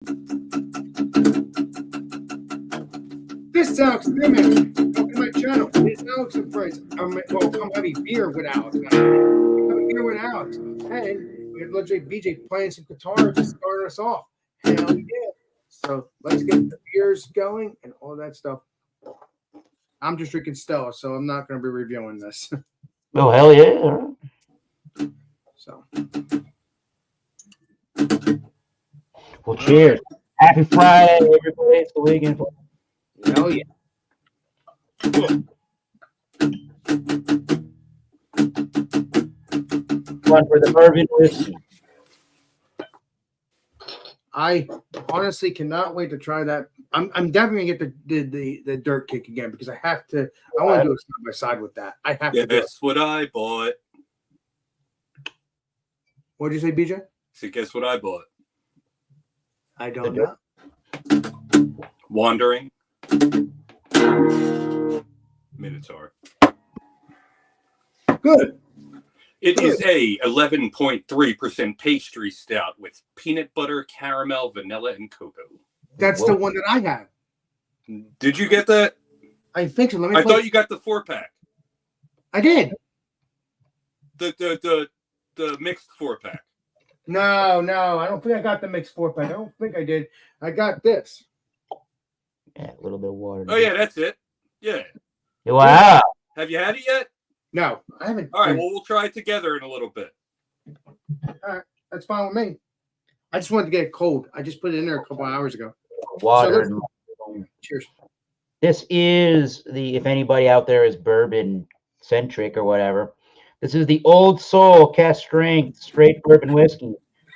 This is Alex Nimick. Welcome to my channel. It's Alex and Friends. Come have a beer with Alex. Have a beer with Alex. And we have Legend BJ playing some guitar to start us off. Hell yeah. So let's get the beers going and all that stuff. I'm just drinking Stella, so I'm not going to be reviewing this. Oh, hell yeah. So. Well, cheers. Happy Friday, everybody. It's the weekend. Hell yeah. One for the bourbon whiskey. I honestly cannot wait to try that. I'm definitely gonna get the dirt kick again because I have to. I want to do a side by side with that. I have to. Guess what I bought. What did you say, BJ? So guess what I bought? I don't know. Wandering Minotaur. Good. It is a 11.3% pastry stout with peanut butter, caramel, vanilla, and cocoa. That's the one that I have. Did you get that? I think so. I thought you got the 4-pack. I did. The mixed 4-pack. No, I don't think I got the mixed 4-pack. I don't think I did. I got this. Yeah, a little bit of water. Oh yeah, that's it. Yeah. Wow. Have you had it yet? No, I haven't. All right. Well, we'll try it together in a little bit. All right, that's fine with me. I just wanted to get it cold. I just put it in there a couple hours ago. Water. So cheers. This is if anybody out there is bourbon centric or whatever, this is the Old Soul Cast Strength Straight Bourbon Whiskey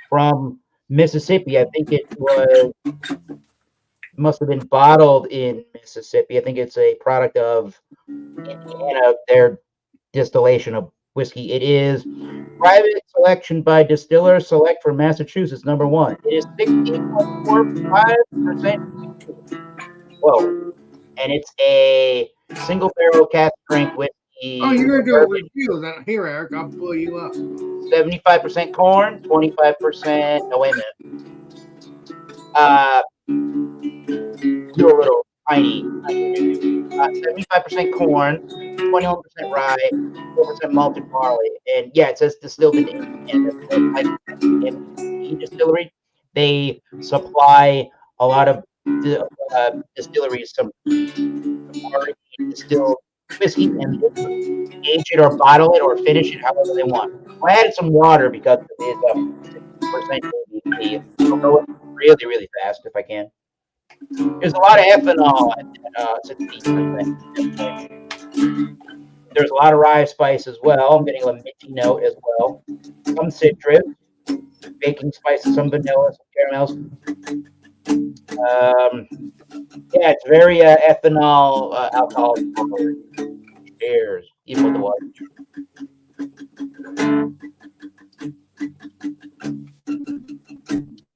from Mississippi. I think it must have been bottled in Mississippi. I think it's a product of Indiana, their distillation of whiskey. It is private selection by Distiller Select from Massachusetts, #1. It is 16.45%. Whoa. And it's a single barrel cast strength whiskey. Oh, you're going to do a review then. Here, Eric, I'll pull you up. 75% corn, 25%. No, wait a minute. Do a little tiny. 75% corn, 21% rye, 4% malted barley. And yeah, it says distilled in distillery. They supply a lot of distilleries some already distilled whiskey and age it or bottle it or finish it however they want. I added some water because it is 6% ABV. I'll go really, really fast if I can. There's a lot of ethanol at 16%. There's a lot of rye spice as well. I'm getting a minty note as well. Some citrus, baking spices, some vanilla, some caramels. Yeah, it's very ethanol, alcohol. Cheers. Even with the water.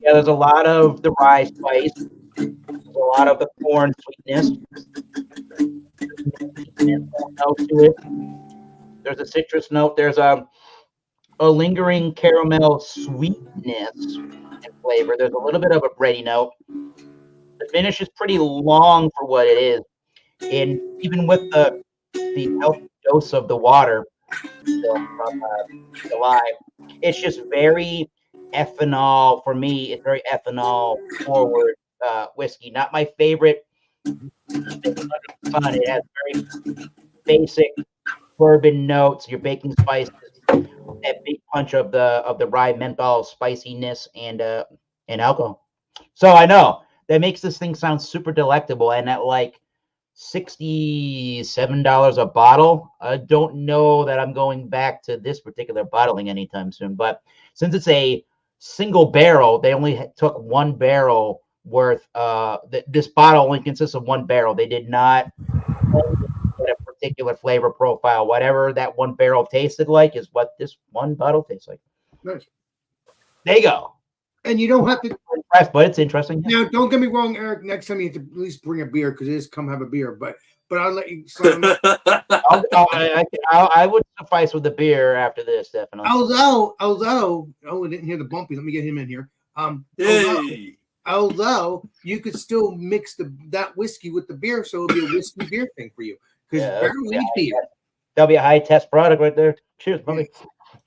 Yeah, there's a lot of the rye spice. There's a lot of the corn sweetness. Note to it. There's a citrus note. There's a lingering caramel sweetness and flavor. There's a little bit of a bready note. The finish is pretty long for what it is, and even with the healthy dose of the water from the lime, it's just very ethanol for me. It's very ethanol forward whiskey. Not my favorite. It has very basic bourbon notes. Your baking spices, that big punch of the rye menthol spiciness and alcohol. So I know that makes this thing sound super delectable, and at like $67 a bottle, I don't know that I'm going back to this particular bottling anytime soon. But since it's a single barrel, they only took one barrel worth. This bottle only consists of one barrel. They did not get a particular flavor profile. Whatever that one barrel tasted like is what this one bottle tastes like. Nice. There you go. And you don't have to. But it's interesting. Now, don't get me wrong, Eric. Next time you have to at least bring a beer because it is come have a beer. But I'll let you. I would suffice with the beer after this, definitely. Although, we didn't hear the bumpy. Let me get him in here. Although you could still mix that whiskey with the beer, so it'll be a whiskey beer thing for you. Because Yeah, barrel aged beer. That'll be a high test product right there. Cheers, buddy.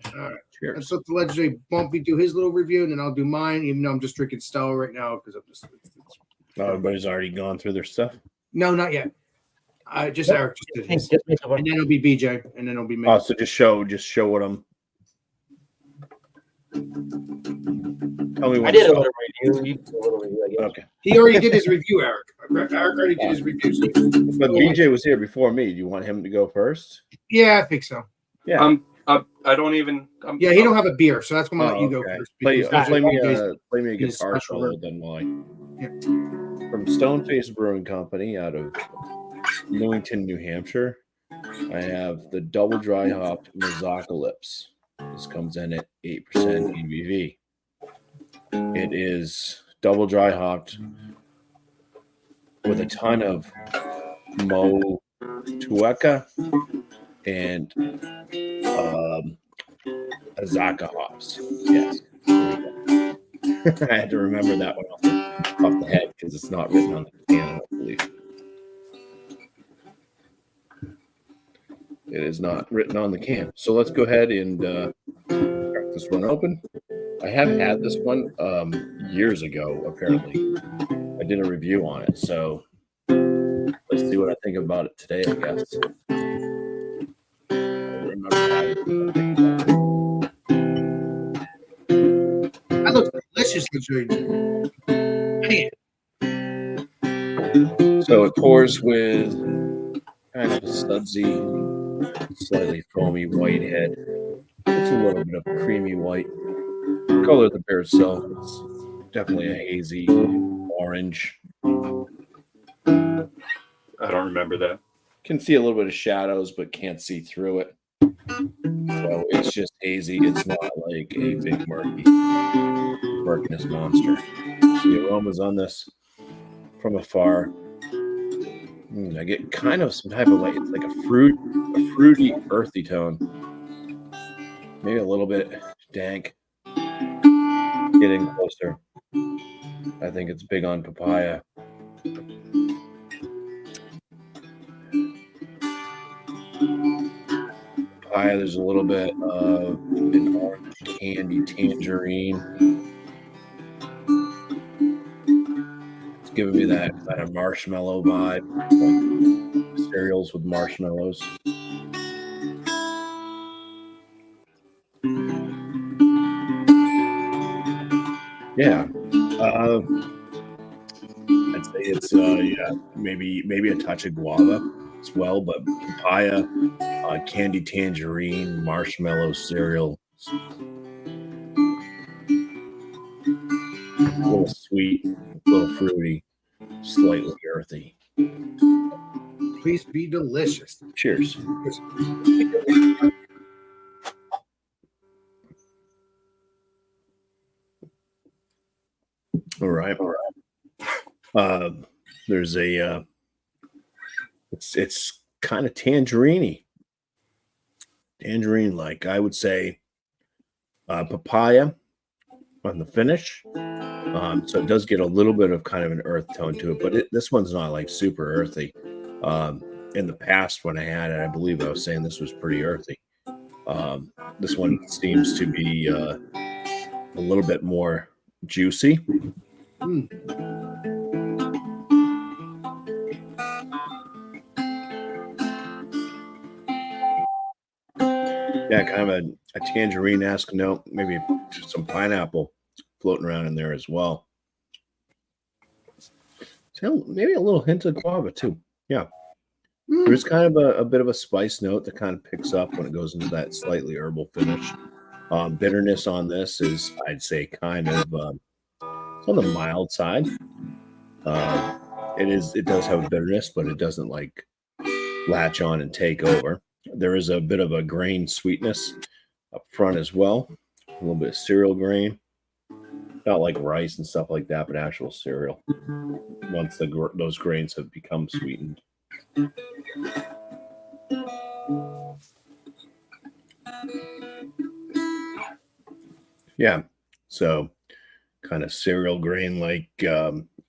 All right. Cheers. Let's let the legendary Bumpy do his little review, and then I'll do mine, even though I'm just drinking Stella right now because I'm just. Oh, everybody's already gone through their stuff. No, not yet. Just Yep. Eric just did his. Just me so far. And then it'll be BJ, and then it'll be me. Oh, so just show what I'm. Tell me when I did a to little stop. review. You did a little review, I guess. Okay. He already did his review, Eric. Eric already did his review. So But BJ was here before me. Do you want him to go first? yeah, I think so. Yeah. I don't even. Yeah, he don't have a beer, so that's going to let you go okay. first. Play because me a his guitar special solo work. then while I. Yeah. From Stoneface Brewing Company out of Newington, New Hampshire, I have the double dry hopped Mazzacalypse. This comes in at 8% ABV. It is double dry hopped with a ton of Mo Tueca and Azacca hops. Yes. I had to remember that one off the head because it's not written on the can, I don't believe. It is not written on the can. So let's go ahead and crack this one open. I have had this one years ago, apparently. I did a review on it. So let's see what I think about it today, I guess. I remember that. That looks delicious, literally. Man, So it pours with kind of a sudsy, slightly foamy white head. It's a little bit of creamy white. Color of the beer itself is definitely a hazy orange. I don't remember that. Can see a little bit of shadows, but can't see through it. So it's just hazy. It's not like a big murkiness monster. So the aromas on this from afar. I get kind of some type of like it's like a fruity, earthy tone. Maybe a little bit dank. Getting closer. I think it's big on papaya. Papaya, there's a little bit of an orange candy tangerine. It's giving me that kind of marshmallow vibe. Like cereals with marshmallows. Yeah. I'd say it's maybe a touch of guava as well, but papaya, candy tangerine, marshmallow cereal. A little sweet, a little fruity, slightly earthy. please be delicious. Cheers. All right. There's a it's kind of tangerine like. I would say papaya on the finish. So it does get a little bit of kind of an earth tone to it, but this one's not like super earthy. In the past when I had it, I believe I was saying this was pretty earthy. This one seems to be a little bit more juicy. Yeah, kind of a tangerine-esque note, maybe some pineapple floating around in there as well. So maybe a little hint of guava too. Yeah. There's kind of a bit of a spice note that kind of picks up when it goes into that slightly herbal finish. Bitterness on this is, I'd say, kind of it's on the mild side. It does have a bitterness, but it doesn't like latch on and take over. There is a bit of a grain sweetness up front as well. A little bit of cereal grain. Not like rice and stuff like that, but actual cereal. Once those grains have become sweetened. Yeah. So kind of cereal grain, like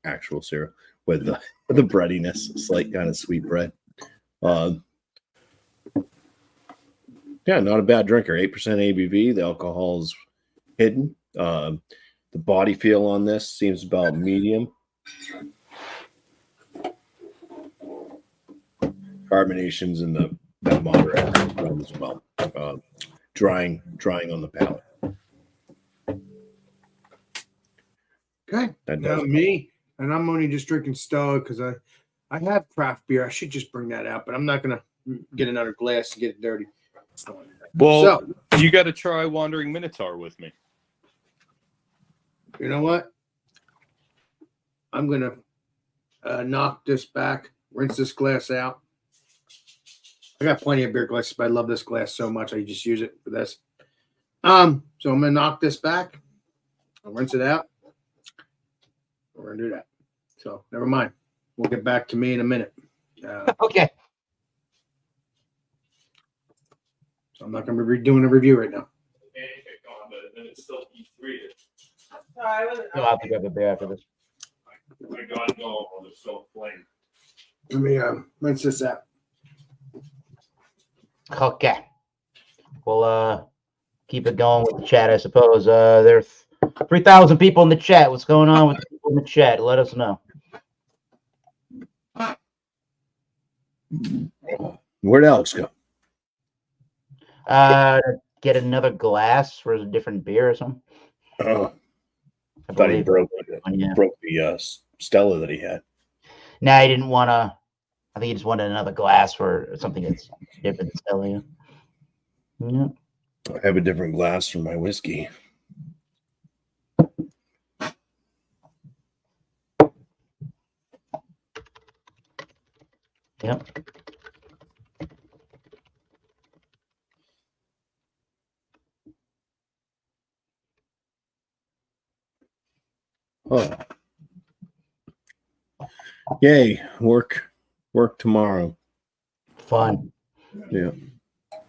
actual cereal with the breadiness, slight kind of sweet bread. Yeah, not a bad drinker. 8% ABV. The alcohol is hidden. The body feel on this seems about medium. Carbonation's in the moderate realm as well. Drying on the palate. Okay. That Now does. me, and I'm only just drinking Stella because I have craft beer. I should just bring that out, but I'm not gonna get another glass and get it dirty. Well, So you got to try Wandering Minotaur with me. you know what? I'm gonna knock this back, rinse this glass out. I got plenty of beer glasses, but I love this glass so much I just use it for this. So I'm gonna knock this back. I'll rinse it out. We're gonna do that. So never mind. We'll get back to me in a minute. Okay. So I'm not gonna be doing a review right now. You'll have to grab a beer after this. Let me rinse this out. Okay. We'll keep it going with the chat, I suppose. There's 3,000 people in the chat. What's going on with the people in the chat? Let us know. Where'd Alex go? Get another glass for a different beer or something. Oh, I thought he believe. broke the Stella that he had. No, he didn't want to. I think he just wanted another glass for something that's different than Stella. Yeah. I have a different glass for my whiskey. Yep. Oh. Yay, work tomorrow. Fun. Yeah. Gotta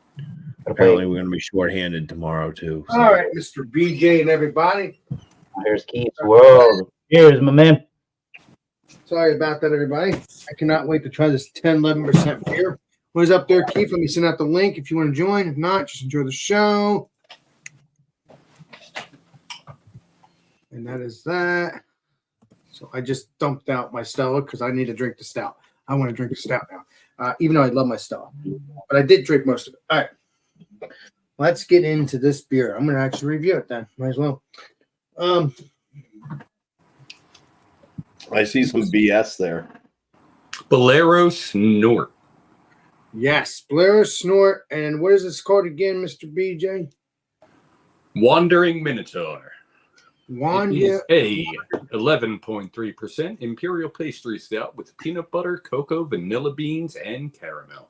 Apparently play- we're gonna be short-handed tomorrow too. so- All right, Mr. BJ and everybody. Here's Keith's World. Cheers, my man. Sorry about that, everybody. I cannot wait to try this 10-11% beer. What is up there, Keith? Let me send out the link if you want to join. If not, just enjoy the show. And that is that. So I just dumped out my Stella because I need to drink the stout. I want to drink the stout now, even though I love my Stella. But I did drink most of it. All right. Let's get into this beer. I'm going to actually review it then. Might as well. I see some BS there. Bolero Snort. Yes, Blair Snort. And what is this called again, Mr. BJ? Wandering Minotaur. Wanda. It is a 11.3% imperial pastry stout with peanut butter, cocoa, vanilla beans, and caramel.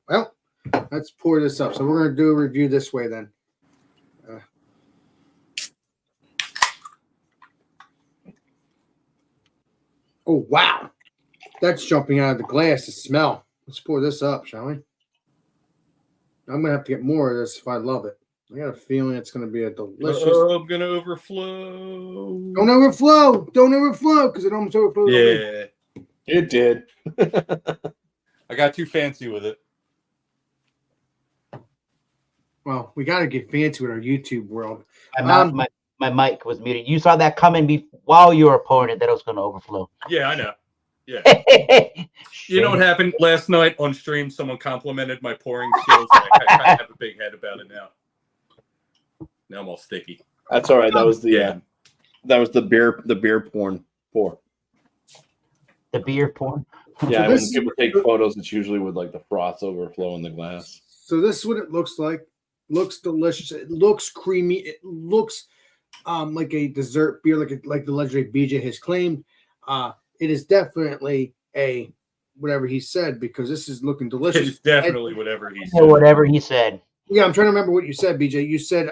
Well, let's pour this up. So we're going to do a review this way then. Oh, wow. That's jumping out of the glass. The smell. Let's pour this up, shall we? I'm going to have to get more of this if I love it. I got a feeling it's going to be a delicious. I'm going to overflow. Don't overflow. Don't overflow because it almost overflowed. Yeah. It did. I got too fancy with it. Well, we got to get fancy with our YouTube world. My mic was muted. You saw that coming while you were pouring it that it was going to overflow. Yeah, I know. Yeah. You know what happened last night on stream? Someone complimented my pouring skills. I have a big head about it now. Now I'm all sticky. That's all right. That was the beer porn pour. The beer porn. Yeah, So when this- people take photos, it's usually with like the froth overflow in the glass. So this is what it looks like. Looks delicious. It looks creamy. It looks like a dessert beer, like the legendary BJ has claimed. It is definitely a whatever he said because this is looking delicious. It's definitely whatever he Or said. whatever he said. Yeah, I'm trying to remember what you said, BJ. You said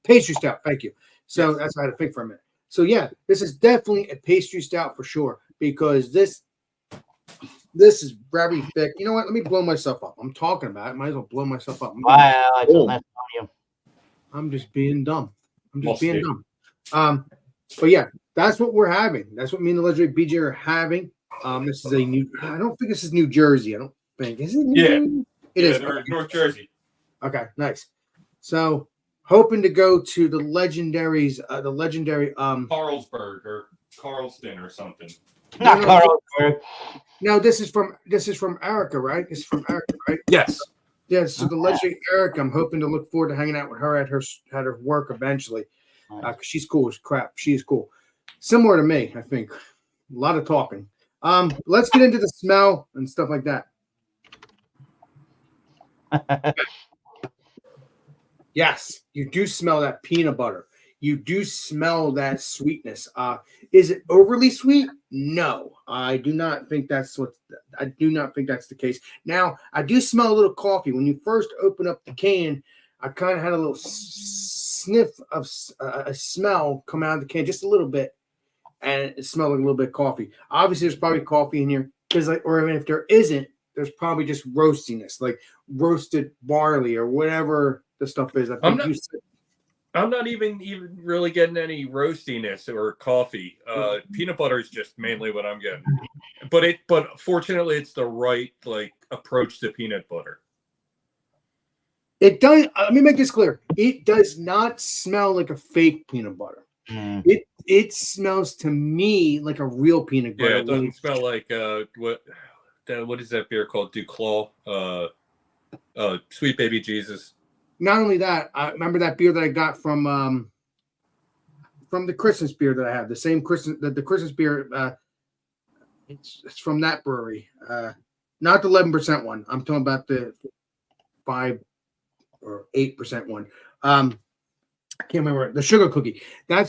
pastry stout. Thank you. So Yes. that's how I had to think for a minute. So yeah, this is definitely a pastry stout for sure because this is very thick. You know what? Let me blow myself up. I'm talking about it. Might as well blow myself up. Wow, Alex, Cool. nice on you. I'm just being dumb. I'm just Must being be. dumb. But yeah, that's what we're having. That's what me and the legendary BJ are having. This is a new. I don't think this is New Jersey. I don't think is it. New Yeah. Jersey? It is. They're in North Jersey. Okay, nice. So hoping to go to the legendaries, the legendary Carlsberg or Carlston or something. Not Carlsberg. No, this is from Erica, right? This is from Erica, right? Yes. Yeah, so the legendary Erica, I'm hoping to look forward to hanging out with her at her work eventually. 'Cause she's cool as crap. She is cool. Similar to me, I think. A lot of talking. Let's get into the smell and stuff like that. Yes, you do smell that peanut butter. You do smell that sweetness. Is it overly sweet? No, I do not think that's the case. Now, I do smell a little coffee. When you first open up the can, I kind of had a little sniff of a smell come out of the can, just a little bit, and it smelled like a little bit of coffee. Obviously, there's probably coffee in here or even if there isn't, there's probably just roastiness, like roasted barley or whatever the stuff is. I'm not even really getting any roastiness or coffee. Peanut butter is just mainly what I'm getting. But fortunately, it's the right approach to peanut butter. It does. Let me make this clear. It does not smell like a fake peanut butter. It smells to me like a real peanut butter. Yeah, it doesn't smell like what is that beer called? Duclaw, Sweet Baby Jesus. Not only that, I remember that beer that I got from the Christmas beer that I have. The same the Christmas beer. It's from that brewery. Not the 11% one. I'm talking about the 5 or 8% one. I can't remember the sugar cookie. I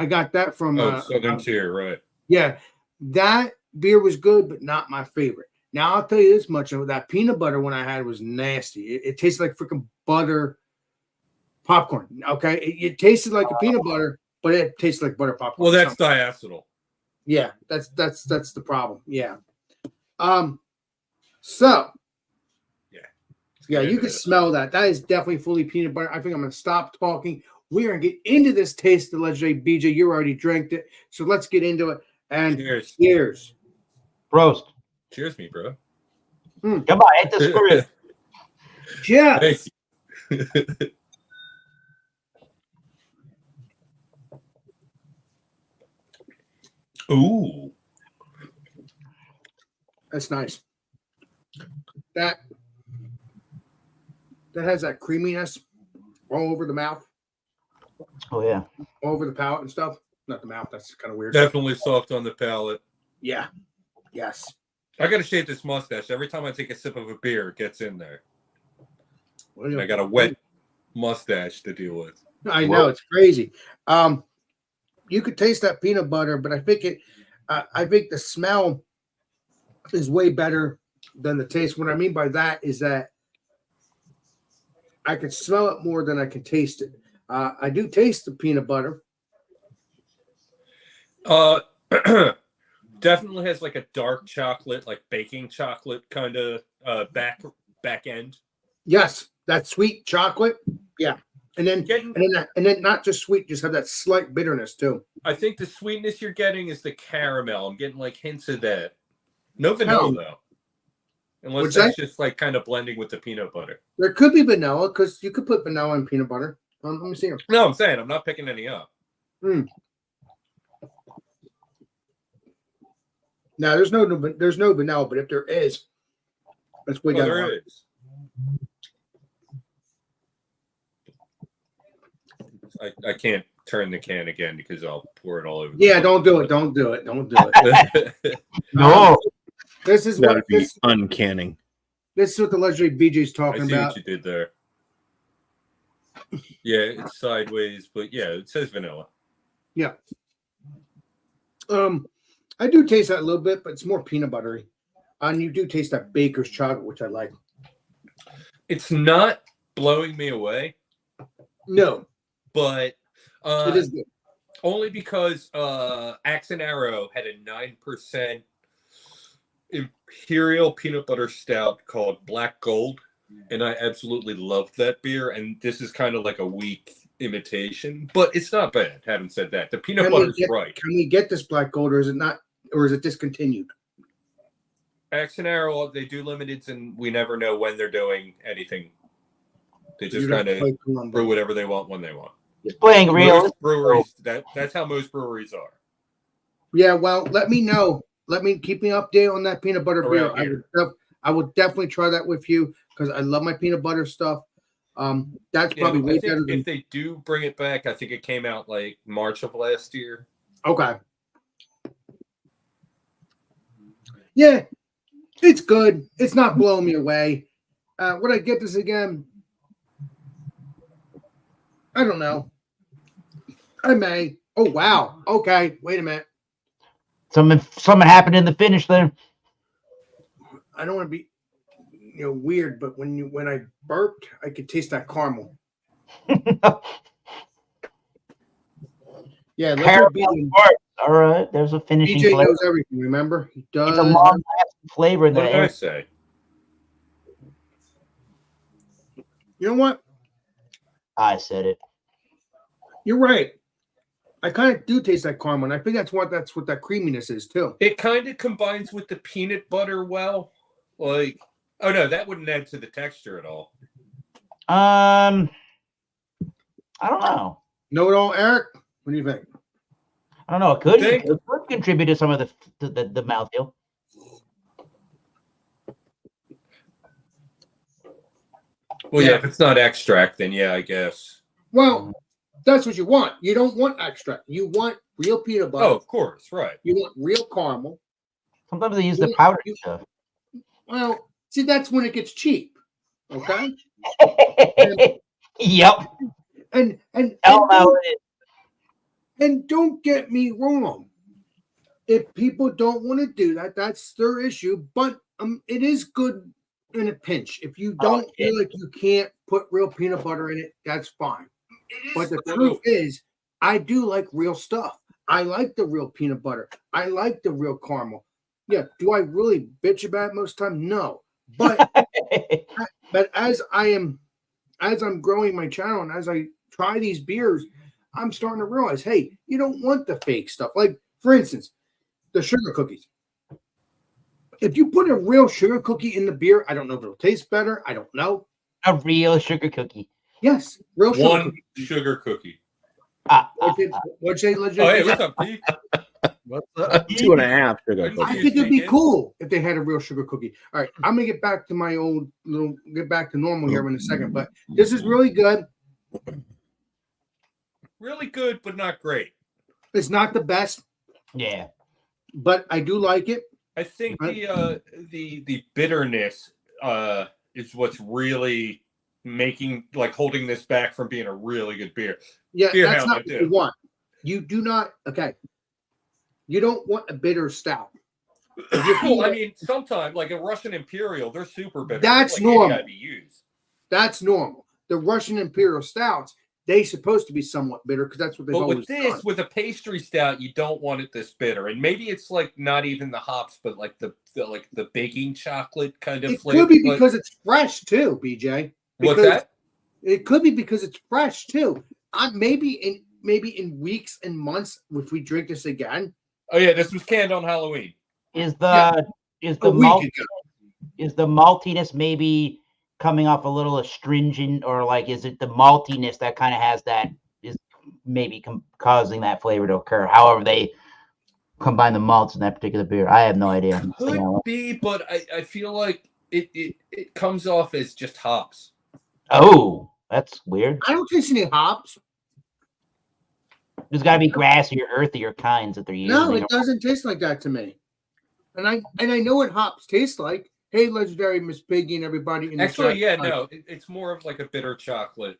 got that from Southern Tier, right? Yeah, that beer was good, but not my favorite. Now I'll tell you this much: that peanut butter one I had was nasty. It tasted like freaking butter popcorn. Okay, it tasted like a peanut butter, but it tastes like butter popcorn. Well, that's diacetyl. Yeah, that's the problem. Yeah. So. Yeah, you can smell that. That is definitely fully peanut butter. I think I'm going to stop talking. We're going to get into this taste of the legendary BJ. You already drank it. So let's get into it. And cheers. Prost. Cheers me, bro. Come on, hit the screw. Cheers. Ooh. That's nice. That has that creaminess all over the mouth. Oh, yeah. All over the palate and stuff. Not the mouth. That's kind of weird. Definitely soft on the palate. Yeah. Yes. I got to shave this mustache. Every time I take a sip of a beer, it gets in there. I got a wet mustache to deal with. I know. It's crazy. You could taste that peanut butter, but I think the smell is way better than the taste. What I mean by that is that I can smell it more than I can taste it. I do taste the peanut butter. Definitely has like a dark chocolate, like baking chocolate kind of back end. Yes, that sweet chocolate. Yeah, and then not just sweet, just have that slight bitterness too. I think the sweetness you're getting is the caramel. I'm getting like hints of that. No vanilla though. Unless that's just like kind of blending with the peanut butter. There could be vanilla because you could put vanilla in peanut butter. Let me see here. No, I'm saying I'm not picking any up. Now there's no vanilla, but if there is, that's way down. There is. I can't turn the can again because I'll pour it all over. Don't do it. Don't do it. Don't do it. No. This is what uncanning. This is what the legendary BJ's talking about. What you did there. Yeah, it's sideways, but yeah, it says vanilla. Yeah. I do taste that a little bit, but it's more peanut buttery. And you do taste that baker's chocolate, which I like. It's not blowing me away. No. But it is good. Only because Axe and Arrow had a 9% Imperial peanut butter stout called Black Gold, and I absolutely loved that beer. And this is kind of like a weak imitation, but it's not bad. Having said that, the peanut Can we butter's get- right. Can we get this Black Gold, or is it not, or is it discontinued? Axe and Arrow, they do limiteds, and we never know when they're doing anything. They just You don't kind of play Columbus. brew whatever they want when they want. Just playing real. Most breweries, that's how most breweries are. Yeah, well, let me know. Keep me updated on that peanut butter beer. Around I would definitely try that with you because I love my peanut butter stuff. That's Yeah, probably I way think better than if they do bring it back, I think it came out like March of last year. okay. Yeah, it's good. It's not blowing me away. Would I get this again? I don't know. I may. Oh wow. Okay. Wait a minute. Something happened in the finish there. I don't want to be, weird, but when I burped, I could taste that caramel. Yeah, let Caramel your BJ heart. All right, there's a finishing flavor. knows everything. Remember, he does. It's a long-lasting flavor in What the did I air. say? You know what? I said it. You're right. I kind of do taste that caramel, and I think that's what that creaminess is too. It kind of combines with the peanut butter well. Like, oh no, that wouldn't add to the texture at all. I don't know. Know it all, Eric? What do you think? I don't know. It could Think- contribute to some of the mouthfeel. Well, yeah, Yeah. if it's not extract, then yeah, I guess. Well, that's what you want. You don't want extract. You want real peanut butter. Oh, of course, right. You want real caramel. Sometimes they use the You- powder you- stuff. Well, see, that's when it gets cheap. Okay. Yep. And don't get me wrong. If people don't want to do that, that's their issue. But it is good in a pinch. If you don't feel like you can't put real peanut butter in it, that's fine. But the truth is, I do like real stuff. I like the real peanut butter. I like the real caramel. Yeah. Do I really bitch about it most of the time? No. But as I'm growing my channel and as I try these beers, I'm starting to realize, hey, you don't want the fake stuff. Like, for instance, the sugar cookies. If you put a real sugar cookie in the beer, I don't know if it'll taste better. I don't know. A real sugar cookie. Yes, real sugar One cookie. sugar cookie. What'd you say, legit? Oh, hey, what's up, Pete? What's up? 2.5 sugar I I cookies. think it'd be Thinking. cool if they had a real sugar cookie. All right, I'm gonna get back to my old get back to normal here in a second, but this is really good. Really good, but not great. It's not the best, Yeah. but I do like it. I think Right. the bitterness is what's really holding this back from being a really good beer. Yeah, Beer that's hound, not I what do. you want. You do not. Okay, you don't want a bitter stout. Well, I mean, sometimes like a Russian Imperial, they're super bitter. That's like normal. IBUs. That's normal. The Russian Imperial stouts, they supposed to be somewhat bitter because that's what they've But always with this, done. with a pastry stout, you don't want it this bitter, and maybe it's like not even the hops, but like the baking chocolate kind of It flavor. could be but- because it's fresh too, BJ. what's because- that? It could be because it's fresh too. Maybe in weeks and months, if we drink this again, Oh yeah, this was canned on Halloween. Is Yeah. the a week malt ago. is the maltiness maybe coming off a little astringent, or like is it the maltiness that kind of has that is maybe causing that flavor to occur? However, they combine the malts in that particular beer. I have no idea. I'm just thinking out Could loud. be, but I feel like it comes off as just hops. Oh, that's weird. I don't taste any hops. There's got to be grassier, earthier kinds that they're using. No, it doesn't taste like that to me. And I know what hops taste like. Hey, legendary Miss Piggy and everybody in the Actually, chat. yeah, no, it's more of like a bitter chocolate.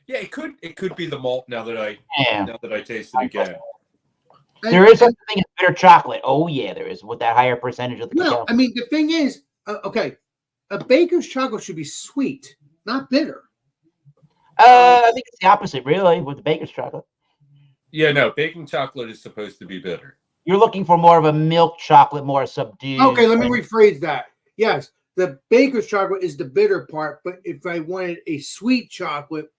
Yeah, it could be the malt now that I Yeah. taste it again. And- There is something as bitter chocolate. Oh yeah, there is with that higher percentage of the Well, cacao. I mean, the thing is, okay, a baker's chocolate should be sweet, not bitter. I think it's the opposite, really, with the baker's chocolate. Yeah, no, baking chocolate is supposed to be bitter. You're looking for more of a milk chocolate, more subdued. Okay, let me rephrase that. Yes, the baker's chocolate is the bitter part, but if I wanted a sweet chocolate,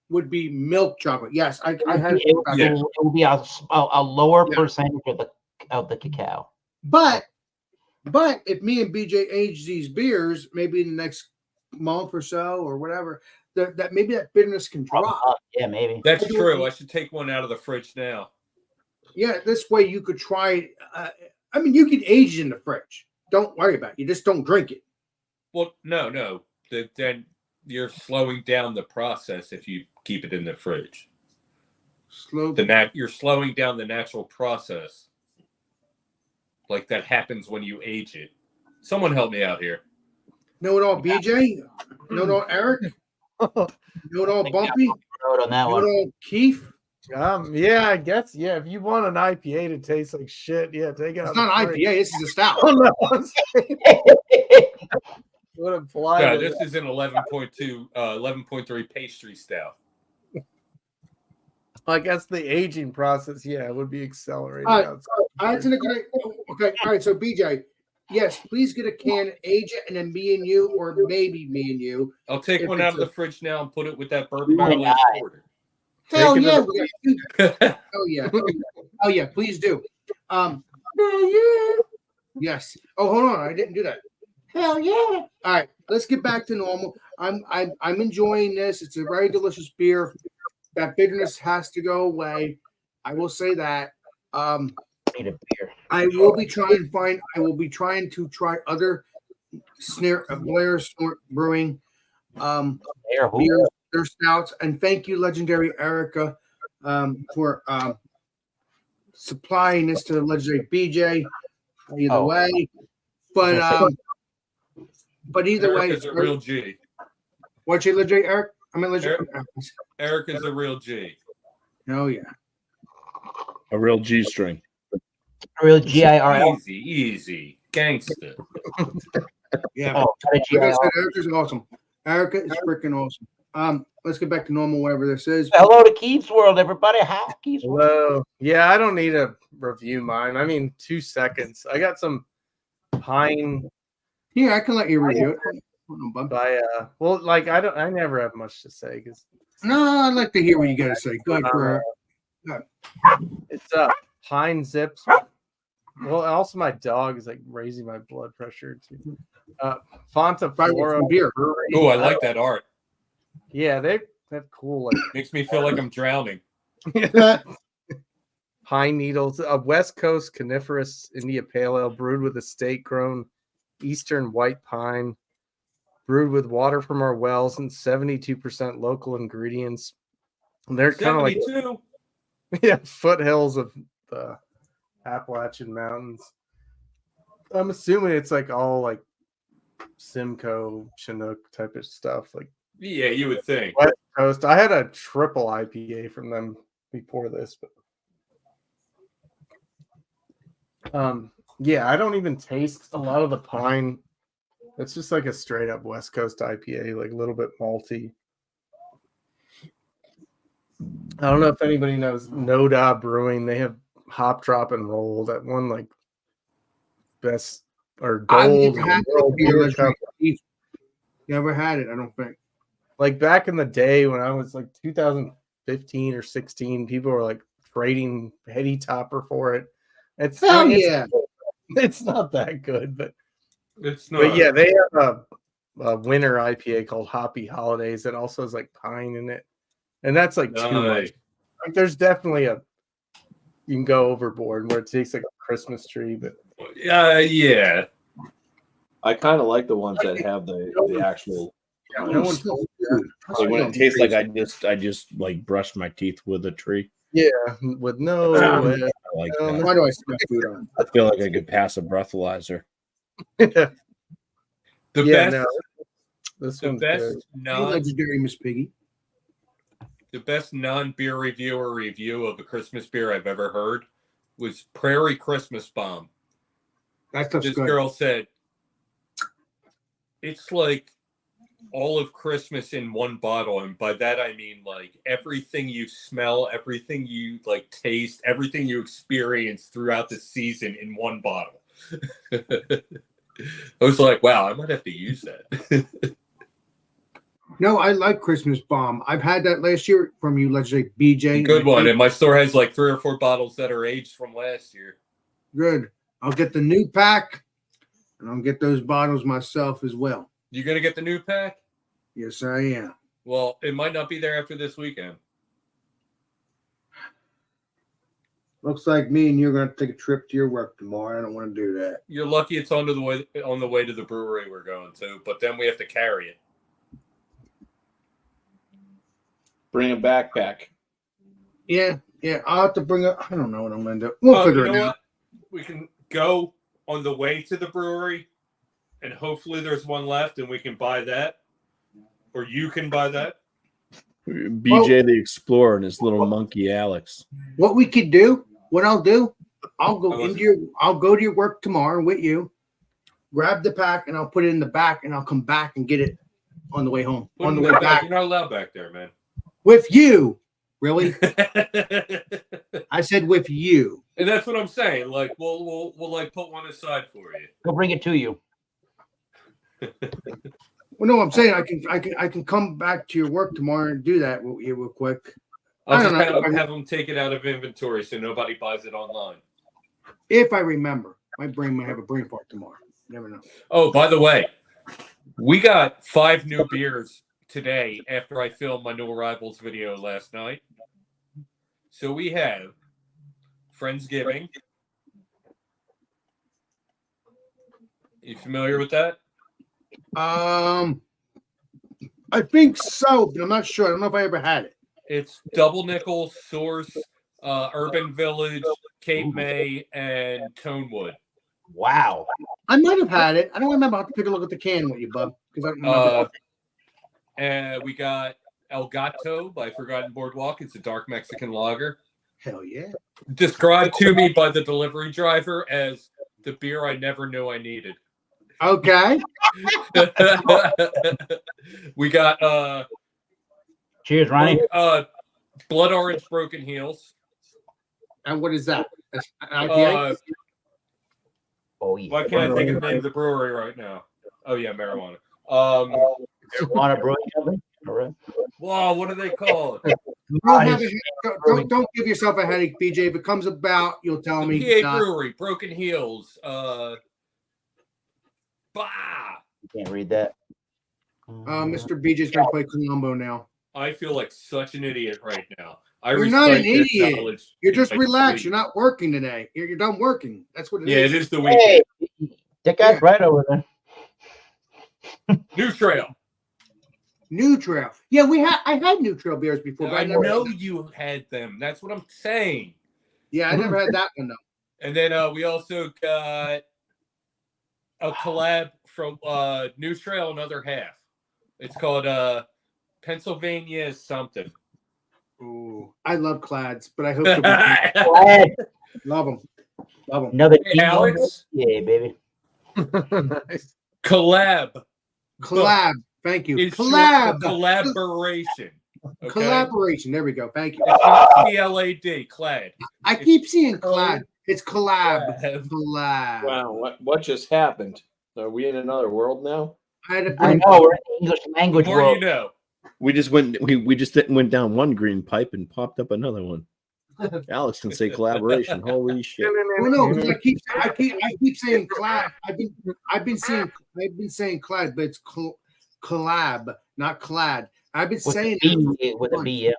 would be milk chocolate. Yes, I had It will be a lower Yeah. percentage of the cacao. But if me and BJ age these beers, maybe in the next month or so or whatever, that maybe that bitterness can drop. Yeah, maybe. That's true. I should take one out of the fridge now. Yeah, this way you could try it. I mean, you can age it in the fridge. Don't worry about it. You just don't drink it. Well, no. Then you're slowing down the process if you keep it in the fridge. You're slowing down the natural process. Like that happens when you age it. Someone help me out here. Know it all, BJ. Know it all, Eric. Know it all, Bumpy. On that Know one. it all, Keith. Yeah, I guess. Yeah, if you want an IPA to taste like shit, yeah, take it out. It's not an IPA. This is a stout. Oh, no, I'm saying, would apply. Yeah, this is an 11.3 pastry stout. I guess the aging process, yeah, would be accelerated. All right. outside. Okay. All right. So, BJ, yes, please get a can, age it, and then me and you, or maybe me and you. I'll take If one it's out of the fridge now and put it with that bourbon Oh my barrel God. porter. Hell Take it yeah. to Oh yeah. Oh yeah. Please do. Yes. Oh, hold on. I didn't do that. Hell yeah. All right. Let's get back to normal. I'm enjoying this. It's a very delicious beer. That bitterness has to go away. I will say that. Need a beer. I will be trying to try other Blair Snort Brewing There, who? beers, their stouts, and thank you, Legendary Erica, for supplying this to the Legendary BJ. Either Oh. way, but either way, Eric is a real G. what's your Legendary Eric? I mean, Legendary. Eric is a real G. Oh yeah. A real G string. Real GIRL. Easy. Gangster. Yeah. Oh, got a Like I GIRL. said, Erica's awesome. Erica is freaking awesome. Let's get back to normal, whatever this is. Hello to Keith's World, everybody. Hi, Keith's World. Hello. Yeah, I don't need to review mine. I mean, 2 seconds. I got some pine Yeah, I can let you review it. Hold on, bud. by well, like I never have much to say because No, I'd like to hear what you got to say. Go ahead for it's pine zips. Well, also my dog is like raising my blood pressure too. Fonta Probably Flora some beer. Brewery. Oh, I like that art. Yeah, they have cool like Makes me feel like I'm drowning. pine needles. A West Coast coniferous India Pale Ale brewed with estate-grown Eastern white pine, brewed with water from our wells and 72% local ingredients. And they're kind of like 72. foothills of the Appalachian Mountains. I'm assuming it's like all like Simcoe, Chinook type of stuff, like Yeah, you would think. West Coast. I had a triple IPA from them before this, but yeah, I don't even taste a lot of the pine. It's just like a straight up West Coast IPA, like a little bit malty. I don't know if anybody knows Noda Brewing. They have Hop Drop and Roll that won like best or I've gold. never had World that beer, Beer Cup. Never had it, I don't think. Like back in the day when I was like 2015 or 16, people were like trading Heady Topper for it. It's Hell it's- yeah. it's not that good, but It's not. yeah, they have a winter IPA called Hoppy Holidays that also has like pine in it, and that's like too much. Nice. Like, there's definitely you can go overboard where it tastes like a Christmas tree, but Yeah. I kind of like the ones that have the actual. no one Like when it tastes like I just like brushed my teeth with a tree. yeah with no I like that. Why do I smell food on? I feel like I could pass a breathalyzer. The yeah best no this the one's best good. non Legendary Miss Piggy. the best non-beer reviewer review of a Christmas beer I've ever heard was Prairie Christmas Bomb. That stuff's This good. girl said it's like all of Christmas in one bottle, and by that I mean like everything you smell, everything you like taste, everything you experience throughout the season in one bottle. I was like, wow, I might have to use that. No, I like Christmas Bomb. I've had that last year from you, legendary BJ. Good one. And my store has like 3 or 4 bottles that are aged from last year. Good. I'll get the new pack, and I'll get those bottles myself as well. You gonna get the new pack? Yes, I am. Well, it might not be there after this weekend. Looks like me and you're going to take a trip to your work tomorrow. I don't want to do that. You're lucky it's on the way to the brewery we're going to, but then we have to carry it. Bring a backpack. Yeah, I'll have to bring up. I don't know what I'm going to do. We'll figure you it know out. what? We can go on the way to the brewery, and hopefully there's one left, and we can buy that, or you can buy that. BJ the Explorer and his little monkey Alex. What we could do, what I'll do, I'll go to your work tomorrow with you, grab the pack, and I'll put it in the back, and I'll come back and get it on the way home. Put On the it way back You're not allowed back there, man. with you. Really? I said with you. And that's what I'm saying. Like we'll like put one aside for you. Go bring it to you. Well, no, I'm saying I can come back to your work tomorrow and do that with you real quick. I'll I just don't know. have them take it out of inventory so nobody buys it online. If I remember, my brain might have a brain fart tomorrow. Never know. Oh, by the way, we got 5 new beers today after I filmed my new arrivals video last night. So we have Friendsgiving. You familiar with that? I think so, but I'm not sure. I don't know if I ever had it. It's Double Nickel, Source, Urban Village, Cape May, and Tonewood. Wow. I might have had it. I don't remember. I'll have to take a look at the can with you, bub. Because I don't remember. And we got El Gato by Forgotten Boardwalk. It's a dark Mexican lager. Hell yeah. Described to me by the delivery driver as the beer I never knew I needed. Okay. We got Cheers, Ronnie. Blood Orange Broken Heels. And what is that? That's an IPA? Oh, yeah. Why can't I think of the name of the brewery right now? Oh yeah, marijuana. Marijuana Brewing Company. All right. Wow, what are they called? Don't give yourself a headache, BJ. If it comes about, you'll tell me. PA Brewery, Broken Heels. Bah! You can't read that. Mr. BJ's going to play Columbo now. I feel like such an idiot right now. You're not an recite this idiot. knowledge You're just in my relaxed. sleep. You're not working today. You're done working. That's what it Yeah, is. it is the weekend. Hey, that guy's right over there. New Trail. New Trail. Yeah, I had New Trail beers before, but I I never. know you had them. That's what I'm saying. Yeah, I never had that one though. And then we also got a collab from New Trail, another half. It's called Pennsylvania something. Ooh, I love Clads, but I hope they'll be Glad. love them. Love them. Another Hey, team Alex. member? Yeah, baby. Nice. Collab. Collab. Thank you. It's short Collab. for collaboration. Okay? Collaboration. There we go. Thank you. It's not CLAD, clad. I keep seeing Clad. It's collab. Collab. Collab. Wow, what just happened? Are we in another world now? I had to I bring know we're in the English language The more world. you know. We just went down one green pipe and popped up another one. Alex can say collaboration. Holy shit! Well, no, because I keep saying collab. I've been saying collab, but it's collab, not clad. I've been With saying a it. with a B, yeah.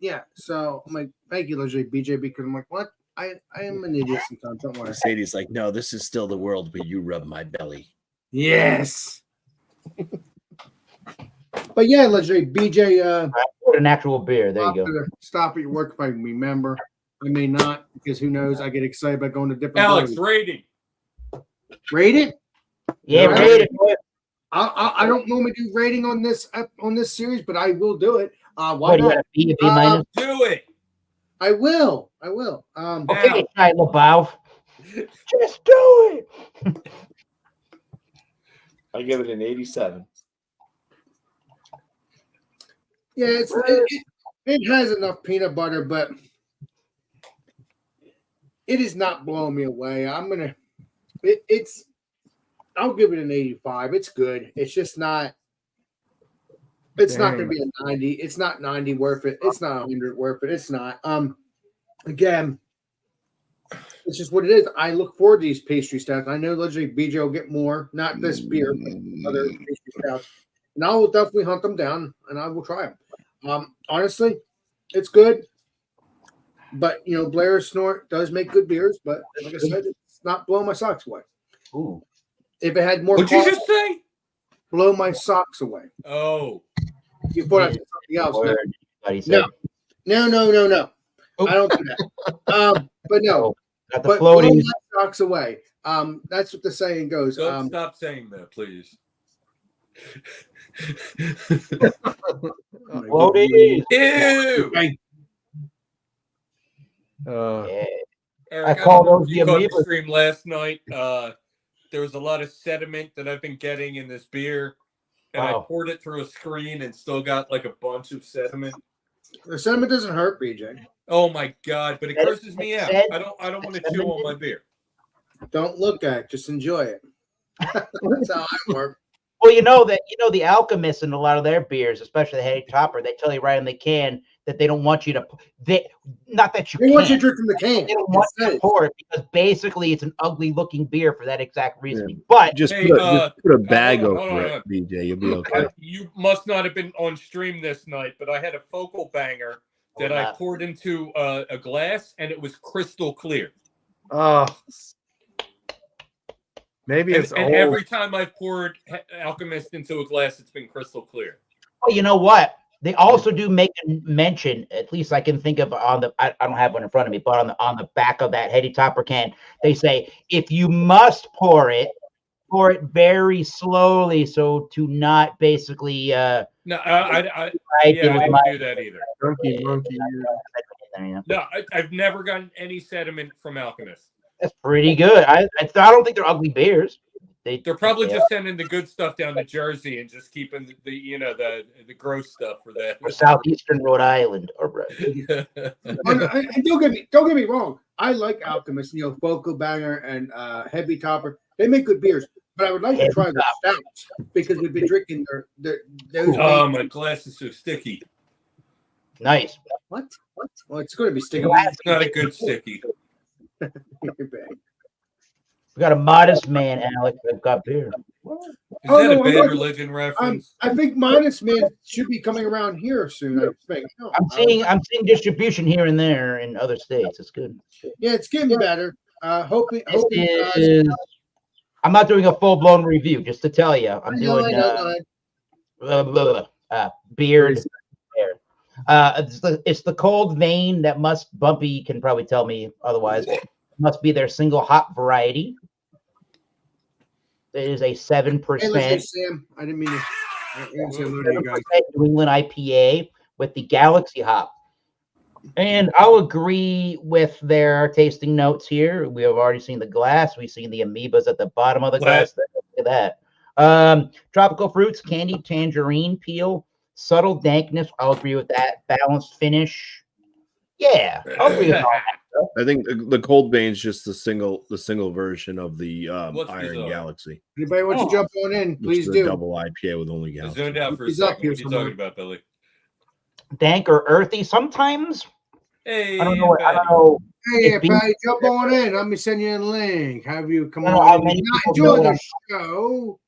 Yeah. So I'm like, thank you, Legendary BJ, because I'm like, what? I am an idiot sometimes. Don't worry. Sadie's like, no, this is still the world where you rub my belly. Yes. But yeah, Legendary BJ. What an actual beer. There you go. Stop at your work if I remember. I may not, because who knows? I get excited about going to different. Alex, breweries. rating. Rate it. Yeah, Right. rate it, boy. I don't normally do rating on this series, but I will do it. Why What, you got not? a B minus? Do it. I will. Okay, Shia LaBeouf. Just do it. I give it an 87. Yeah, it has enough peanut butter, but it is not blowing me away. I'll give it an 85. It's good. It's just not. It's not going Dang. to be a 90. It's not 90 worth it. It's not 100 worth it. It's not. Again, it's just what it is. I look forward to these pastry stouts. I know literally BJ will get more, not this beer, but other pastry stouts. And I will definitely hunt them down and I will try them. Honestly, it's good. But, you know, Blair Snort does make good beers. But like I said, it's not blowing my socks away. Ooh. If it had more What'd you coffee, just say? blow my socks away. Oh, You put out something else. Word, buddy said. No. Oop. I don't do that. But no. Oh, got the But blow floaties. my socks away. That's what the saying goes. don't stop saying that, please. Floaties. Ew. Hey, Yeah. Eric, I I call don't know those if you the caught the amoebas. stream last night. There was a lot of sediment that I've been getting in this beer, and I Wow. poured it through a screen and still got like a bunch of sediment. the sediment doesn't hurt, BJ. Oh my god! But it That- grosses me out. said- I don't want to chew on my beer. Don't look at it. Just enjoy it. That's how I work. Well, the alchemists in a lot of their beers, especially the Heady Topper, they tell you right in the can that they don't want you to. Not that you They want you to can't. drink from the can. They don't want It you to says. pour it because basically it's an ugly looking beer for that exact reason. But Just, Hey, just put a bag hold over on, it, BJ. You'll be okay. You must not have been on stream this night, but I had a focal banger that I poured into a glass, and it was crystal clear. Oh, maybe And, it's and old. every time I've poured Alchemist into a glass, it's been crystal clear. well, you know what? They also do make a mention, at least I can think of on the. I don't have one in front of me, but on the back of that Heady Topper can, they say if you must pour it very slowly, so to not basically. No, I I didn't do that either. Drunky monkey. No, I've never gotten any sediment from Alchemist. That's pretty good. I don't think they're ugly beers. They're probably just sending the good stuff down to Jersey and just keeping the gross stuff for that. for southeastern Rhode Island. Or And don't get me wrong. I like Alchemist. You know, Focal Banger and Heavy Topper. They make good beers. But I would like to try the stouts because we've been drinking those. Oh, my glass is so sticky. nice. What? Well, it's going to be sticky. It's not a good sticky. We got a modest man, Alex. I've got beer. Is Oh, that no, a bad look, religion reference? I think Minus Man should be coming around here soon. I think. No, I'm seeing distribution here and there in other states. It's good. yeah, it's getting better. Hoping. This is, I'm not doing a full blown review, just to tell you. I'm doing beard. It's the cold vein that must. Bumpy can probably tell me otherwise. Must be their single hop variety. It is a 7%. Hey, listen, Sam. I didn't mean to. I didn't say hello to you guys. New England IPA with the Galaxy hop. And I'll agree with their tasting notes here. We have already seen the glass. We've seen the amoebas at the bottom of the glass. Look at that. Tropical fruits, candied tangerine peel, subtle dankness. I'll agree with that. Balanced finish. Yeah, I'll agree with all that. I think the Cold Vein is just the single version of the What's Iron bizarre? Galaxy. Anybody wants to jump on in? Which Please is a do. double IPA with only I Galaxy. zoned out for a He's up second. here What are you somewhere. talking about, Billy? Dank or earthy sometimes. Hey, I don't know. I don't Patty. know. Hey, It being- Patty, jump on in. Let me send you a link. Have you come I don't know how on? many Not people enjoy know the show.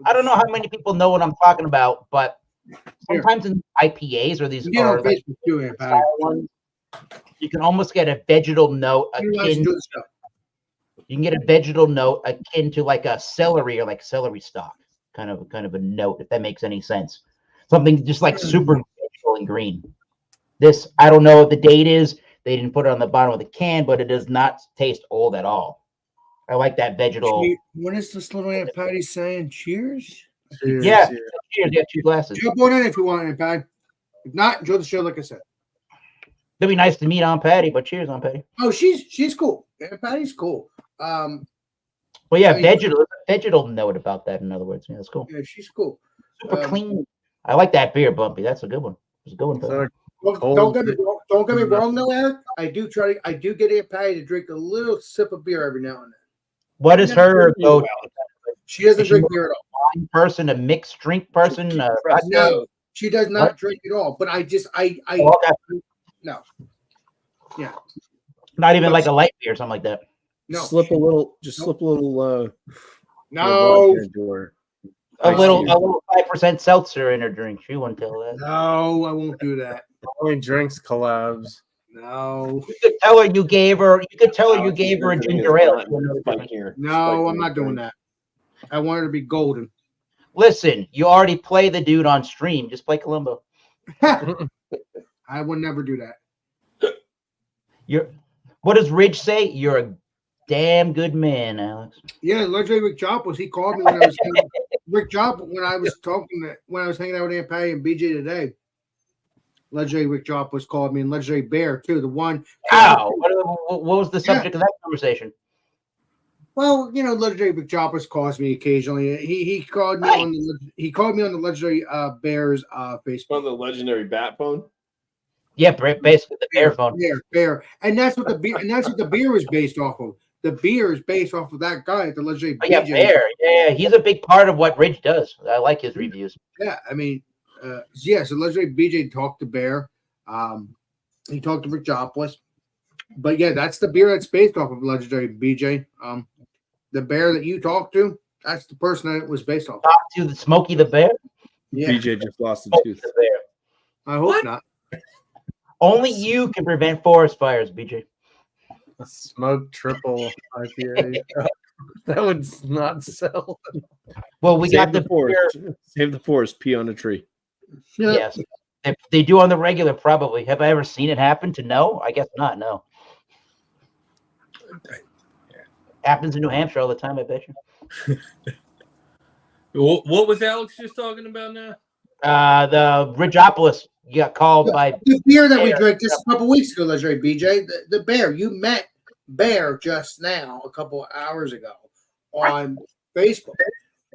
I don't know how many people know what I'm talking about, but sometimes in IPAs or these Get are on like Facebook too, Patty. style ones, you can almost get a vegetal note You guys akin. do the show. You can get a vegetal note akin to like a celery or like celery stalk, kind of a note, if that makes any sense. Something just like super vegetal and green. This, I don't know what the date is. They didn't put it on the bottom of the can, but it does not taste old at all. I like that vegetal. What is this little Aunt Patty saying? Cheers. Cheers, Yeah. cheers. Cheers, you got 2 glasses. Jump on in if you want, Aunt Patty. If not, enjoy the show, like I said. It'd be nice to meet Aunt Patty, but cheers, Aunt Patty. Oh, she's cool. Aunt Patty's cool. Well, yeah, Yeah, vegetal note about that. In other words, yeah, that's cool. Yeah, she's cool. Super clean. I like that beer, Bumpy. That's a good one. It's a good one. Is that Buddy. a Don't get me wrong, though, Eric. I do get Aunt Patty to drink a little sip of beer every now and then. What is her go She doesn't Is she drink beer at all. person, a mixed drink person? No, She does not drink at all. But I Oh, okay. no. Yeah. Not even like a light beer or something like that. No. Slip a little. Just Nope. slip a little. No. Into her. A I little see. 5% seltzer in her drink. She wouldn't tell that. No, I won't do that. Only drinks collabs. No. You could tell her you gave her. You could tell her you gave her a Everything is ginger ale. not She wouldn't know the spike difference. here. No, Spike I'm in not the doing drink. that. I want her to be golden. Listen, you already play the dude on stream. Just play Columbo. I would never do that. What does Ridge say? You're a damn good man, Alex. Yeah, legendary Rick Joplin. He called me when I was Rick Joplin when I was when I was hanging out with Aunt Patty and BJ today. Legendary Rick Joplin called me, and Legendary Bear too. The one. Wow. What was the subject of that conversation? Well, you know, Legendary Rick Joplin calls me occasionally. He called me on the Legendary Bears Facebook. On the legendary bat phone. Yeah, basically the bear phone. Bear, and that's what the beer is based off of. The beer is based off of that guy at the Legendary. Oh, yeah, BJ. Bear. Yeah, he's a big part of what Ridge does. I like his reviews. Yeah, I mean, so Legendary BJ talked to Bear. He talked to Rick Joplin. But yeah, that's the beer that's based off of Legendary BJ. The bear that you talked to, that's the person that it was based off. Talk to the Smokey the Bear. Yeah, BJ just lost a Smokey tooth. the Bear. I hope not. Only you can prevent forest fires, BJ. A smoke triple IPA. That would not sell. Well, we got the beer. forest. Save the forest. Pee on a tree. Yes, they do on the regular. Probably. Have I ever seen it happen? To no, I guess not. No. Happens in New Hampshire all the time. I bet you. What was Alex just talking about now? The Ridgeopolis. You got called by. The beer that we Bear. drank just a couple weeks ago, Legendary BJ, the bear. You met Bear just now, a couple of hours ago, on Facebook.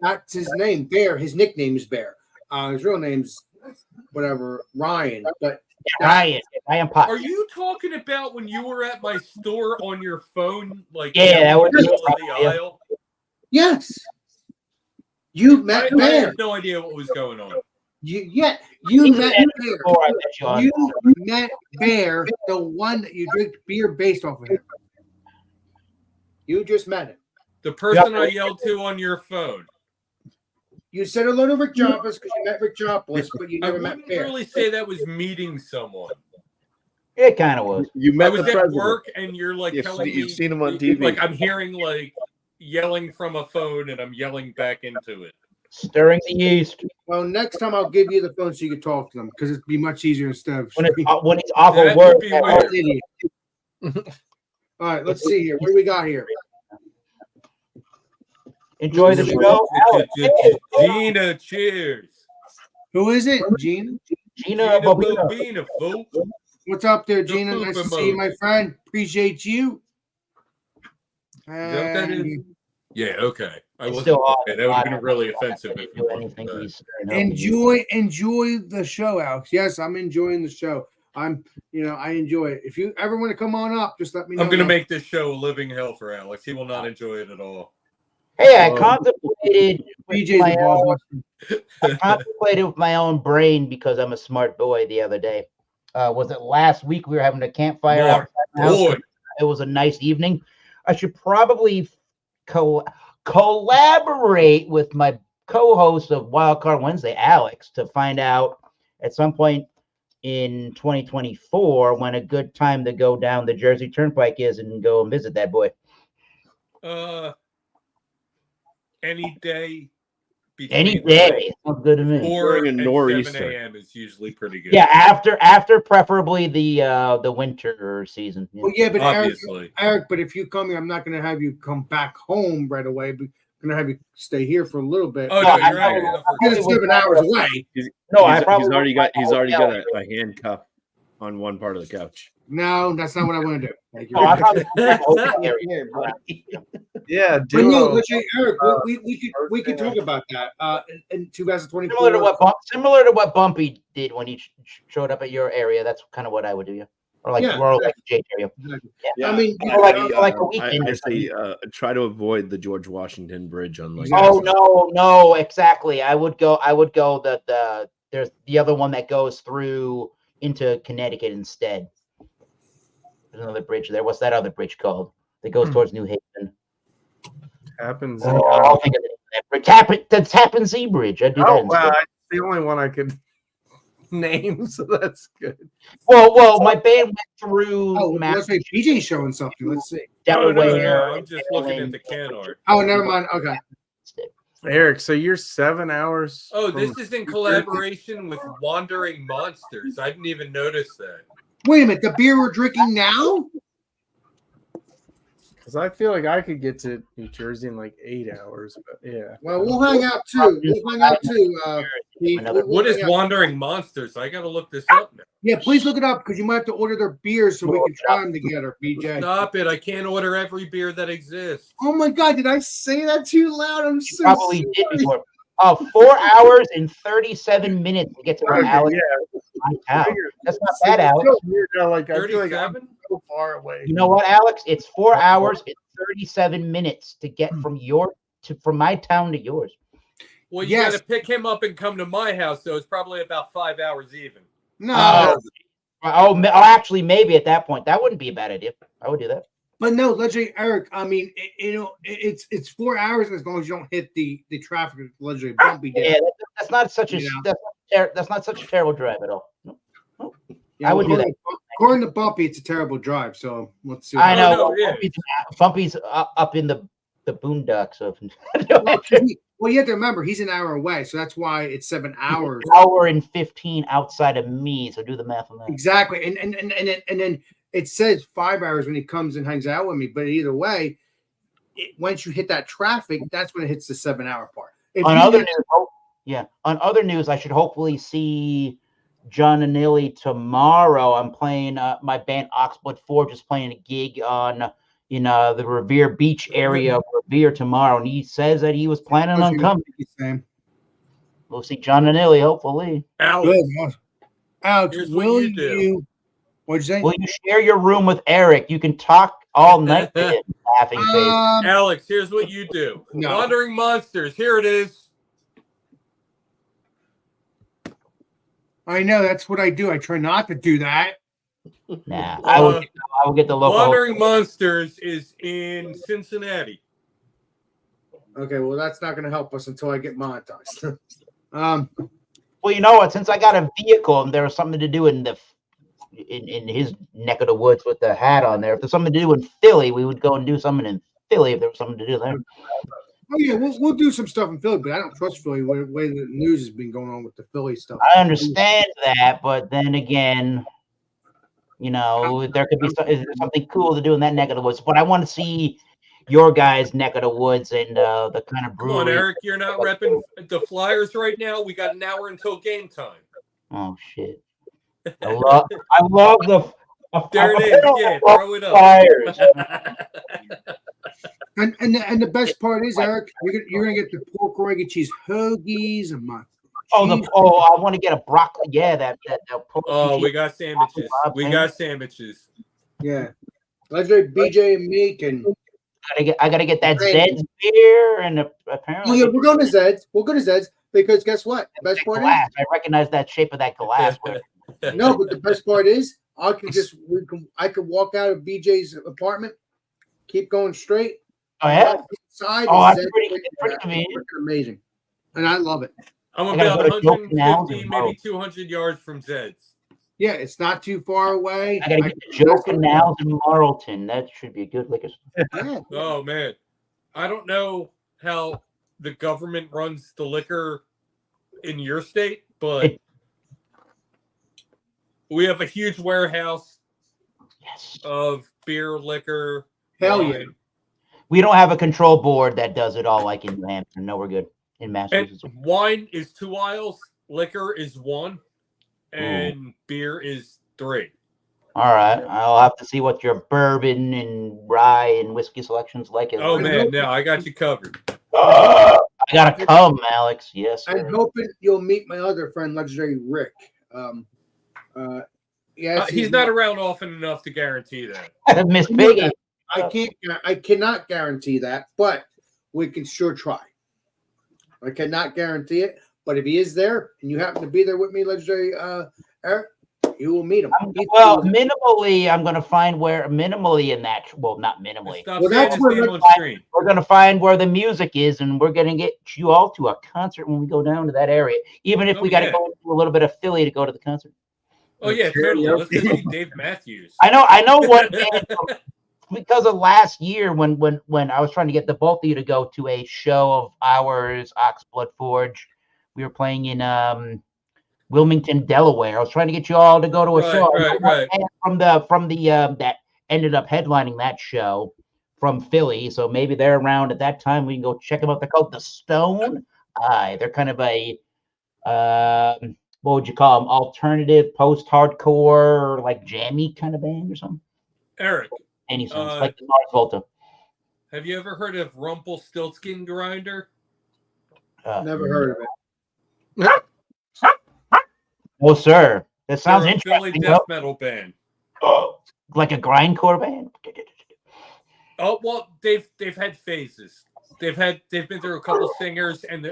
That's his name, Bear. His nickname is Bear. His real name's whatever, Ryan. But Ryan Potts. Are you talking about when you were at my store on your phone? Like, Yeah, that was in the middle of the yeah. aisle? yes, you met I Bear. had no idea what was going on. You He's met been Bear. before, I bet you on. You met Bear, the one that you drink beer based off of him. You just met him. The person Yeah. I yelled to on your phone. You said hello to Rick Joplin because you met Rick Joplin, but you I never met wouldn't Bear. really say that was meeting someone. It kind of was. You I met was the at president. work and you're like telling me You've seen him on TV. like I'm hearing like yelling from a phone and I'm yelling back into it. Stirring the yeast Well, next time I'll give you the phone so you can talk to them because it'd be much easier instead of when it's awful That work. would be weird. idiot. All right, let's see here. What do we got here? Enjoy the show. Alex, Gina, cheers. Who is it? Gina? Gina Gina Bobina. Bobina, fool. What's up there, The Gina? Nice to Poopa see you, Mode. my friend. Appreciate you. Is that what that is? And Yeah, okay. I It's wasn't. still on. Okay, that would have been really offensive if you Do weren't. anything But- he's stirring up. enjoy the show, Alex. Yes, I'm enjoying the show. I enjoy it. If you ever want to come on up, just let me know. I'm going to now. make this show a living hell for Alex. He will not enjoy it at all. Hey, I contemplated with BJ's my a ball own, buster. I contemplated with my own brain because I'm a smart boy the other day. Was it last week we were having a campfire Smart outside my house? boy. It was a nice evening. I should probably collaborate with my co-host of Wildcard Wednesday, Alex, to find out at some point in 2024 when a good time to go down the Jersey Turnpike is and go and visit that boy. Any day. Any between, like, day. Sounds good to me. 4 During a and nor'easter. 7 a.m. is usually pretty good. Yeah, after preferably the winter season. Yeah. Well, yeah, but Obviously. Eric, but if you come here, I'm not going to have you come back home right away. But I'm going to have you stay here for a little bit. Oh, No, no, you're I right. know. Because it's 7 hours away. No, I He's probably already got won't a handcuff on one part of the couch. No, that's not what I want to do. Thank you. No, I probably Yeah, But no, duo. literally, Eric, we could talk about that. In 2024. similar to what Bumpy did when he showed up at your area. That's kind of what I would do. Yeah, or like Yeah, rural like Jake area. Yeah, I mean, Or like a weekend I or say try to avoid the George Washington Bridge on like. Oh no, exactly. I would go the there's the other one that goes through into Connecticut instead. There's another bridge there. What's that other bridge called? That goes towards New Haven. Happens. I'll think of the name of that bridge. The Tappan Zee Bridge. I do that Oh, instead. wow. It's the only one I could name, so that's good. Well, my band went through Oh, let's say BJ's showing something. Let's see. Delaware. I'm just looking at the can art. Oh, never mind. Okay. Eric, so you're 7 hours. Oh, from- this is in collaboration with Wandering Monsters. I didn't even notice that. Wait a minute. The beer we're drinking now? Because I feel like I could get to New Jersey in like 8 hours, but yeah. Well, we'll hang out too. Keith. What is hang out. Wandering Monsters? I gotta look this up now. Yeah, please look it up because you might have to order their beers so we can try them together, BJ. Stop it! I can't order every beer that exists. Oh my God, did I say that too loud? I'm so Probably sorry. did before. 4 hours and 37 minutes to get to where Okay, Alex yeah. is in my town. That's not bad, Alex. So weird how, like, I feel like I'm 37? so far away. You know what, Alex? It's 4 hours and 37 minutes to get from from my town to yours. Well, you Yes. gotta pick him up and come to my house, so it's probably about 5 hours even. No, Actually, maybe at that point that wouldn't be a bad idea. I would do that. but no, legendary Eric. I mean, it's 4 hours as long as you don't hit the traffic. Legendary bumpy day. Yeah, that's not such a You that's not such a terrible drive at all. No. Yeah, I would do according- According to Bumpy, it's a terrible drive. So let's see. I know. no, yeah. Bumpy's up in the boondocks of Well, you have to remember he's an hour away, so that's why it's 7 hours. hour and 15 outside of me. So do the math on that. Exactly, and then it says 5 hours when he comes and hangs out with me. But either way, once you hit that traffic, that's when it hits the 7 hour part. If On you other hit- news, on other news, I should hopefully see John Anilli tomorrow. I'm playing my band Oxblood 4, just playing a gig on the Revere Beach area of Revere tomorrow, and he says that he was planning on coming. Same. We'll see John Anilli, hopefully. Alex, Good. Alex, Here's what will you do. you? What'd you say? Will you share your room with Eric? You can talk all night to him, laughing face. Alex, here's what you do. No. Wandering Monsters. Here it is. I know that's what I do. I try not to do that. Nah, I will get the local. Wandering Monsters is in Cincinnati. Okay, well that's not going to help us until I get monetized. Well, you know what? Since I got a vehicle and there was something to do in his neck of the woods with the hat on there. If there's something to do in Philly, we would go and do something in Philly if there was something to do there. Oh yeah, we'll do some stuff in Philly, but I don't trust Philly. The way the news has been going on with the Philly stuff. I understand that, but then again, there could be something cool to do in that neck of the woods. But I want to see your guys' neck of the woods and the kind of Come on, brewery. Eric. You're not repping the Flyers right now. We got an hour until game time. Oh shit! I love the. There it is. Yeah, throw it up. Flyers. And the best part is, Eric, you're gonna get the pork Oregon cheese hoagies and my. I want to get a broccoli. Yeah, that pork Oh, cheese. we got sandwiches. We got sandwiches. Yeah, legendary BJ and Meek and. I gotta get that Zed's beer and apparently. Oh yeah, we're going to Zed's. We'll go to Zed's because guess what? The best that part glass. I recognize that shape of that glass. is no, but the best part is I could walk out of BJ's apartment, keep going straight. Oh yeah. Side Oh, is that's Zed's pretty convenient. freaking amazing, and I love it. I'm I gotta about go to Joe Canals 150, and maybe 200 yards from Zed's. Yeah, it's not too far away. I gotta get to Joe Canals in Marlton. That should be a good liquor store. Yeah. Oh, man. I don't know how the government runs the liquor in your state, but we have a huge warehouse Yes. of beer, liquor. Hell wine. yeah. We don't have a control board that does it all like in New Hampshire. No, we're good in And Massachusetts. wine is 2 aisles, liquor is 1, and beer is 3. All right, I'll have to see what your bourbon and rye and whiskey selections like. Oh, man. No, I got you covered. I gotta come, Alex. Yes. I'm sir. hoping you'll meet my other friend, legendary Rick. Yes, He's not around often enough to guarantee that. Miss Piggy. I cannot guarantee that, but we can sure try. I cannot guarantee it, But if he is there and you happen to be there with me, legendary Eric, you will meet him. Well, minimally, I'm going to find where minimally in that. Well, not minimally. Stop Well, saying that's his where name the- on screen. We're going to find where the music is, and we're going to get you all to a concert when we go down to that area. Even if Oh, we got to yeah. go into a little bit of Philly to go to the concert. Oh yeah, totally. Let's go see Dave Matthews. I know what. Because of last year when I was trying to get the both of you to go to a show of ours, Oxblood Forge, we were playing in Wilmington, Delaware. I was trying to get you all to go to a Right, show. right. And from the that ended up headlining that show from Philly. So maybe they're around at that time. We can go check them out. They're called The Stone. They're kind of a what would you call them? Alternative post-hardcore, like jammy kind of band or something. Eric, Any sense? Like the Mars Volta. have you ever heard of Rumpelstiltskin Grinder? Never heard of it. Oh, sir. That sounds They're a Philly interesting. death metal band. Like a grindcore band. Oh well, they've had phases. They've been through a couple singers, and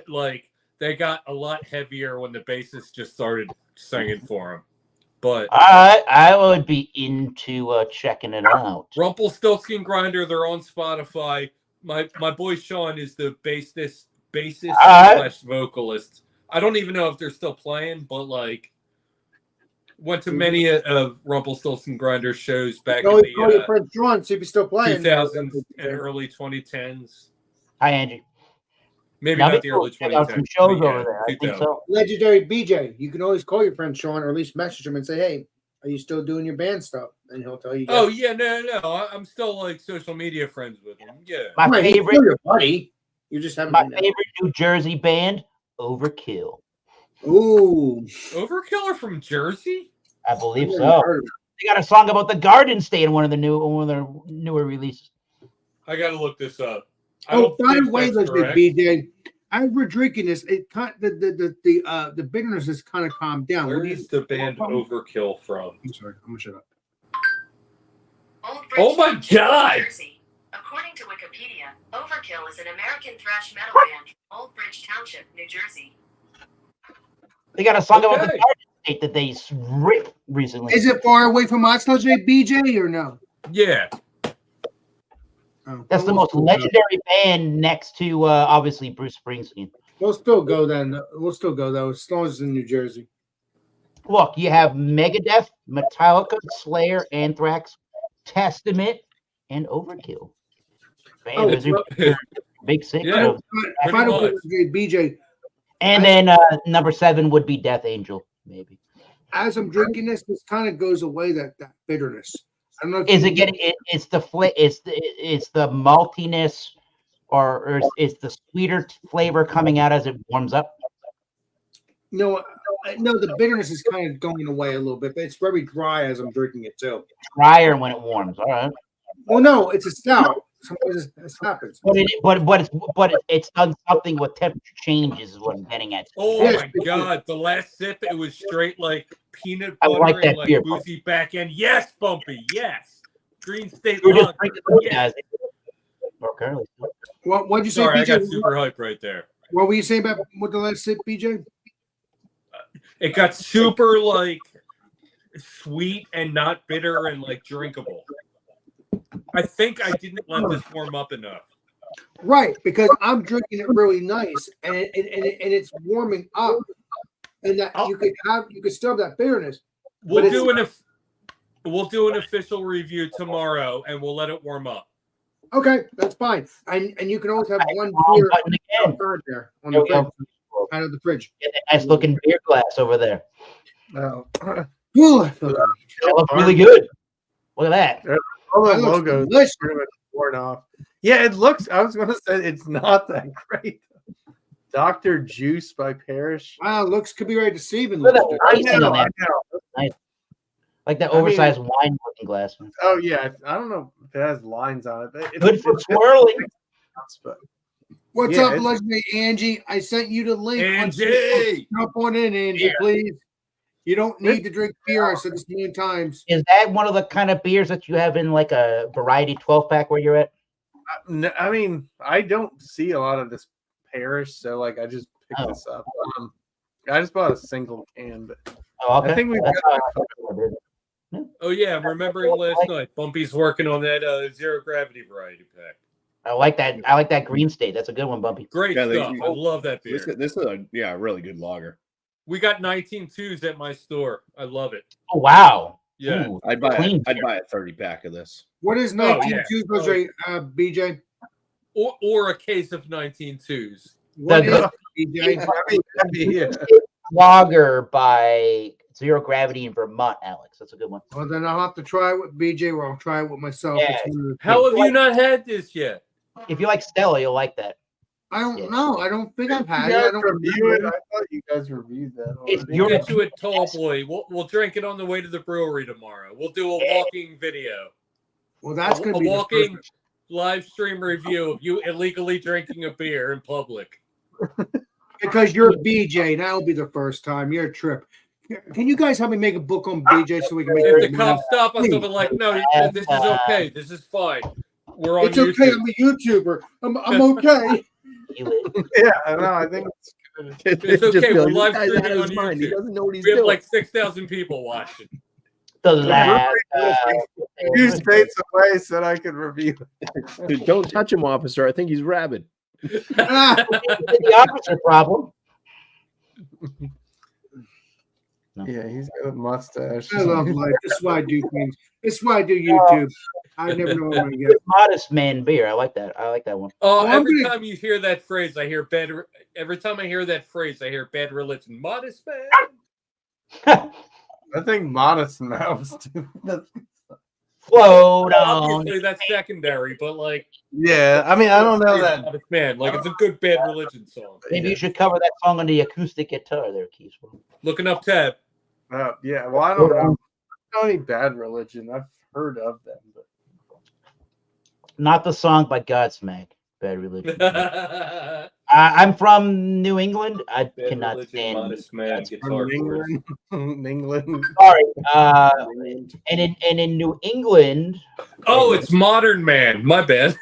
they got a lot heavier when the bassist just started singing for them. But I would be into checking it out. Rumpelstiltskin Grinder, they're on Spotify. My boy Sean is the bassist Alright. / vocalist. I don't even know if they're still playing, but went to many of Rumpelstiltskin Grinder shows back Go in call your the friend Sean, see if he's still playing. 2000s and early 2010s. Hi, Angie. Maybe Now, not the early check out 2010s. some shows but yeah, over there. I think 2000. so. Legendary BJ, you can always call your friend Sean or at least message him and say, hey, are you still doing your band stuff? And he'll tell you. Oh yes. yeah, no. I'm still social media friends with him. Yeah. My Right, he's favorite, still your buddy. You just haven't. my been favorite New Jersey band, Overkill. Ooh. Overkiller from Jersey? I believe I've so. never heard of it. They got a song about the Garden State in one of their newer releases. I gotta look this up. I Oh, don't by think the way, that's legendary correct. BJ, as we're drinking this, the bitterness has kind of calmed down. Where What do you- is the band Overkill from? I'm sorry, I'm gonna shut up. Old Oh my Bridge, New God! Jersey. According to Wikipedia, Overkill is an American thrash metal band from Old Bridge Township, New Jersey. They got a song about the Okay. Garden State that they ripped recently. Is it far away from us, legendary BJ, or no? Yeah. Oh, That's the we'll most still go. legendary band next to obviously Bruce Springsteen. We'll still go then. We'll still go though, as long as it's in New Jersey. Look, you have Megadeth, Metallica, Slayer, Anthrax, Testament, and Overkill. Man, Oh, those are big six. Yeah. By the way, much. legendary BJ, And then number 7 would be Death Angel, maybe. as I'm drinking this kind of goes away that bitterness. I don't know. If Is you it getting? It's the it's the maltiness, or is the sweeter flavor coming out as it warms up? No, the bitterness is kind of going away a little bit, but it's very dry as I'm drinking it too. Drier when it warms. All right. Well, no, it's a stout. Sometimes this happens. But it's done something with temperature changes is what I'm getting at. Oh Yes, my it God! The last sip, it was straight peanut I butter like and that beer, boozy back end. Yes, Bumpy. Yes. Green State We're just Lager. drinking those Yes. guys. Okay. What'd you say, Sorry, I got BJ? super hype right there. What were you saying about what the last sip, BJ? It got super sweet and not bitter and drinkable. I think I didn't let this warm up enough. Right, because I'm drinking it really nice, and it's warming up, and that you could still have that bitterness. We'll But do an official review tomorrow, and we'll let it warm up. Okay, that's fine. And you can always have one Wrong beer button again. outside there on There the we go. fridge, out of the fridge. Get that nice looking beer glass over there. Oh. Ooh, I feel good. That looks really good. Look at that. All the That looks logos delicious. pretty much worn off. Yeah, it looks. I was going to say it's not that great. Dr. Juice by Parrish. Wow, looks could be very deceiving. Look at looking. that. I Icing know, on I that. know. Like that I mean- oversized wine looking glass. Oh yeah, I don't know if it has lines on it. But Good for it's swirling. but What's Yeah, up, it's- legendary Angie? I sent you the link. Angie! Jump on in, Angie, Yeah. please. You don't need to drink beer. I said this a million times. Is that one of the kind of beers that you have in like a variety 12 pack where you're at? I mean, I don't see a lot of this Parrish, so I just picked Oh. this up. I just bought a single can, but Oh, okay. I think we've That's got how I did it. Oh yeah, I'm remembering last night. Bumpy's working on that zero gravity variety pack. I like that. I like that Green State. That's a good one, Bumpy. Great Yeah, stuff. I love that beer. This is a really good lager. We got 19.2s at my store. I love it. Oh wow. Yeah. Ooh, I'd buy clean I'd beer. buy a 30 pack of this. What is Oh, 19.2, yeah. BJ? Or a case of 19.2s. What The- is BJ? yeah. Lager by Zero Gravity in Vermont, Alex. That's a good one. Well, then I'll have to try it with BJ, or I'll try it with myself. Yeah. It's one of the How two. have you not had this yet? If you like Stella, you'll like that. I don't know. I don't think I've You had it. guys I don't review it. remember. I thought you guys reviewed that. It's already. We'll your- get you a tall boy. We'll drink it on the way to the brewery tomorrow. We'll do a walking video. Well, that's a going to be the walking first. live stream review of you illegally drinking a beer in public. Because you're BJ. That'll be the first time. You're a trip. Can you guys help me make a book on BJ so we can make If the it? cops stop us, they'll be like, "No, this is okay. This is fine. We're on It's okay. YouTube." I'm a YouTuber. I'm okay. Yeah, I know. I think it's good. It's Just okay, be we're "This live guy's out streaming of his on mind. He YouTube. doesn't know what he's We have doing." like 6,000 people watching. The last. Few states away said I could review. Dude, don't touch him, officer. I think he's rabid. Ah, the opposite problem. No. Yeah, he's got a mustache. I love life. This is why I do things. This is why I do YouTube. I never know what I'm going to get. Modest man beer. I like that. I like that one. Oh, I'm every gonna- time you hear that phrase, I hear bad. Every time I hear that phrase, I hear bad religion. Modest man. I think Modest Mouse. Too. Float on. Obviously, that's secondary, but like, Yeah, I mean, I don't know hey, that. Modest man, like it's a good bad religion song. Maybe you should cover that song on the acoustic guitar there, Keith. Looking up tab. Yeah, well, I don't know. I don't know any Bad Religion. I've heard of them, but Not the song by Godsmack. Bad religion. I'm from New England. I Bad cannot religion, stand. modest man, That's guitar from chorus. England. England. Sorry. And in New England, Oh, it's modern man. My bad.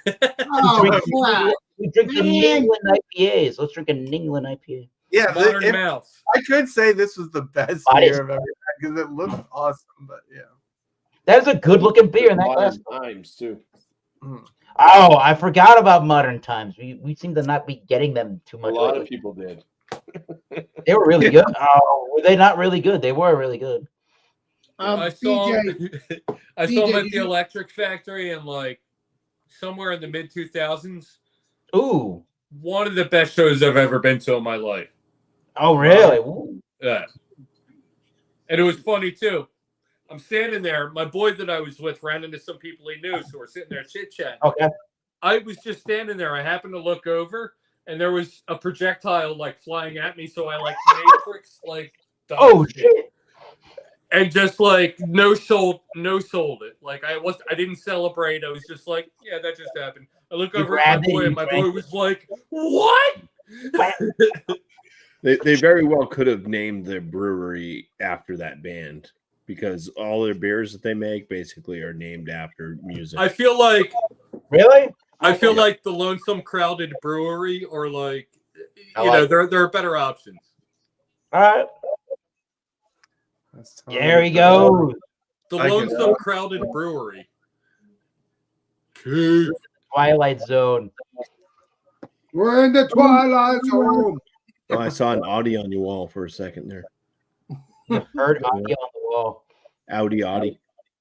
Oh, crap. we drink the New Man. England IPAs. Let's drink a New England IPA. Yeah, Modern mouse. I could say this was the best Modest. beer I've ever had because it looked awesome, but yeah. That is a good looking beer in that glass. Modern times too. Oh, I forgot about Modern Times. We seem to not be getting them too A much. lot lately. of people did. They were really good. Oh, were they not really good? They were really good. I saw BJ, I saw him BJ, at the Electric Factory in like somewhere in the mid 2000s. Ooh. One of the best shows I've ever been to in my life. Oh, really? Ooh. Yeah. And it was funny too. I'm standing there. My boy that I was with ran into some people he knew, so we're sitting there chit chatting. Okay. I was just standing there. I happened to look over, and there was a projectile like flying at me. So I like matrix like. Oh dodged it. shit! And just like no sold it. Like I didn't celebrate. I was just like, yeah, that just happened. I look You over at grabbed my it, boy, you and my drank boy was like, "What?" They very well could have named their brewery after that band because all their beers that they make basically are named after music. I feel like Really? the Lonesome Crowded Brewery, or like, I you know, like there are better options. All right. That's There he goes. The I get Lonesome Crowded Brewery. Keith. Twilight Zone. We're in the twilight zone. Oh, I saw an Audi on your wall for a second there. Heard audio on the wall. Audi.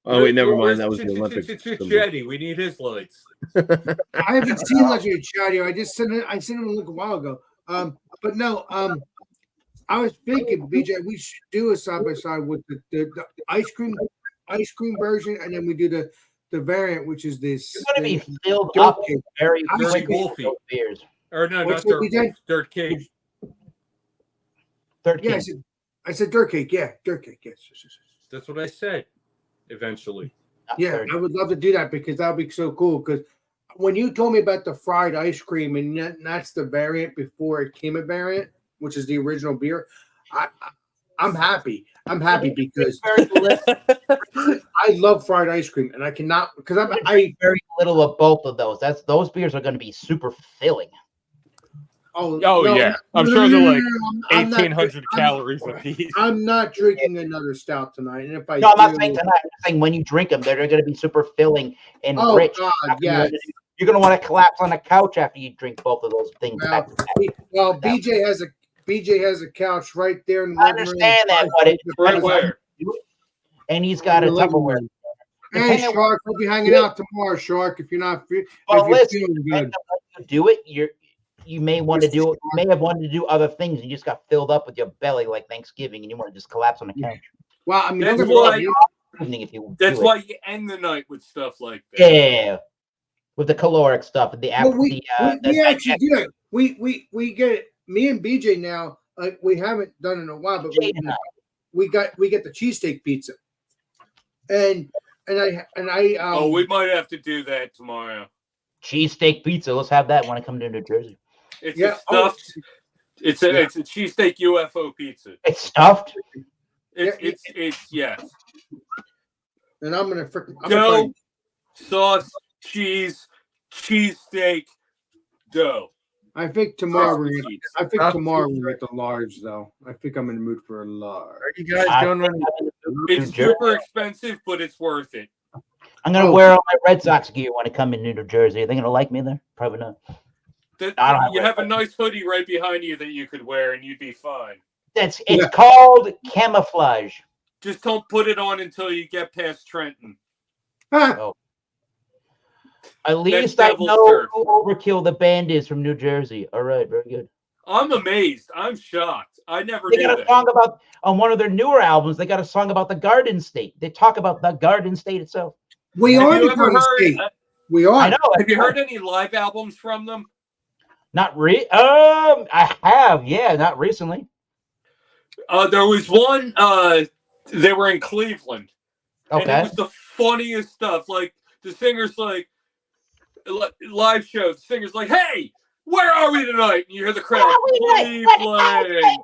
Oh wait, never mind. That was the Where's Olympics. Chetty? We need his lights. I haven't seen Legendary Chatty. I sent him a look a while ago. But no, I was thinking, BJ, we should do a side by side with the ice cream version, and then we do the variant, which is this. You're going to be filled dirt up cake. with very, I very like good Wolfie. beers. Or no, What's not that, Dirt BJ? Dirt Cake. 13. Yeah, I said dirt cake. Yeah, dirt cake. Yes. That's what I said. Eventually. Not Yeah, 30. I would love to do that because that would be so cool. Because when you told me about the fried ice cream and that's the variant before it came a variant, which is the original beer, I'm happy. I'm happy because Very little, I love fried ice cream and I cannot because I very little of both of those. Those beers are going to be super filling. Oh, Oh no, yeah, I'm no, sure no, they're no, like no, no, I'm not- 1,800 calories a piece. I'm not drinking another stout tonight, and if I No, I'm not do, saying tonight. I'm saying when you drink them, they're going to be super filling and oh rich. God, yes. You're going to want to collapse on the couch after you drink both of those things. Well, well, BJ has a couch right there in the I living room. understand that, but it Right depends on where? and he's got a In the living Tupperware. room. Hey, Depending on- Shark, we'll be hanging out tomorrow, Shark. If you're not, if Well, you're listen, feeling depending good. on when you do it, you may want to do you may have wanted to do other things and you just got filled up with your belly like Thanksgiving and you want to just collapse on the couch. Well, I mean, That's don't get me wrong, why- you- Evening if you That's do why you end the night with stuff like that. Yeah, with the caloric stuff and the well, we the actually do it. We get it. Me and BJ now, we haven't done it in a while, but we get the cheesesteak pizza, and I Oh, we might have to do that tomorrow. cheesesteak pizza. Let's have that when I come to New Jersey. It's Yeah, a stuffed. It's a Yeah. it's a cheesesteak UFO pizza. It's stuffed. It's yes. and I'm gonna freaking Dough, sauce, cheese, cheesesteak, dough. I think tomorrow Christmas we're gonna, eats. I think Stuffed tomorrow we're at the large though. I think I'm in the mood for a large. Are you guys I going think on? I'm in the mood It's for Jersey. super expensive, but it's worth it. I'm gonna Oh. wear all my Red Sox gear when I come in New Jersey. Are they gonna like me there? Probably not. I don't have You Red have a nice hoodie right behind you that you could wear, and you'd be fine. It's Yeah. called camouflage. Just don't put it on until you get past Trenton. Ah, At least I Devil's know Turf. who Overkill the band is from New Jersey. All right, very good. I'm amazed. I'm shocked. I never They knew got a that. song about on one of their newer albums. They got a song about the Garden State. They talk about the Garden State itself. we Have are you the ever Garden heard? State. We are. I know. Have you heard any live albums from them? Not I have. Yeah, not recently. There was one. They were in Cleveland, and Okay. it was the funniest stuff. Like the singer's like live show. The singer's like, "Hey, where are we tonight?" And you hear the crowd, Where are we tonight? Cleveland,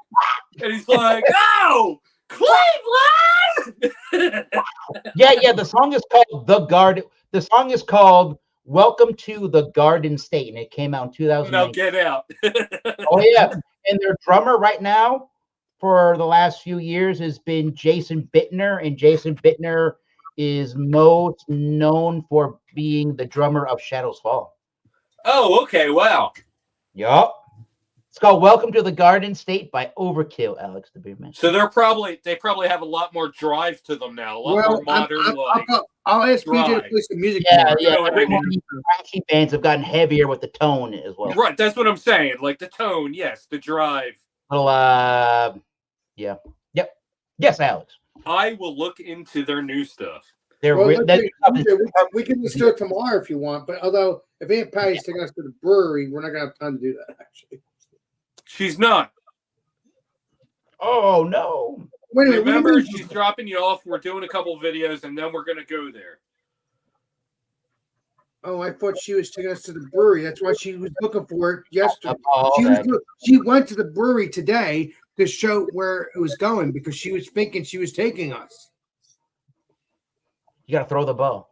and he's like, "Oh, Cleveland!" Yeah. The song is called The Garden. The song is called Welcome to the Garden State, and it came out in 2009. Now get out. Oh yeah, and their drummer right now for the last few years has been Jason Bittner, and Jason Bittner is most known for being the drummer of Shadows Fall. Oh, okay. Wow. Yup. It's called Welcome to the Garden State by Overkill, Alex the Beer Man. So they probably have a lot more drive to them now. A lot Well, more modern. I'll ask BJ to Drive. play some music. Yeah, tomorrow. You know yeah. what I Everyone, mean? these trashy bands have gotten heavier with the tone as well. Right, that's what I'm saying. Like the tone, yes, the drive. Little, yeah, yep, yes, Alex. I will look into their new stuff. They're Well, that stuff is we can just do it tomorrow if you want. But although if Aunt Patty's taking us to the brewery, we're not gonna have time to do that. Actually, She's not. Oh no! wait a minute. Remember, she's dropping you off. We're doing a couple videos, and then we're gonna go there. Oh, I thought she was taking us to the brewery. That's why she was looking for it yesterday. Oh, okay. She went to the brewery today to show where it was going because she was thinking she was taking us. You gotta throw the bow.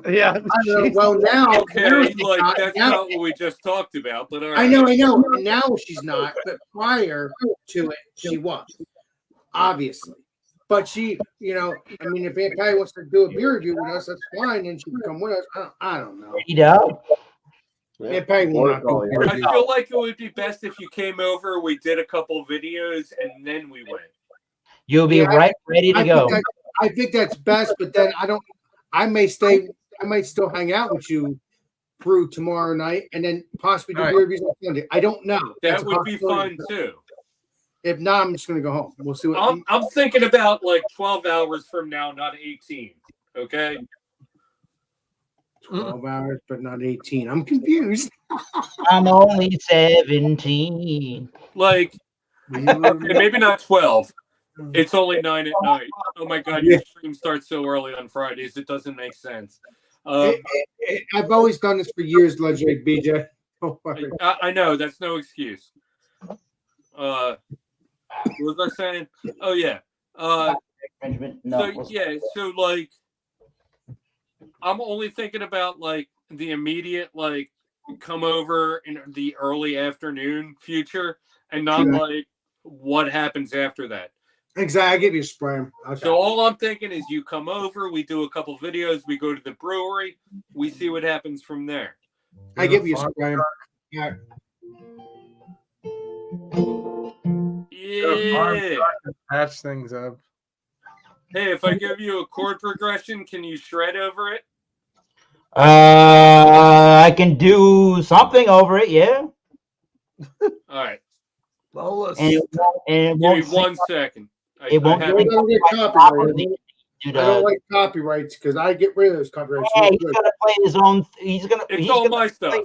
Yeah. I don't know. Well, now, Okay, now she's like not. that's Now- not what we just talked about. But all right. I know. And now she's not. But prior to it, she was obviously. But she, I mean, if Aunt Patty wants to do a beer review with us, that's fine, and she can come with us. I don't know. You know? Aunt Patty will not do a beer I review. feel like it would be best if you came over. We did a couple videos, and then we went. You'll be Yeah, ready to go. I think that's best, but then I may stay. I might still hang out with you through tomorrow night, and then possibly do All right. beer reviews on Sunday. I don't know. That's That a would be possibility. fun too. If not, I'm just gonna go home. We'll see what. I'm thinking about like 12 hours from now, not 18. Okay. 12 hours, but not 18. I'm confused. I'm only 17. Like, okay, maybe not 12. It's only 9 at night. Oh my God, your stream starts so early on Fridays. It doesn't make sense. I've always done this for years, Legendary BJ. Don't worry. I know that's no excuse. What was I saying? Oh yeah. Benjamin, So like, I'm only thinking about like the immediate like come over in the early afternoon future and not like what happens after that. Exactly. I give you a spray. Okay. So all I'm thinking is you come over, we do a couple videos, we go to the brewery, we see what happens from there. I give you a spray. Yeah. Yeah. Patch things up. Hey, if I give you a chord progression, can you shred over it? I can do something over it, yeah. All right. Lola, And it Give me won't 1 second. it won't have really I don't get top of copyrighted. it, I don't like copyrights because I get rid of those copyrights. Yeah, real he's quick. gonna play his own. He's gonna. It's he's all gonna my play, stuff.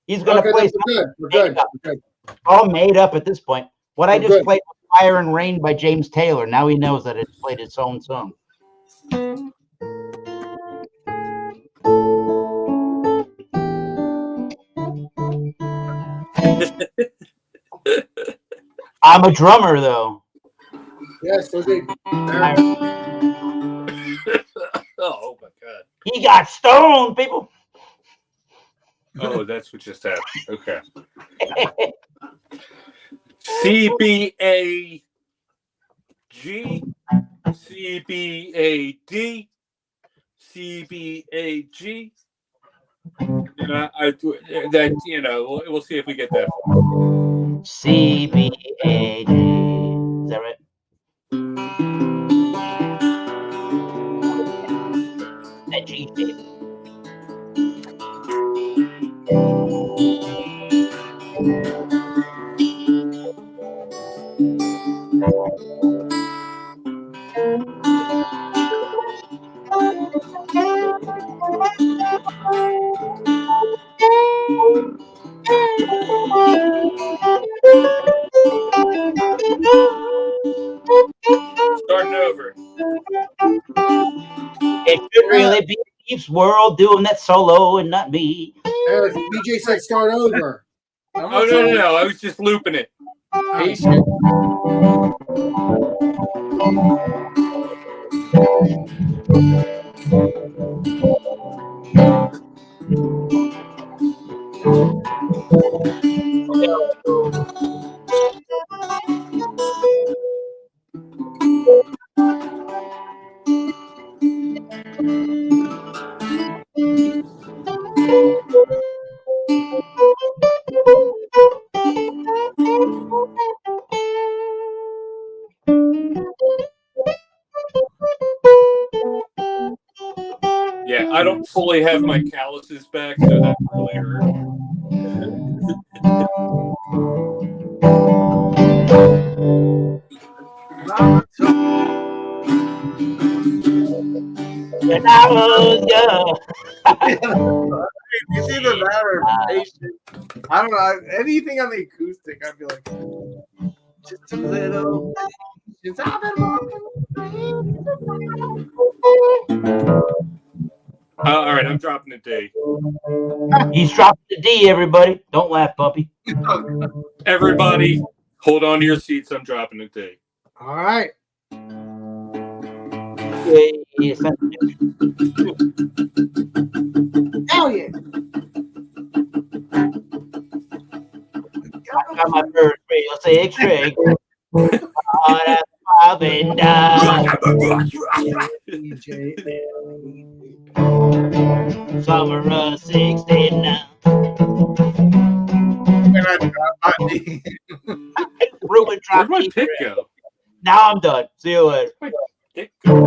He's gonna Okay, play then we're good. We're good. We're good. all made up at this point. What I We're just good. played was "Fire and Rain" by James Taylor. Now he knows that it played its own song. I'm a drummer, though. Yes, those are. Oh my god. He got stoned, people. Oh, that's what just happened. Okay. CBAG, CBAD, CBAG. And I that we'll see if we get that. CBAG. Is that right? That G shape. Starting over. It should really be Steve's World doing that solo and not me. Eric, BJ said start over. Oh no! I was just looping it. Patient. Yeah, I don't fully have my calluses back, so that really hurt. When I was young. It's either that or patient. I don't know. Anything on the acoustic, I'd be like, just a little. Just I've been walking. All right, I'm dropping a D. He's dropping the D, everybody. Don't laugh, puppy. Everybody, hold on to your seats. I'm dropping a D. All right. Yes, Hell yeah. I got my bird radio six string. Oh, that's popping down. BJ. Summer of 69. And I got my knee. Ruben Where'd dropped my me. pick go? Now I'm done. See you later. Pick go.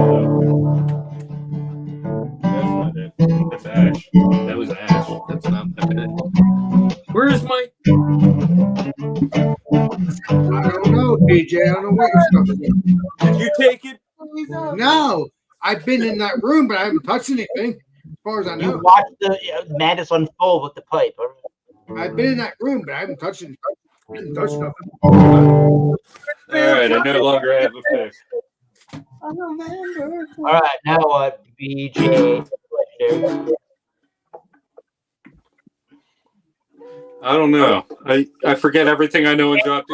That's not it. That's Ash. That was Ash. That's not it. Where is my? I don't know, BJ. I don't know what you're supposed to do. Did you take it? No, I've been in that room, but I haven't touched anything. As far as I You know, watched the madness unfold with the pipe. All right? I've been in that room, but I haven't touched anything. I didn't touch nothing. All right, I no longer have a pick. All right, now what? BJ. I don't know. I forget everything I know in drop D.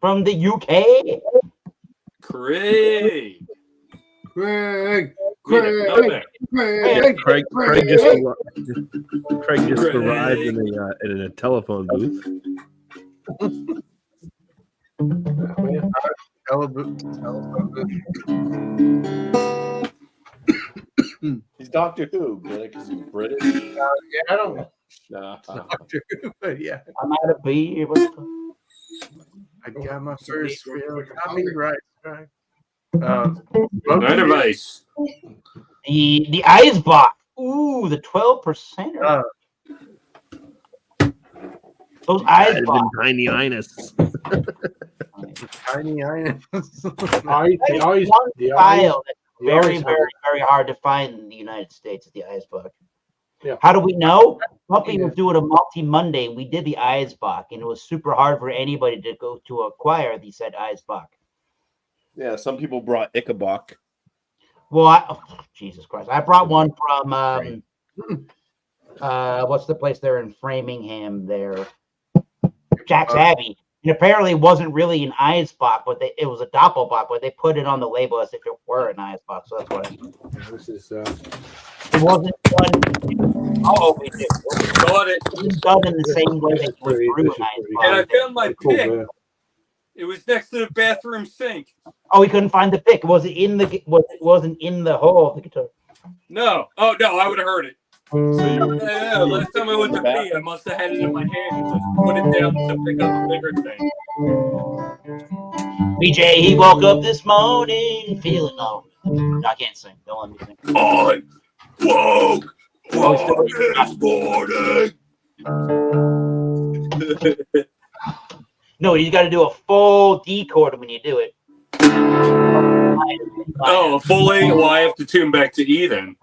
From the UK. Craig. Greg. Nothing. Craig just arrived in a telephone booth. He's Doctor Who, because he's British. I don't know. But yeah, I'm out of beer. I got my first real Tommy right. Night advice. The Eisbach. Ooh, the 12%. Those Eisbach. Tiny Inus. Tiny Iron. Style that's very, very, very hard to find in the United States is the Eisbach. Yeah. How do we know? Somebody was doing a multi-Monday. We did the Eisbach, and it was super hard for anybody to go to acquire the said Eisbach. Yeah, some people brought Ichabod. Well, Jesus Christ. I brought one from, what's the place there in Framingham there? Jack's Abbey. And apparently it wasn't really an Eisbach, but it was a Doppelbach, but they put it on the label as if it were an Eisbach. So that's what This is it wasn't done. Oh, we did. Got it. It was done in the same way they would brew an And I Eisbach. found my pick. It was next to the bathroom sink. Oh, we couldn't find the pick. Was it in the? Wasn't in the hole of the guitar? No. Oh, no, I would have heard it. So you Yeah, last time I went to pee, I must have had it in my hand and just put it down to pick up a bigger thing. BJ, he woke up this morning feeling no. I can't sing. Don't let me sing. I woke this morning. No, you got to do a full D chord when you do it. Oh, full A. Well, I have to tune back to E then.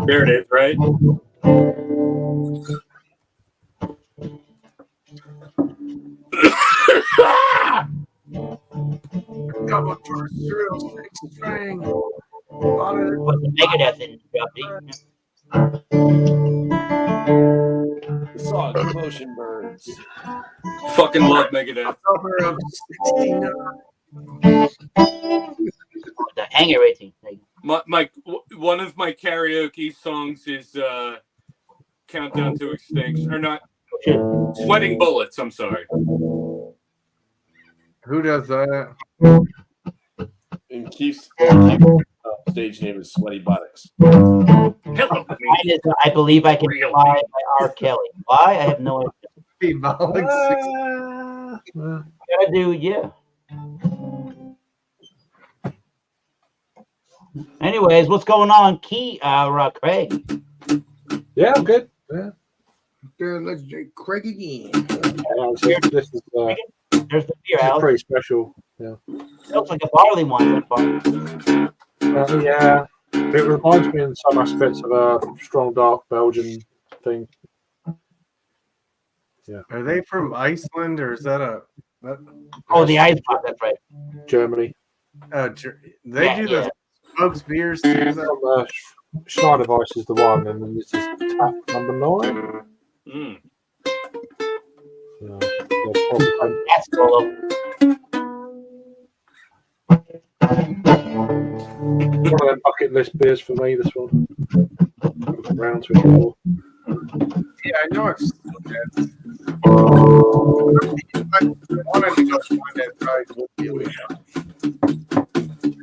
There it is, right? Put the Megadeth in, Jumpy. the song Motion Birds. Fucking love Megadeth. The hanger rating. One of my karaoke songs is Countdown to Extinction. Or not. Sweating Bullets, I'm sorry. Who does that? And Keith's stage name is Sweaty Buttocks. Hello. Mine is, I believe I can fly by R. Kelly. Why? I have no idea. Symbolic Gotta do, yeah. Anyways, what's going on, Craig? Yeah, I'm good. Yeah. Let's drink Craig again. This is There's the beer, Alex. pretty special. Yeah. Looks like a barley wine. Yeah. It reminds me in some aspects of a strong dark Belgian thing. Are they from Iceland or is that a? Oh, the ice pop. That's right. Germany. They Yeah, do yeah. the Smokes beers too. From, Schneider Weiss is the one, and then this is tap number 9. Mm. So, they're probably- That's cool. one of them bucket list beers for me, this one. Round to it before. Yeah, I know it's. I wanted to go find that price.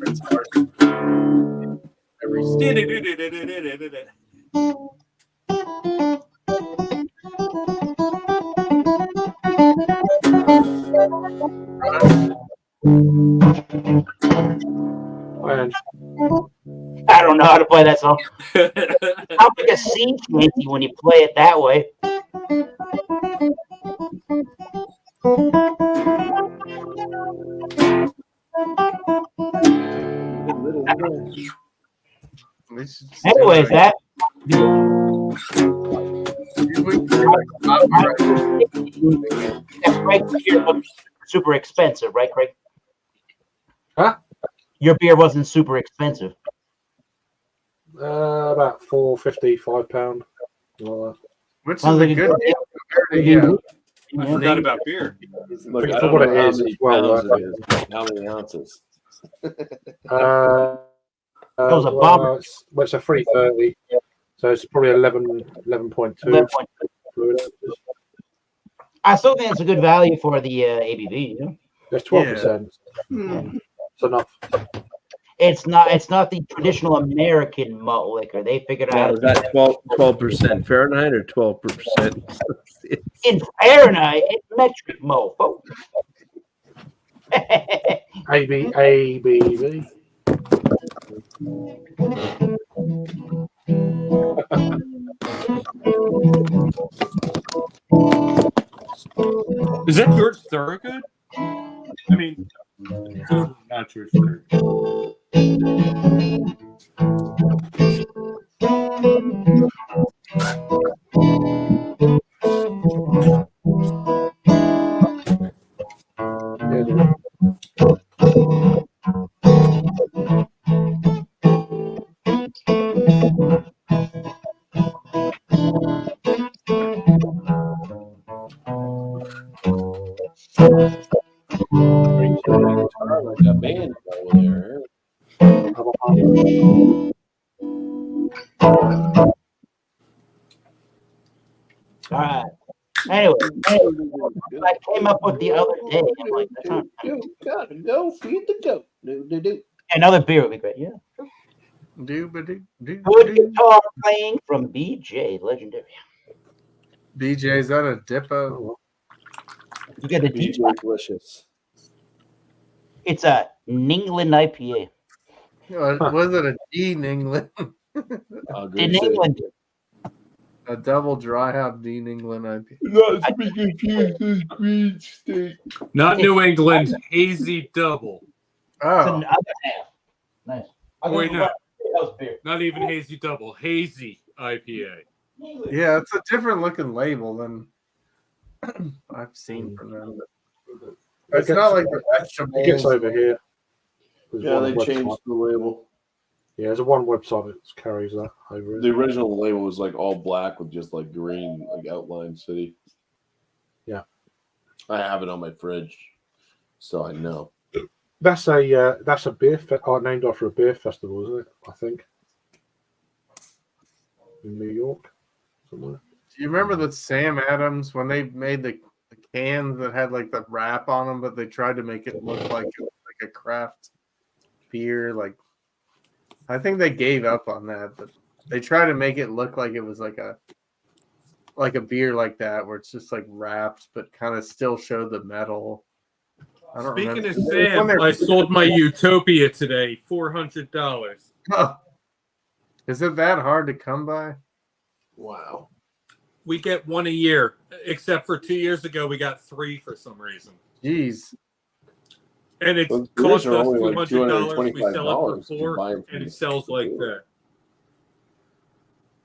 It's hard. Every And I don't know how to play that song. Sounds like a sea shanty when you play it that way. Anyways, that Craig, beer was super expensive, right, Craig? Huh? Your beer wasn't super expensive. about £4.50, £5. Like Which is Sounds a like a good good deal compared to I forgot about beer. Look, For I don't what know it how is many as well, pounds it is, how many ounces. That was a bomber. It's a 330, so it's probably 11.2. 11.2. I still think it's a good value for the ABV. You know? It's 12%. It's enough. It's not the traditional American malt liquor. They figured Now, out is that 12% Fahrenheit or 12%? in Fahrenheit, it's metric mofo. ABV. Is that George Thorogood? I mean, not George Thorogood. Like a band over there. All right. Anyway, I came up with the other day. I'm like, that's not Gotta go feed the goat. Do. another beer would be great. Yeah. Good Good guitar playing from BJ, legendary. BJ, is that a Dippo? You get the deep. BJ Delicious. It's a Ningland IPA. Was it a Dean England? In England, A double dry hop Dean England IPA. Not to be confused with Green State. Not New England, hazy double. it's Oh, an other half. Nice. Wait, no, That was beer. not even hazy double, hazy IPA. yeah, it's a different looking label than I've seen from them. But it's not like the It gets vegetables. over here. There's Yeah, one they changed website. the label. Yeah, there's one website that carries that over The it. original label was like all black with just like green, like outline city. Yeah. I have it on my fridge, so I know. That's a beer named after a beer festival, isn't it? I think in New York somewhere. Do you remember the Sam Adams when they made the cans that had like the wrap on them, but they tried to make it look like a craft beer? Like, I think they gave up on that, but they tried to make it look like it was like a beer like that, where it's just like wrapped, but kind of still showed the metal. I don't Speaking remember. of Sam, I sold my Utopia today, $400. Is it that hard to come by? Wow. We get one a year, except for 2 years ago, we got three for some reason. Jeez. And it Those cost beers are us only like $200. We sell $225 it if for you $4, buy 'em from and the it sells like store. that.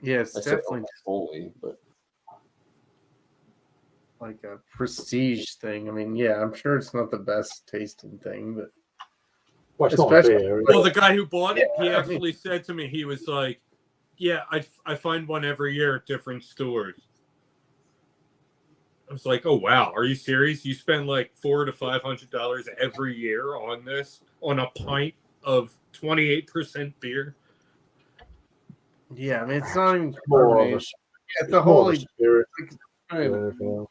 Yeah, it's I said definitely only, but like a prestige thing. I mean, yeah, I'm sure it's not the best tasting thing, but Well, it's not a Especially- beer. is Well, it? the guy who bought it, he Yeah, I actually said to me, he was like, "Yeah, I find one every year at different stores." I was like, "Oh wow, are you serious? You spend like $400 to $500 every year on this, on a pint of 28% beer?" yeah, I mean, it's not even More of a, carbonated. it's It's a more of a holy. spirit than anything else.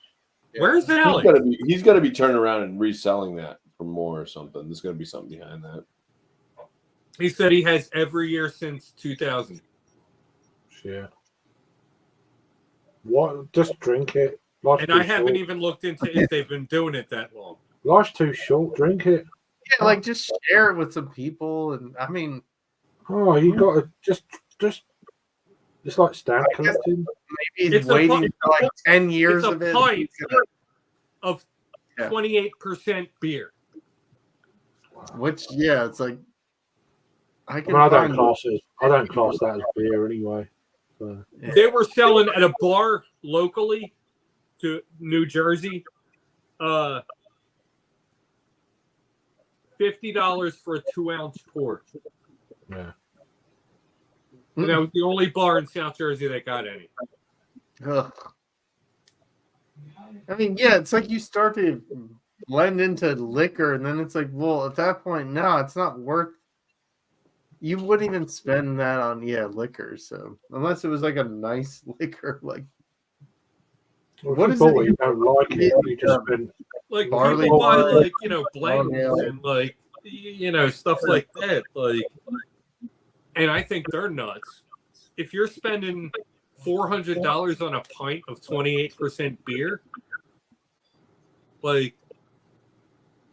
Where's Alex? he's got to be turning around and reselling that for more or something. There's got to be something behind that. He said he has every year since 2000. Yeah. What? Just drink it. Life's And too I haven't short. even looked into if they've been doing it that long. Life's too short. Drink it. Yeah, like just share it with some people, and I mean, Oh, you got to just. It's like stamp I guess- collecting. maybe It's he's a waiting pint- for like 10 years It's a of it. pint He's gonna- of Yeah. 28% beer. Which, yeah, it's like I I can mean, I don't find class it. I don't class that as beer anyway. So, They were selling at a bar locally to New Jersey, $50 for a 2-ounce port. yeah. And that was the only bar in South Jersey that got any. Ugh. I mean, yeah, it's like you start to blend into liquor, and then it's like, well, at that point, no, it's not worth. You wouldn't even spend that on liquor. So unless it was like a nice liquor, like What is is it it? You don't like it. Yeah. You just spend. Like Barley people buy wine, like blends ale. and like stuff like that. Like, and I think they're nuts. If you're spending $400 on a pint of 28% beer, like,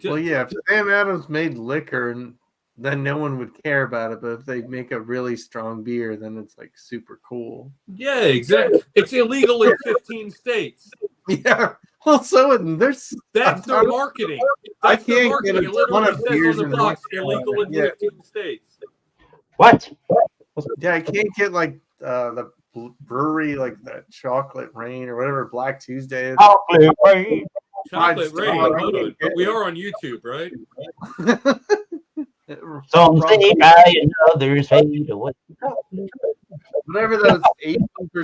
well, yeah, if Sam Adams made liquor, and then no one would care about it. But if they make a really strong beer, then it's like super cool. yeah, exactly. It's illegal in 15 states. Yeah. Well, so there's That's their marketing. I That's their can't get marketing. a It literally ton of says beers on in the box, North illegal in Carolina. 15 states. What? Yeah, I can't get like the brewery, like the Chocolate Rain or whatever Black Tuesday is. Chocolate Rain. Chocolate I'd Rain. still- Hold on. But we are on YouTube, right? Some say die and others fade away. Whatever those 18%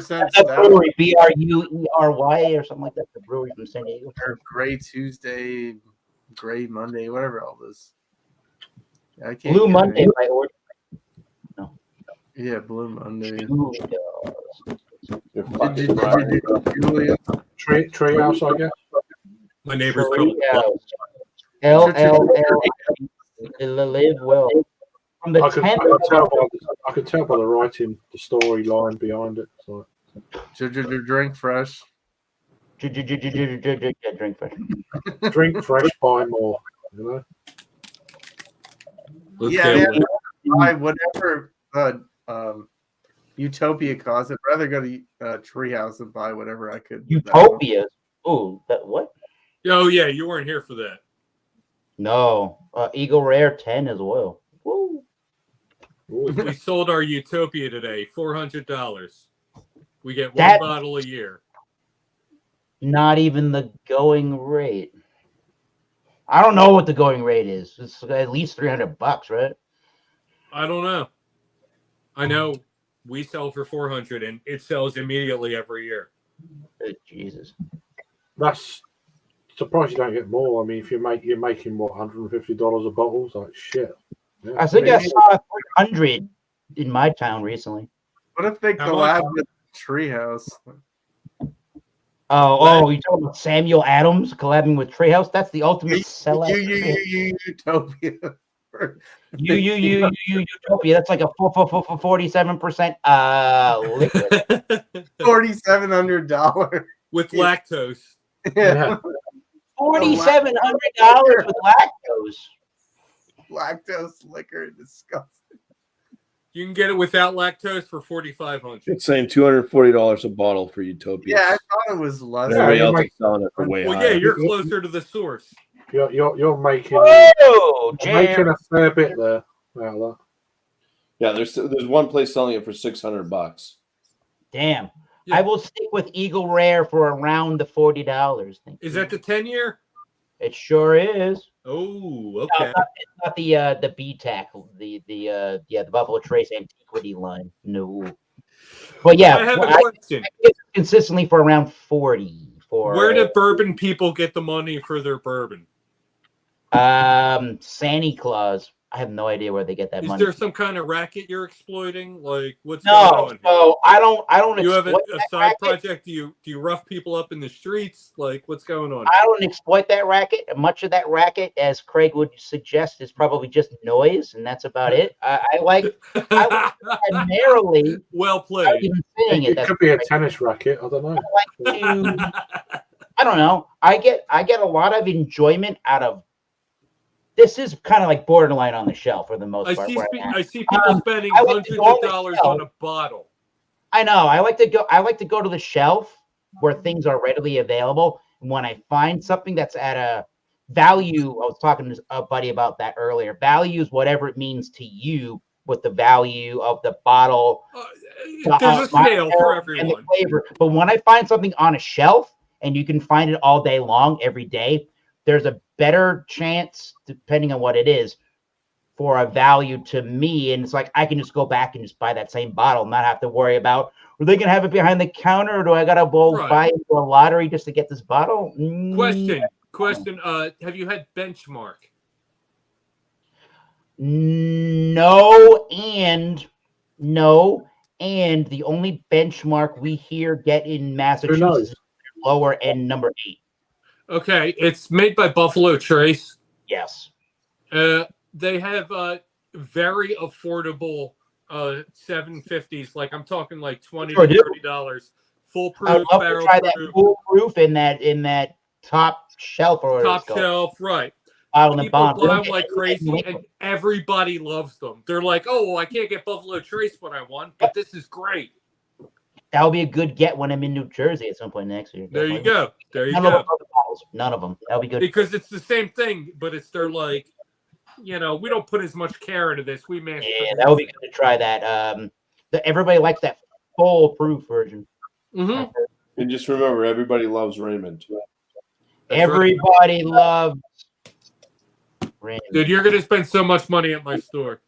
That stout brewery, BRUERY or something like that. The brewery from San Diego. or Gray Tuesday, Gray Monday, whatever all this. I can't Blue get Monday it. by order. Yeah, Blue Monday. You're Did fucking you right. do Julia? Treehouse, I guess. My neighbor's called Live well. From the I can 10th I can tell by the writing, the storyline behind it. So Drink fresh. drink fresh. drink fresh, buy more. You know. Let's Yeah, get man. one. Buy whatever Utopia costs. I'd rather go to Treehouse and buy whatever I could. Utopias. Ooh, that what? Oh, yeah, you weren't here for that. No. Eagle Rare 10 as well. Woo. We sold our Utopia today, $400. We get one That- bottle a year. Not even the going rate. I don't know what the going rate is. It's at least $300, right? I don't know. I know we sell for 400 and it sells immediately every year. Jesus. That's surprised you don't get more. I mean, if you're making what, $150 a bottle, it's like shit. Yeah. I think I saw 300 in my town recently. What if they How collab much? with Treehouse? Oh, you talking about Samuel Adams collabing with Treehouse? That's the ultimate sellout. Utopia. Utopia. That's like a 47% liquid. $4,700. With lactose. Yeah. $4,700 with lactose. Lactose liquor, disgusting. You can get it without lactose for $4,500. It's saying $240 a bottle for Utopia. Yeah, I thought it was less. Everybody Yeah, else you is selling it for way Well, higher. yeah, you're closer to the source. You're making Whoa, making Jam. a fair bit there. Out of that. Yeah, there's one place selling it for $600. Damn. Yeah. I will stick with Eagle Rare for around the $40. Thank Is you. that the 10-year? It sure is. Oh, No, okay. it's not the BTAC, the Buffalo Trace Antiquity line. No. But yeah, I have a I question. get it consistently for around 40 for Where do bourbon people get the money for their bourbon? Santa Claus. I have no idea where they get that Is money. there some kind of racket you're exploiting? Like, what's No, going on here? so I don't You have a exploit that side racket. project? Do you rough people up in the streets? Like, what's going on? I don't exploit that racket. Much of that racket, as Craig would suggest, is probably just noise, and that's about it. I like primarily. Well Not played. even saying it. It That's could be a tennis racket. I don't know. I like to. I don't know. I get a lot of enjoyment out of. This is kind of like borderline on the shelf for the most part. where I'm at. I see people spending I like to hundreds go on of the dollars shelf. on a bottle. I know. I like to go to the shelf where things are readily available. And when I find something that's at a value, I was talking to a buddy about that earlier. Value is whatever it means to you with the value of the bottle. There's a scale for and the everyone. flavor. But when I find something on a shelf and you can find it all day long, every day, there's a better chance, depending on what it is, for a value to me. And it's like I can just go back and just buy that same bottle, not have to worry about, are they going to have it behind the counter, or do I got to Right. buy into a lottery just to get this bottle? Question. question. Have you had Benchmark? No, and the only Benchmark we hear get in Massachusetts is lower end number 8. Okay, it's made by Buffalo Trace. Yes. They have very affordable 750s. Like I'm talking like $20 to $30. Foolproof, I'd love to barrel try that proof, foolproof in that top shelf or whatever top it's called. shelf, right? Bottle and People bond. buy them like crazy, and everybody loves them. They're like, "Oh, well, I can't get Buffalo Trace what I want, but this is great." That would be a good get when I'm in New Jersey at some point next year. There you go. There you None go. of them other bottles. None of them. That'll be good. Because it's the same thing, but it's they're like, we don't put as much care into this. We mass Yeah, that would be good to try that. Everybody likes that foolproof version. Mm-hmm. And just remember, everybody loves Raymond. Everybody loves Raymond. Dude, you're gonna spend so much money at my store.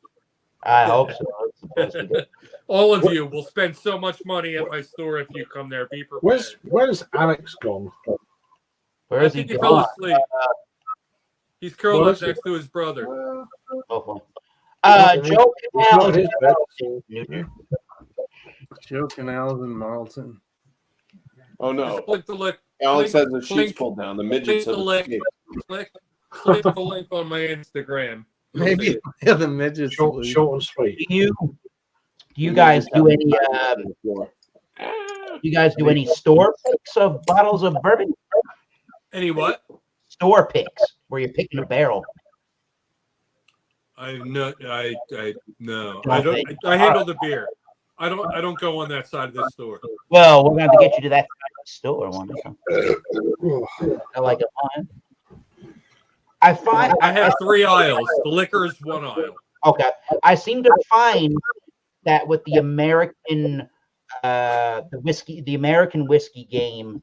I hope so. It's supposed to be good. All of you will spend so much money at my store if you come there. Be prepared. Where's Alex gone? Where I is he think he fell gone? asleep. He's curled What up is it? next to his brother. Oh, It's Joe It's Canal not his bed. so- New Jersey. Joe Canals and Marlton. Oh no! Click the link. Alex Click- has the click- sheets pulled down. The Click midgets the have link. escaped. Click the link on my Instagram. You'll see Maybe it. yeah, the midgets. Short and sweet. Do you guys do any store picks of bottles of bourbon? Any what? Store picks where you're picking a barrel. I no. I handle the beer. I don't go on that side of the store. Well, we're going to have to get you to that store one day. I like it. I find I have 3 aisles. The liquor is 1 aisle. okay. I seem to find that with the American the American whiskey game,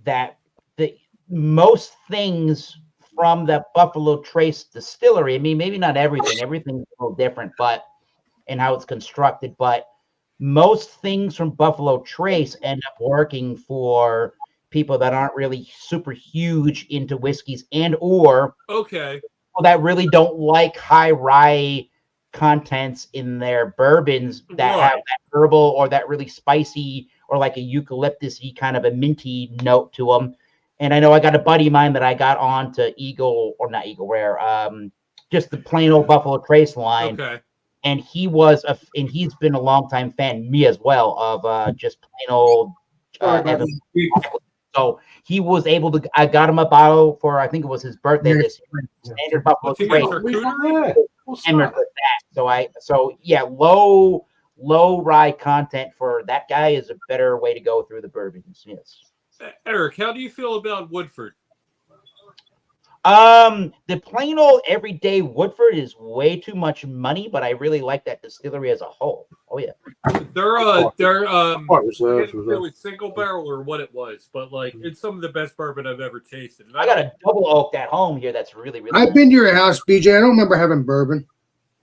that the most things from the Buffalo Trace distillery, I mean, maybe not everything, everything's a little different, but and how it's constructed, but most things from Buffalo Trace end up working for people that aren't really super huge into whiskeys or Okay. people that really don't like high rye contents in their bourbons that have that herbal or that really spicy or like a eucalyptus-y kind of a minty note to them. And I know I got a buddy of mine that I got on to Eagle, or not Eagle Rare, just the plain old Buffalo Trace line. Okay. And he's been a longtime fan, me as well, of just plain old Evan. So he was able to. I got him a bottle for I think it was his birthday this year. Standard Buffalo What's he Trace. got for charcuterie? And with that, so yeah, low rye content for that guy is a better way to go through the bourbons. Yes. Eric, how do you feel about Woodford? The plain old everyday Woodford is way too much money, but I really like that distillery as a whole. Oh yeah. They're Quite reserved it with it. was single barrel or what it was, but like it's some of the best bourbon I've ever tasted. And I got a double oak at home here that's really, really I've nice. been to your house, BJ. I don't remember having bourbon.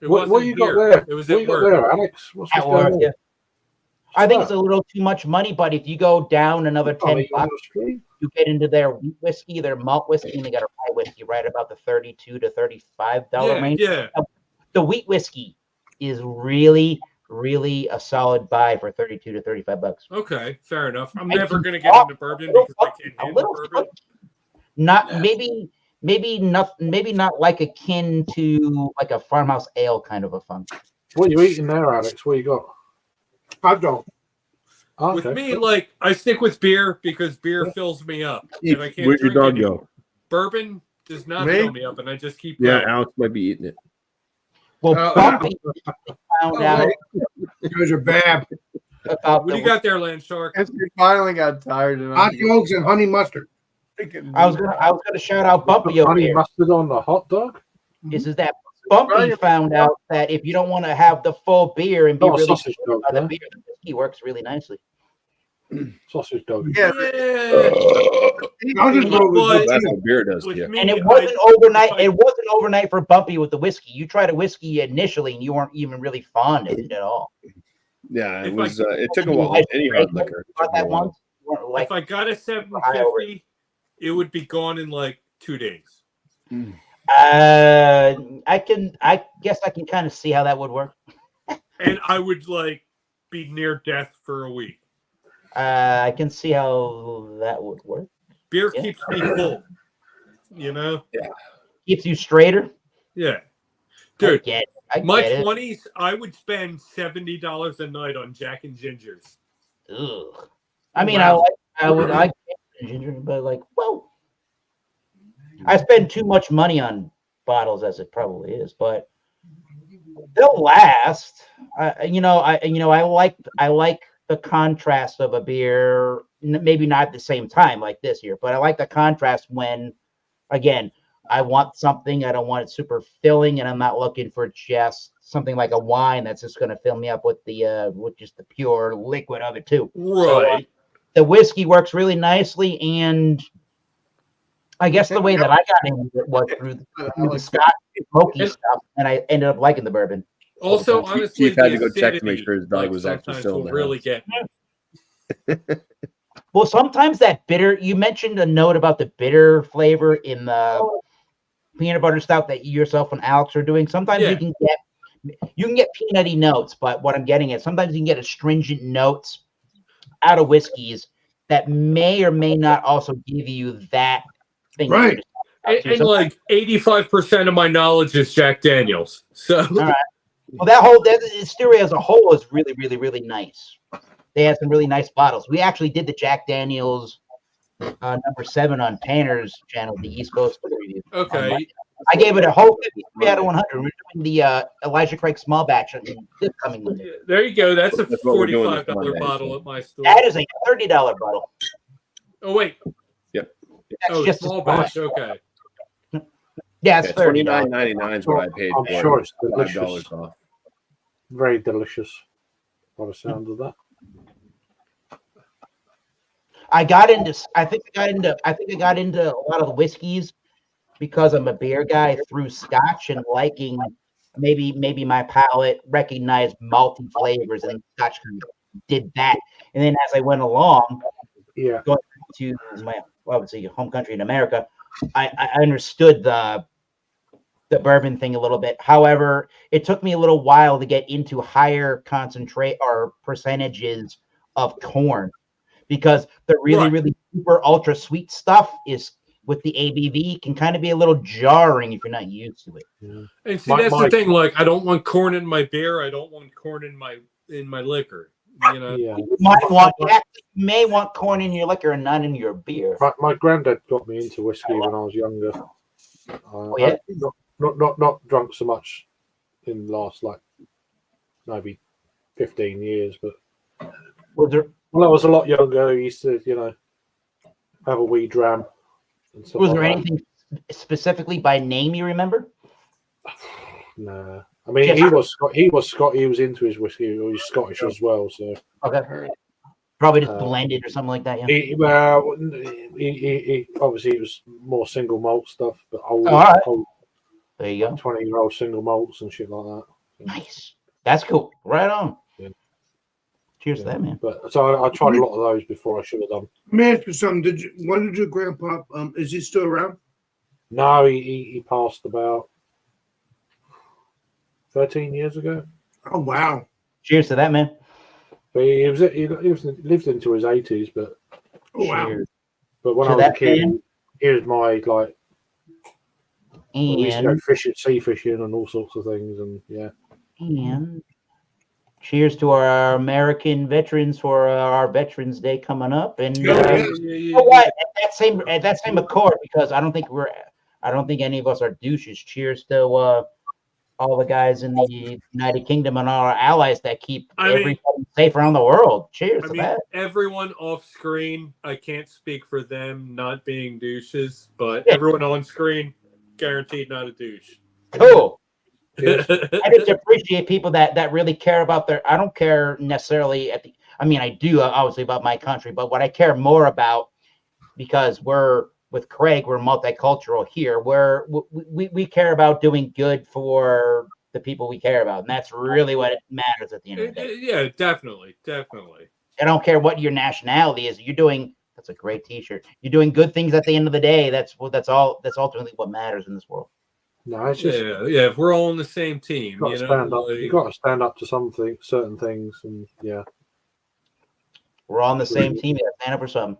It What wasn't you got here. there? It was What at you got work. there, Alex? What's At this going work, on? yeah. I think it's a little too much money, but if you go down another Oh, 10 you on bucks, the street? you get into their wheat whiskey, their malt whiskey, and they got a rye whiskey right about the $32 to $35 Yeah, range. yeah. The wheat whiskey is really, really a solid buy for 32 to 35 bucks. Okay, fair enough. I'm And never some gonna get pop- into bourbon because I can't a handle little bourbon. not maybe not like akin to like a farmhouse ale kind of a fun. What are you eating there, Alex? What you got? I don't. With me, like I stick with beer because beer fills me up, and I can't Where'd your drink dog any- go? Bourbon does not Me? fill me up, and I just keep Yeah, going. Alex might be eating it. Well, Oh. Bumpy found out You guys are bad. about What do you the, got there, Land Shark? After you finally got tired and Hot dogs and honey mustard. I was gonna shout out Bumpy over Honey here. mustard on the hot dog? Is that Bumpy found out that if you don't want to have the full beer and be Oh, really sausage sure dog, about the huh? beer, the whiskey works really nicely. Sausage dog. Yeah, Yeah. I'll just go with But- That's what beer does to With you. me, And it wasn't overnight. if I- It wasn't overnight for Bumpy with the whiskey. You tried a whiskey initially, and you weren't even really fond of it at all. Yeah, it If was. I- It took a while. Any hard liquor. Got took a that while. once? You weren't like, if I got a 750, it would be gone in like 2 days. I guess I can kind of see how that would work. And I would like be near death for a week. I can see how that would work. Beer Yeah. keeps me full. You know? Keeps you straighter. Yeah. I Dude, get it. I my get it. 20s, I would spend $70 a night on Jack and Gingers. Ugh. I mean, Wow. I would like ginger, but like, well, I spend too much money on bottles as it probably is, but they'll last. I like the contrast of a beer. Maybe not at the same time like this year, but I like the contrast when, again, I want something. I don't want it super filling, and I'm not looking for just something like a wine that's just going to fill me up with just the pure liquid of it too. Right. The whiskey works really nicely, and I guess the way that I got into it was through the Scotch smoky stuff, and I ended up liking the bourbon. Also, Okay. honestly, Chief had to the go check to make acidity, sure his dog like, was actually sometimes still in will the really house. get me. Well, sometimes that bitter, you mentioned a note about the bitter flavor in the peanut butter stout that you yourself and Alex are doing. Sometimes Yeah. you can get peanutty notes, but what I'm getting at, sometimes you can get astringent notes out of whiskeys that may or may not also give you that thing. that Right. you're And like 85% of my knowledge is Jack Daniels. So All right. Well, that distillery as a whole is really, really, really nice. They had some really nice bottles. We actually did the Jack Daniels number 7 on Tanner's channel, the East Coast Beer Review. okay. I gave it a whole 53 out of 100. We're doing the Elijah Craig small batch on this coming Monday. There you go. That's a That's what we're doing this $45 Monday, bottle so. at my store. That is a $30 bottle. Oh wait. Yep. That's Oh, just a small small batch. Okay. Yeah, it's $30. $29.99 is what I paid I'm for. sure it's $5 delicious. off. Very delicious. By the sound of that. I think I got into a lot of the whiskeys because I'm a beer guy through Scotch and liking maybe my palate recognized malty flavors, and Scotch kind of did that. And then as I went along Yeah. to my obviously home country in America, I understood the bourbon thing a little bit. However, it took me a little while to get into higher concentrate or percentages of corn, because the really, Right. really super ultra sweet stuff is with the ABV can kind of be a little jarring if you're not used to it. And see, My- that's my- the thing. Like, I don't want corn in my beer. I don't want corn in my liquor. You know. Yeah. You may want corn in your liquor and not in your beer. My granddad got me into whiskey when I was younger. Yeah? Not drunk so much in the last like maybe 15 years, but Was there when I was a lot younger, I used to, have a wee dram. And stuff was there like anything specifically by name you remember? that. Nah. I mean, Yes. he was into his whiskey. He was Scottish as well, so Okay. Probably just Uh, blended or something like that. Yeah. he obviously it was more single malt stuff, but old, all right. old There you go. 20-year-old single malts and shit like that. Nice. That's cool. Right on. Yeah. Cheers to that, man. But so I tried a lot of those before I should have done. Let me ask you something. When did your grandpa? Is he still around? No, he passed about 13 years ago. Oh wow. Cheers to that, man. But he lived into his 80s. But Oh wow. Cheers. when To I was a that kid, man. he was my like. We used to go And sea fishing, and all sorts of things, and yeah. and cheers to our American veterans for our Veterans Day coming up. And Yeah. you know what? At that same accord, because I don't think any of us are douches. Cheers to all the guys in the United Kingdom and all our allies that keep everybody safe around the world. Cheers I to mean, that. everyone off screen, I can't speak for them not being douches, but Yeah. everyone on screen, guaranteed not a douche. Cool. I just appreciate people that really care about I don't care necessarily I do obviously about my country, but what I care more about, because with Craig, we're multicultural here, we care about doing good for the people we care about. And that's really what it matters at the end of the day. Yeah, definitely. I don't care what your nationality is. You're doing the That's a great T-shirt. You're doing good things at the end of the day. That's ultimately what matters in this world. No, it's just Yeah. If we're all on the same team, got you to know, stand up. You got to stand up to something, certain things, and yeah. We're all on the same team. You gotta stand up for something.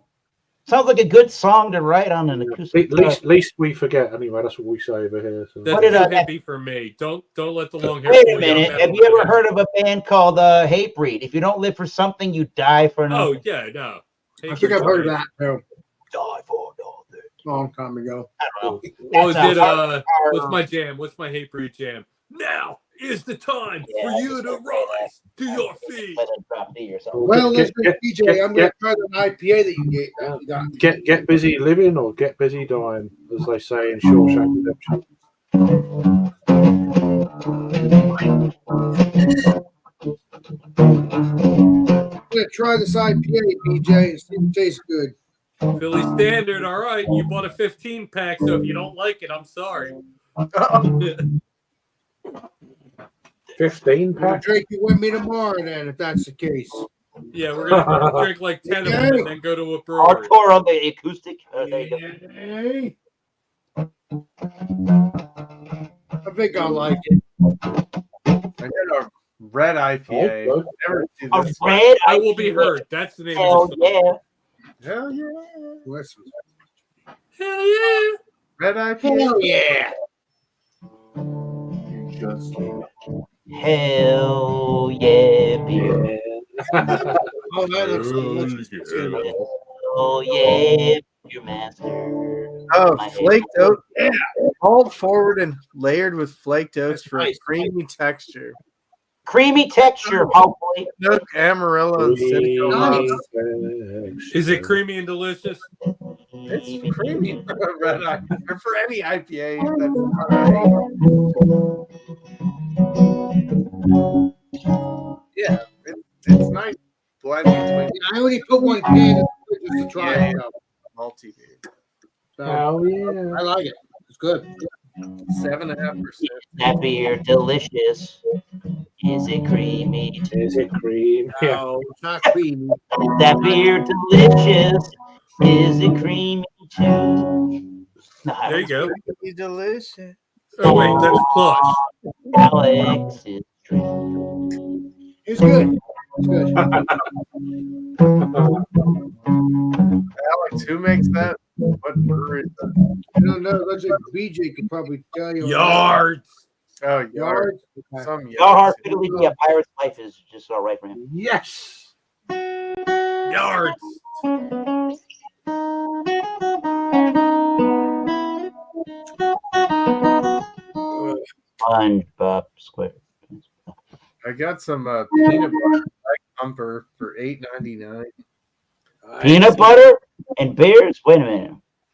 Sounds like a good song to write on an acoustic. Least we forget anyway. That's what we say over here. So. That's What did too I- hippie for me. Don't let the long hair. Wait fool a you. I'm minute. metal Have you ever man. heard of a band called Hatebreed? If you don't live for something, you die for Oh nothing. yeah, no. I think I've heard of that too. Die for nothing. A long time ago. I don't know. What was That's it? a What's my jam? What's my Hatebreed jam? Now is the time for Yeah, you to rise to your feet. Play that drop D or something. Well, Get- listen, DJ, I'm going to try the IPA that you got. Get busy living or get busy dying, as they say in Shawshank Redemption. I'm going to try this IPA, BJ, and see if it tastes good. Philly Standard. All right, you bought a 15 pack, so if you don't like it, I'm sorry. 15 I'm going to pack. drink it with me tomorrow then, if that's the case. Yeah, we're gonna drink like 10 of them and then go to a brewery. Hardcore on the acoustic. There you go. Hey. I think I like it. I did a red IPA. Oh, Never do A this. red I will be IPA. heard. That's the name Hell of the song. yeah. Hell yeah. Listen. Hell yeah. Red IPA. Hell yeah. You just Hell yeah, beer. Oh, that looks good. Hell yeah, beer master. Oh, My flaked oat. Yeah. Hauled forward and layered with flaked oats That's for a nice. creamy texture. Creamy texture, hopefully. Note Amarillo and Citgo Nice. hops. Is it creamy and delicious? It's creamy for a red IPA, or for any IPA. That's yeah, it's nice blend between I only put one can in the fridge just to try Yeah. it. So, multi Hell yeah. I like it. It's good. 7.5%. That beer delicious. Is it creamy? Is it cream? Yeah. No, it's not creamy. Is that beer delicious? Is it creamy too? No, There you go. It's delicious. Oh wait, that's plush. Alex is dream. It's good. It's good. Alex, who makes that? What brewery is that? I don't know. Looks like BJ could probably tell you. Yards. Oh, Yard. Yards. Okay. Some How hard Yard. Fidelity, a Pirate's Life is just all right for him. Yes. Yards. SpongeBob SquarePants. I got some peanut butter bumper for $8.99. Peanut butter and beers? Wait a minute.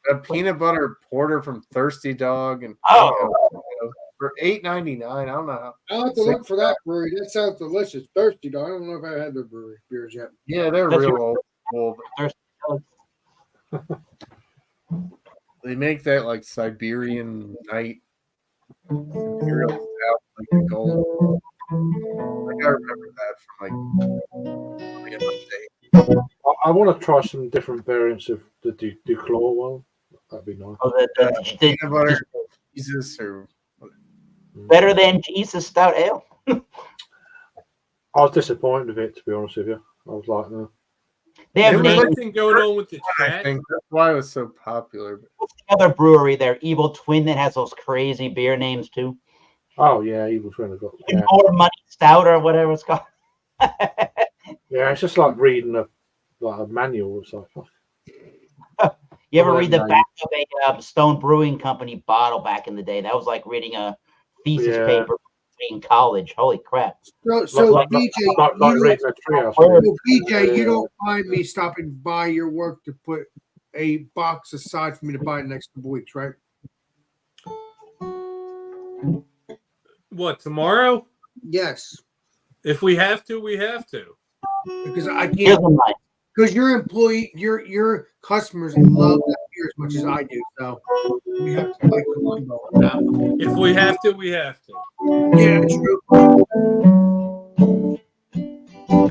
A peanut butter porter from Thirsty Dog and for $8.99. I don't know. How. I'll have to look for that brewery. That sounds delicious. Thirsty dog. I don't know if I had their brewery beers yet. Yeah, they're That's real your- old school. They make that like Siberian night imperial stout, like the gold. Like I remember that from like a Monday. I want to try some different variants of the Duclaw one. That'd be nice. Oh, the Peanut butter Jesus or better than Jesus Stout Ale. I was disappointed with it, to be honest with you. I was like, no. They have There was names. something going on with the I chat. think that's why it was so popular. What's the other brewery there? Evil Twin that has those crazy beer names too. Oh, yeah, Evil Twin. Got, yeah. More Money Stout or whatever it's called. Yeah, it's just like reading a manual. It's like, oh, You ever Well, read the no. back of a Stone Brewing Company bottle back in the day? That was like reading a thesis Yeah. paper in college. Holy crap. So like BJ, like you reading a treehouse. so BJ, you don't mind me stopping by your work to put a box aside for me to buy in the next couple weeks, right? What, tomorrow? Yes, If we have to, we have to. because I Here's can't. one line. Because your employee, your customers love that beer as much as I do. So we have to like Columbo on that one. If we have to, we have to. Yeah, true.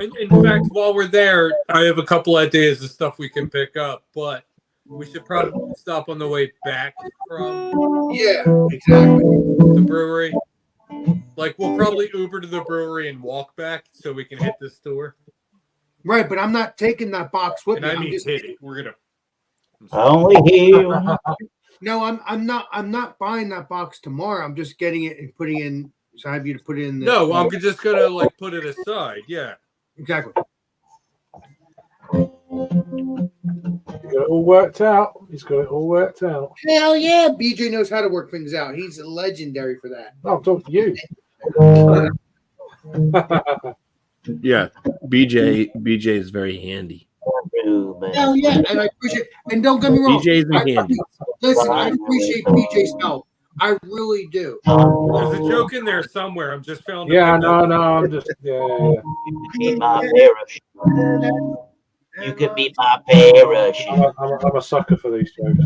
In fact, while we're there, I have a couple ideas of stuff we can pick up, but we should probably stop on the way back from Yeah, exactly. the brewery. Like, we'll probably Uber to the brewery and walk back so we can hit the store. Right, but I'm not taking that box with And me. I I'm mean, just hit it. We're gonna. Only here. no, I'm not buying that box tomorrow. I'm just getting it and putting in. So I have you to put it in. No, I'm just gonna like put it aside. Yeah. Exactly. He's got it all worked out. He's got it all worked out. Hell yeah, BJ knows how to work things out. He's legendary for that. No, I'm talking to you. Yeah, BJ is very handy. Hell yeah, and I appreciate. And don't get me wrong. BJ's handy. Listen, I appreciate BJ's help. I really do. There's a joke in there somewhere. I'm just found. Yeah, no, I'm just yeah. Be my parachute. You could be my parachute. I'm a sucker for these jokes.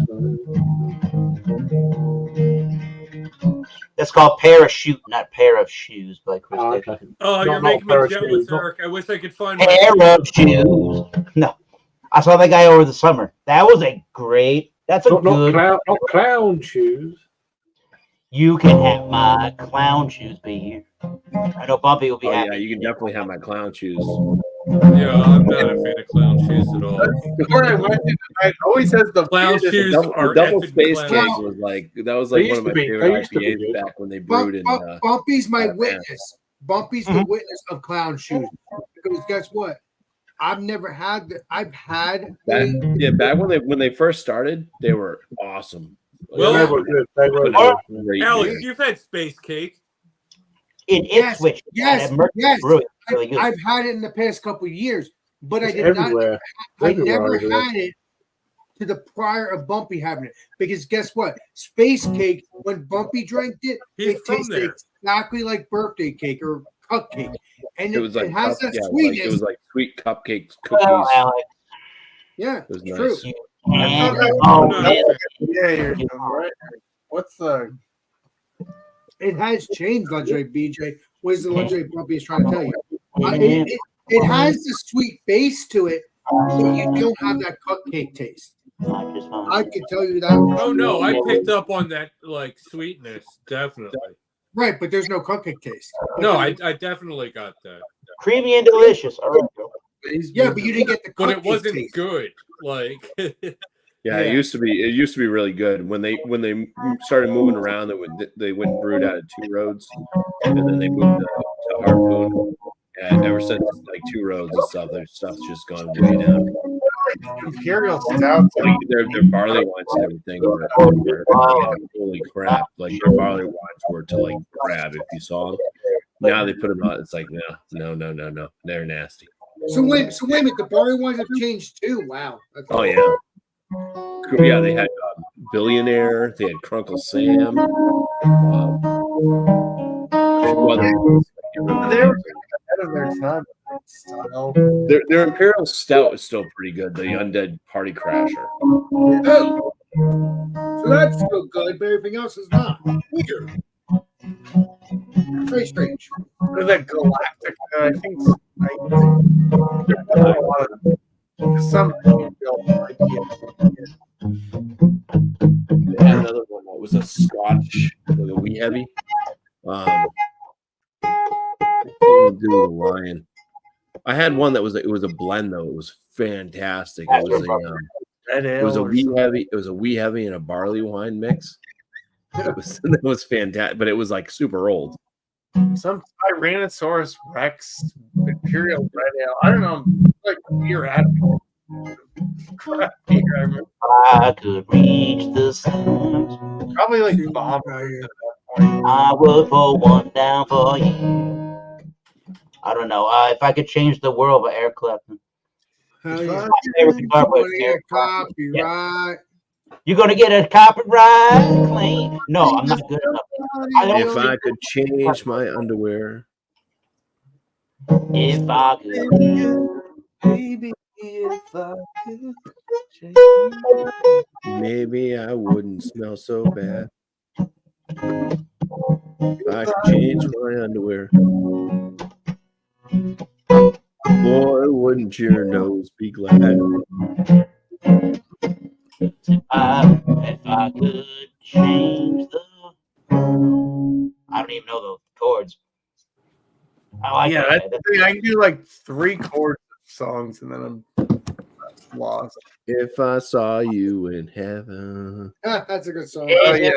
That's called Parachute, not Pair of Shoes by Chris Oh, Davis. okay. Oh, you're Not making me parachute, jealous, not- Eric. I wish I could find Pair of Shoes. No. I saw that guy over the summer. That was that's a Not good. clown shoes. You can have my clown shoes be here. I know Bumpy will be Oh, happy. yeah, you can definitely have my clown shoes. Yeah, I'm not a fan of clown shoes at all. Where I went to tonight always has the Clown weirdest- shoes The are double effing space clown. cake was like that was They like one used of my to be- favorite they used to be IPAs good. back when they brewed in. Bumpy's my Alabama. witness. Bumpy's the witness of clown shoes. Because guess what? I've never had that. I've had. Back when they first started, they were awesome. Well, They were good. They were But good. great Alex, beer. you've had space cake. In Yes, Ipswich. yes, at Mercury yes. Brewing, really good. I've had it in the past couple of years, but I It's did not. everywhere. I Everywhere never over there. had it to the prior of Bumpy having it because guess what? Space cake when Bumpy drank it, He's it from tasted there. exactly like birthday cake or cupcake, and It was like it has cup- that yeah, it sweetness. was like sweet cupcakes, cookies. Well, Alex, yeah, It was it's nice. true. and Okay. oh, No, man. Yeah, you're right. What's the It has changed, Legendary BJ. What is the Legendary Bumpy is trying to tell you? It has the sweet base to it, but you don't have that cupcake taste. I just found I it. can tell you that. Oh no, I picked up on that like sweetness, definitely. Right, but there's no cupcake taste. No, I definitely got that, Creamy and delicious. All right, bro. Yeah, but you didn't get the cupcake but it wasn't taste. good. Like, Yeah, Yeah. it used to be really good. When they started moving around, they went and brewed out of Two Roads, and then they moved to Harpoon. And ever since like Two Roads and stuff, their stuff's just gone way down. Imperial Stout? Like their barley wines and everything were holy crap! Like their barley wines were to like grab if you saw them. Now they put them out. It's like no, they're nasty. So wait a minute. The barley wines have changed too. Wow. That's Oh yeah. Yeah, they had Billionaire. They had Crunkle Sam. A few other ones. They were ahead of their time. Style. Their Imperial Stout is still pretty good. The Undead Party Crasher. Oh. So that's still good, but everything else is not. Weird. Very strange. Or the Galactic. I think. Some idea. They had another one that was a Scotch, like a wee heavy. Something to do with a lion. I had one that was it was a blend though. It was fantastic. It was Red it was a ale or wee something. heavy. It was a wee heavy and a barley wine mix. It was fantastic, but it was like super old. Some Tyrannosaurus Rex Imperial Red Ale. I don't know. Like beer at crap beer. I remember. I could reach the stars. Probably like bomb at that point. I would pour one down for you. I don't know. If I could change the world by Eric Clapton. Hell yeah. My favorite guitar player is Eric Clapton. Copyright. You're gonna get a copyright claim. No, I'm not good enough. I don't If I could change my underwear, If I could. Baby, if I could change. maybe I wouldn't smell so bad. If I could change my underwear. Boy, wouldn't your nose be glad? If I could change the. I don't even know the chords. I like Yeah, that. that's the thing. I can do like 3 chords of songs and then I'm lost. If I saw you in heaven. That's a good song. Oh, yeah.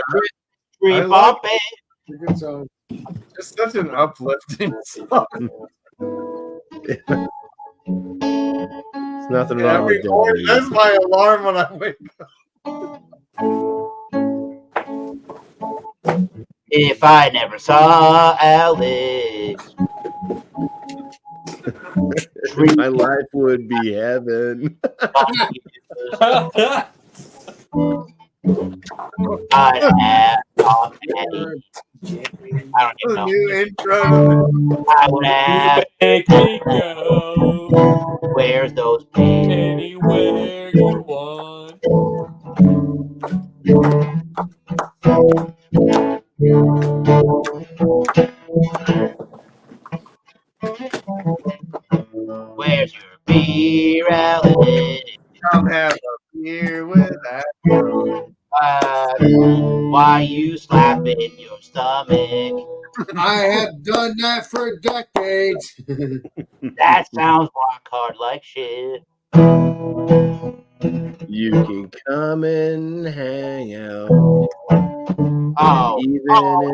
Street I love- bumping. It's a good song. Just such an uplifting song. There's nothing wrong Every with that. chord, that's my alarm when I wake up. If I never saw Alex. My life would be heaven. I'd have Eddie. I don't even The know. new intro. I would have. Make me go Where's those pigs? anywhere you want. Where's your beer, Alex? Come have a beer with that. Why you slapping your stomach? I have done that for decades. That sounds rock hard like shit. You can come and hang out, Oh, even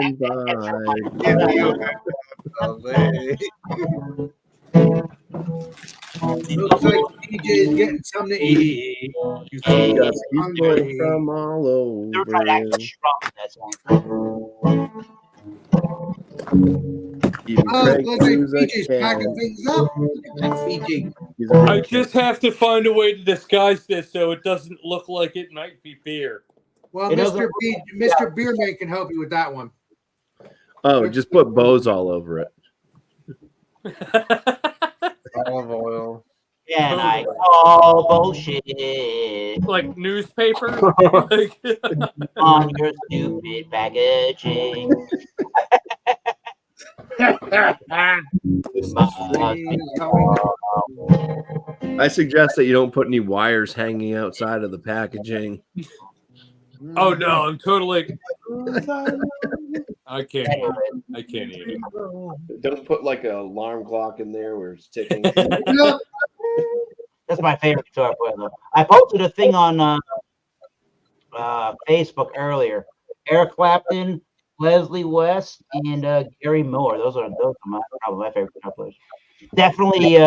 invite. Give you a Looks like DJ's getting something to eat. You see, Got he's people hungry. from all they're over. trying to act strong. That song. Even Oh, Craig, looks like who's a DJ's cat. packing things up. DJ. He's a I big just have to find a way to disguise this so it doesn't look like it might be beer. Well, It doesn't- Mr. Beerman can help you with that one. Oh, just put bows all over it. olive oil. And I call bullshit Like newspaper? Like- on your stupid packaging. I suggest that you don't put any wires hanging outside of the packaging. oh no, I'm totally. I can't eat it. I can't eat it. Don't put like an alarm clock in there where it's ticking. That's my favorite guitar player, though. I posted a thing on Facebook earlier. Eric Clapton, Leslie West, and Gary Moore. Those are probably my favorite guitar players. Definitely,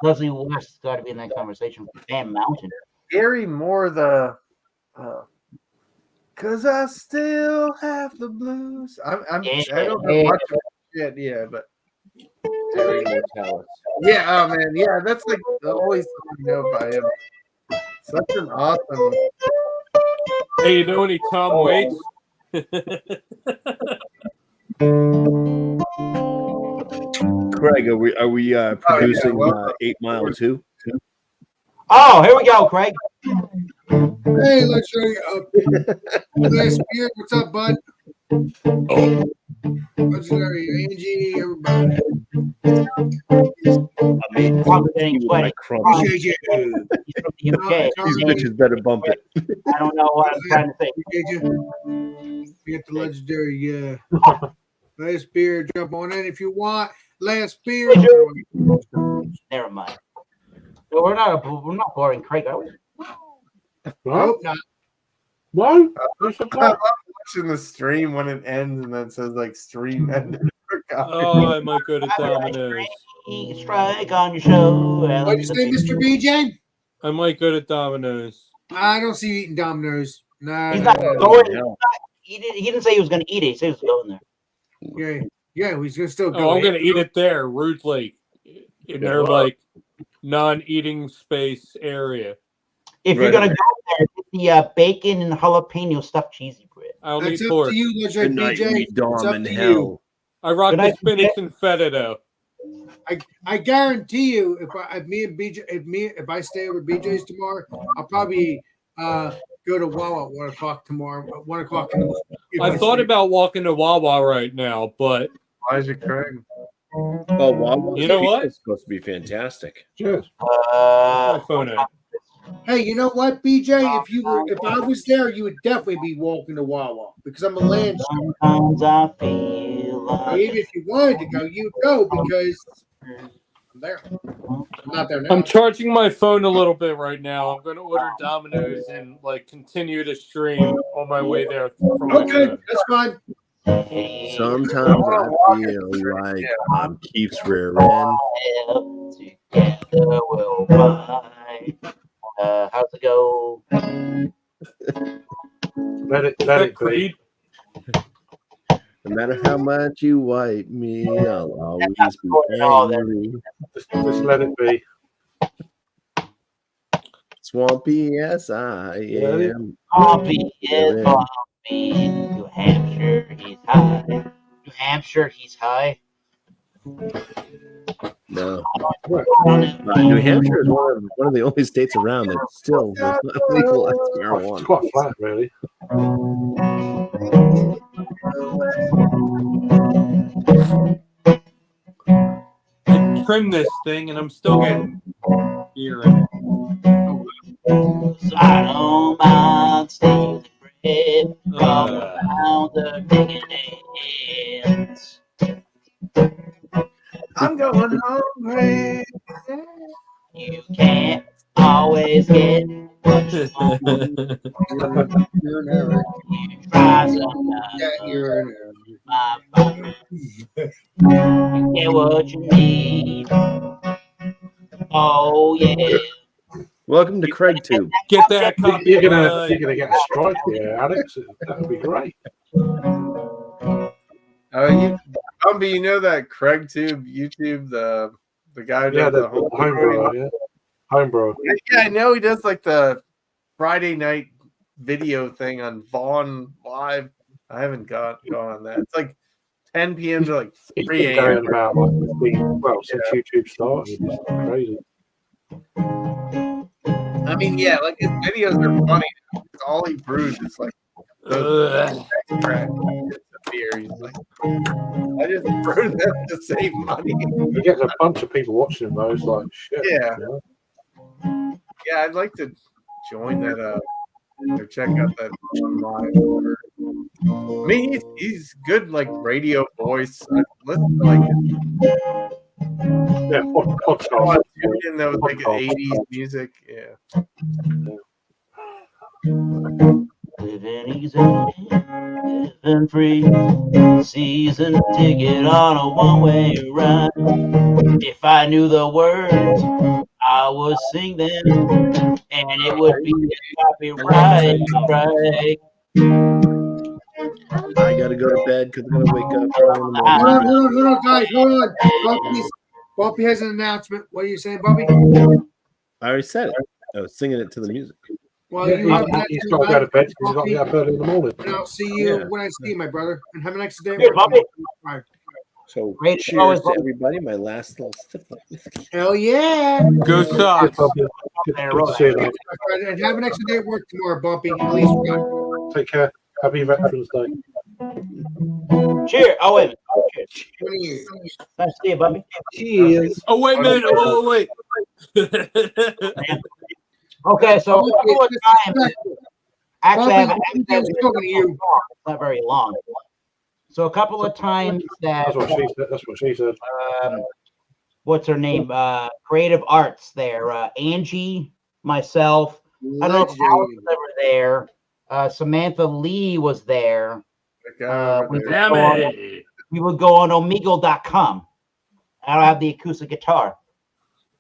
Leslie West got to be in that conversation. Damn Mountain. Gary Moore, the cause I still have the blues. I don't know much about shit, yeah, but Terry Mortalis. yeah, oh man, yeah, that's like the only song I know by him. Such an awesome. Hey, you know any Tom Waits? Craig, are we producing well, 8 Mile 2? Oh, here we go, Craig. Hey, let's show you. Last Beard, what's up, bud? Oh, Legendary, Angie, everybody. I'm getting sweaty. Appreciate you. He's from the UK. These bitches better bump it. I don't know what I'm trying to say. Appreciate you. We got the legendary, yeah. Last Beard, jump on in if you want. Last Beard. Never mind. So we're not boring Craig, are we? I hope not. What? I love watching the stream when it ends and then it says like stream ended. oh, I might go to Domino's. Strike on your show. What'd you say, Mr. BJ? I might go to Domino's. I don't see you eating Domino's. Nah, He's nah, not nah, going. hell. He didn't say he was going to eat it. He said he was going there. Yeah, yeah, he's gonna still go. Oh, I'm gonna eat it there rudely in their like non-eating space area. If you're Right. going to go there, get the bacon and jalapeno stuffed cheesy bread. I'll That's eat up pork. to you, legendary Good night, BJ. we It's Dom up in to hell. I rock Good the night, spinach and feta dough. I guarantee you, if I stay over at BJ's tomorrow, I'll probably go to Wawa at 1 o'clock tomorrow. 1 o'clock in the morning. I thought about walking to Wawa right now, but Elijah Craig. Oh, Wawa. You know what? It's supposed to be fantastic. Cheers. My phone out. Hey, you know what, BJ? If I was there, you would definitely be walking to Wawa because I'm a land shark. Sometimes I feel So like even if you wanted to go, you'd go because I'm there. I'm not there now. I'm charging my phone a little bit right now. I'm going to order Domino's and like continue to stream on my way there from my Okay, phone. that's fine. Sometimes I feel like I'm Keith's rear end. together we'll find. How's it go? Let it be. Creed? No matter how much you wipe me, I'll always be angry. Just let it be. Swampy as I am. Coffee is bumpy. New Hampshire, he's high. New Hampshire, he's high. No. New Hampshire is one of the only states around that still does not legalize It's marijuana. quite flat, really. I trimmed this thing and I'm still getting ear in it. So I don't mind stealing bread from Uh, around the digging ends. I'm going hungry. You can't always get what you want. You're an Eric. You try sometimes. Yeah, you're an Eric. My body. You get what you need. Oh yeah. Welcome to Craig Tube. Get that copy. You're gonna get a strike here, Alex. That would be great. Bumpy, you know that Craig Tube YouTube, the guy who Yeah, does the the homebrew. Yeah, homebrew. Yeah, I know he does like the Friday night video thing on Vaughn Live. I haven't gone on that. It's like 10 p.m. to like He's 3 been going a.m. about like since YouTube started. It's crazy. I mean, yeah, like his videos are funny. All he brews is like those extract beer. He's like, I just brew them to save money. He gets a bunch of people watching those. Like shit. Yeah. You know? Yeah, I'd like to join that or check out that live. I mean, he's good, like radio voice. I listen to like Yeah, podcast. in those like 80s music. Yeah. Living easy, living free. Season ticket on a one-way ride. If I knew the words, I would sing them, and it would be a copyright. Right. I gotta go to bed because I'm gonna wake up early in the morning. Hold on, guys, hold on. Bumpy has an announcement. What are you saying, Bumpy? I already said it. I was singing it to the music. Well, Yeah, you have an he's got to go to bed because he's got to Bumpy, get up early in the morning. and I'll see you Yeah. when I see you, my brother. And have a nice day. Good, Bumpy. So Great. cheers Always to everybody. My last little sip of whiskey. Hell yeah. Go Sox. Good to see you, mate. And have an extra day at work tomorrow, Bumpy. At least one. Take care. Happy Veterans Day. Cheers. Oh, wait. Cheers. 20 years. Nice to see you, Bumpy. Cheers. Oh, wait a minute. Oh, wait. Okay, so a couple of times. Actually, I Bumpy, haven't I'm talking to you. It's not very long. So a couple of times that That's what she said. That's what she said. what's her name? Creative Arts there. Angie, myself. I don't know if Alex was ever there. Samantha Lee was there. We would Damn go on- it. we would go on Omegle.com. I don't have the acoustic guitar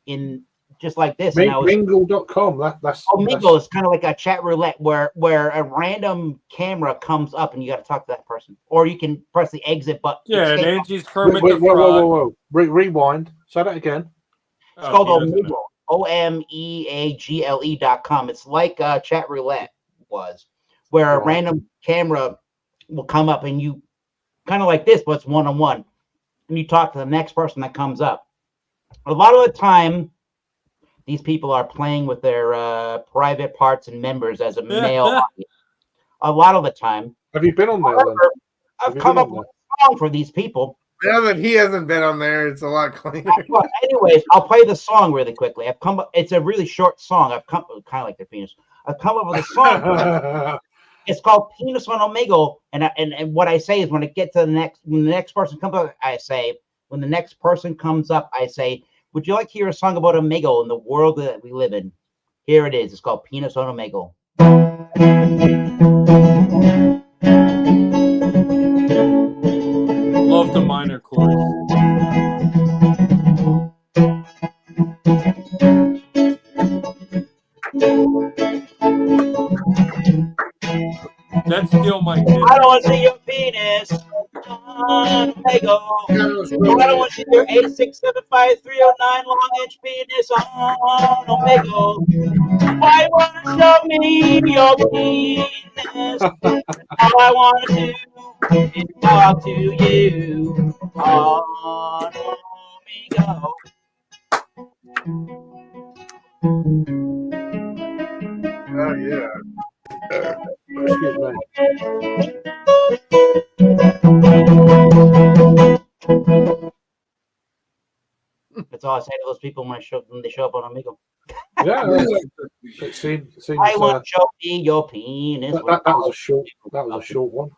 in just like this. And I was Mingle.com. That's Omegle is kind of like a chat roulette where a random camera comes up and you got to talk to that person, or you can press the exit button. Yeah, and It's Angie's Kermit Wait, the Frog. whoa. Rewind. Say that again. called Oh, he doesn't Omegle. know. OMEAGLE.com. It's like chat roulette was, where a Right. random camera will come up and you kind of like this, but it's one-on-one, and you talk to the next person that comes up. A lot of the time, these people are playing with their private parts and members as a male audience. A lot of the time. Have you been on there then? However, I've Have you come been up on with a song for these people Now that he hasn't been on there, it's a lot cleaner. Well, anyways, I'll play the song really quickly. I've come up, it's a really short song. I've come kind of like the penis. I've come up with a song. It's called Penis on Omegle. And what I say is when it gets to when the next person comes up, I say, would you like to hear a song about Omegle and the world that we live in? Here it is. It's called Penis on Omegle. Love the minor chords. That's still my kid. I don't want to see your penis on Omegle. I don't want to see your 8675309 long inch penis on Omegle. Why you want to show me your penis? All I want to do is talk to you on Omegle. Oh yeah. Excuse me. That's all I say to those people when they show up on Omegle. Yeah, it seems. I want to show me your penis. That was a short. That was a short one.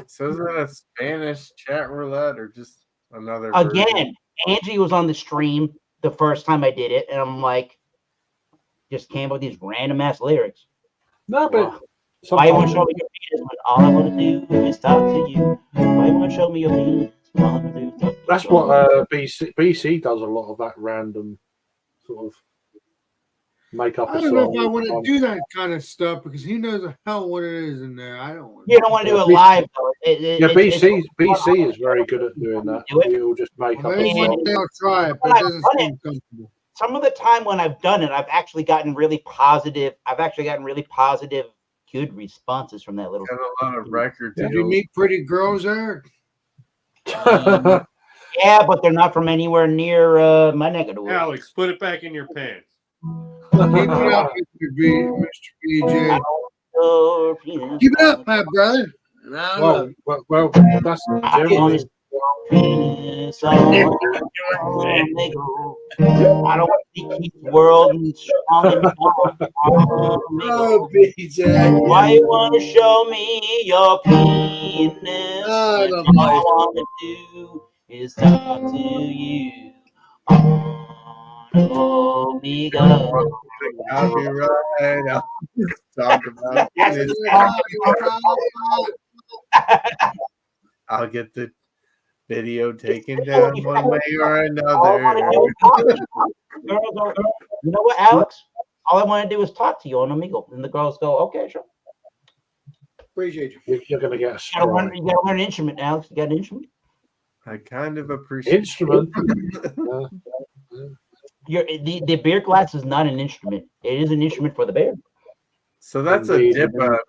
So is that a Spanish chat roulette or just another version? Again, Angie was on the stream the first time I did it, and I'm like, just came up with these random ass lyrics. No, but Why you want to sometimes show me your penis when all I want to do is talk to you? Why you want to show me your penis? All I want to do is talk to that's you. what BC does a lot of that random sort of make up. I don't know if I want to do that kind of stuff because he knows the hell what it is in there. I don't want You don't want to do it Yeah, live, though. Yeah, BC is very good at doing that. Do it? He'll just make up. Maybe a one day I'll try it, but Well, it doesn't I've done seem comfortable. Some of the time when I've done it, I've actually gotten really positive. Good responses from that little. Got a lot of record Did you deals. meet pretty girls, Eric? Yeah, but they're not from anywhere near my neck of the woods. Alex, put it back in your pants. Keep it up, Mr. BJ. Your penis. Keep it up, my brother. Well, that's I generally. want penis on Omegle. I don't want to keep the world strong and Oh, BJ. Why you want to show me your penis? Oh, All I want to do is talk to you on Omegle. Copyright. I'll talk about it. I'll get the video taken down one way or All I want to do another. is talk to you. Girls go, you know what, Alex? All I want to do is talk to you on Omegle. And the girls go, okay, sure. Appreciate you. You're going to get a You strike. gotta learn an instrument, Alex. You got an instrument? I kind of appreciate Instrument. The beer glass is not an instrument. It is an instrument for the bear. So that's a Indeed. dip up,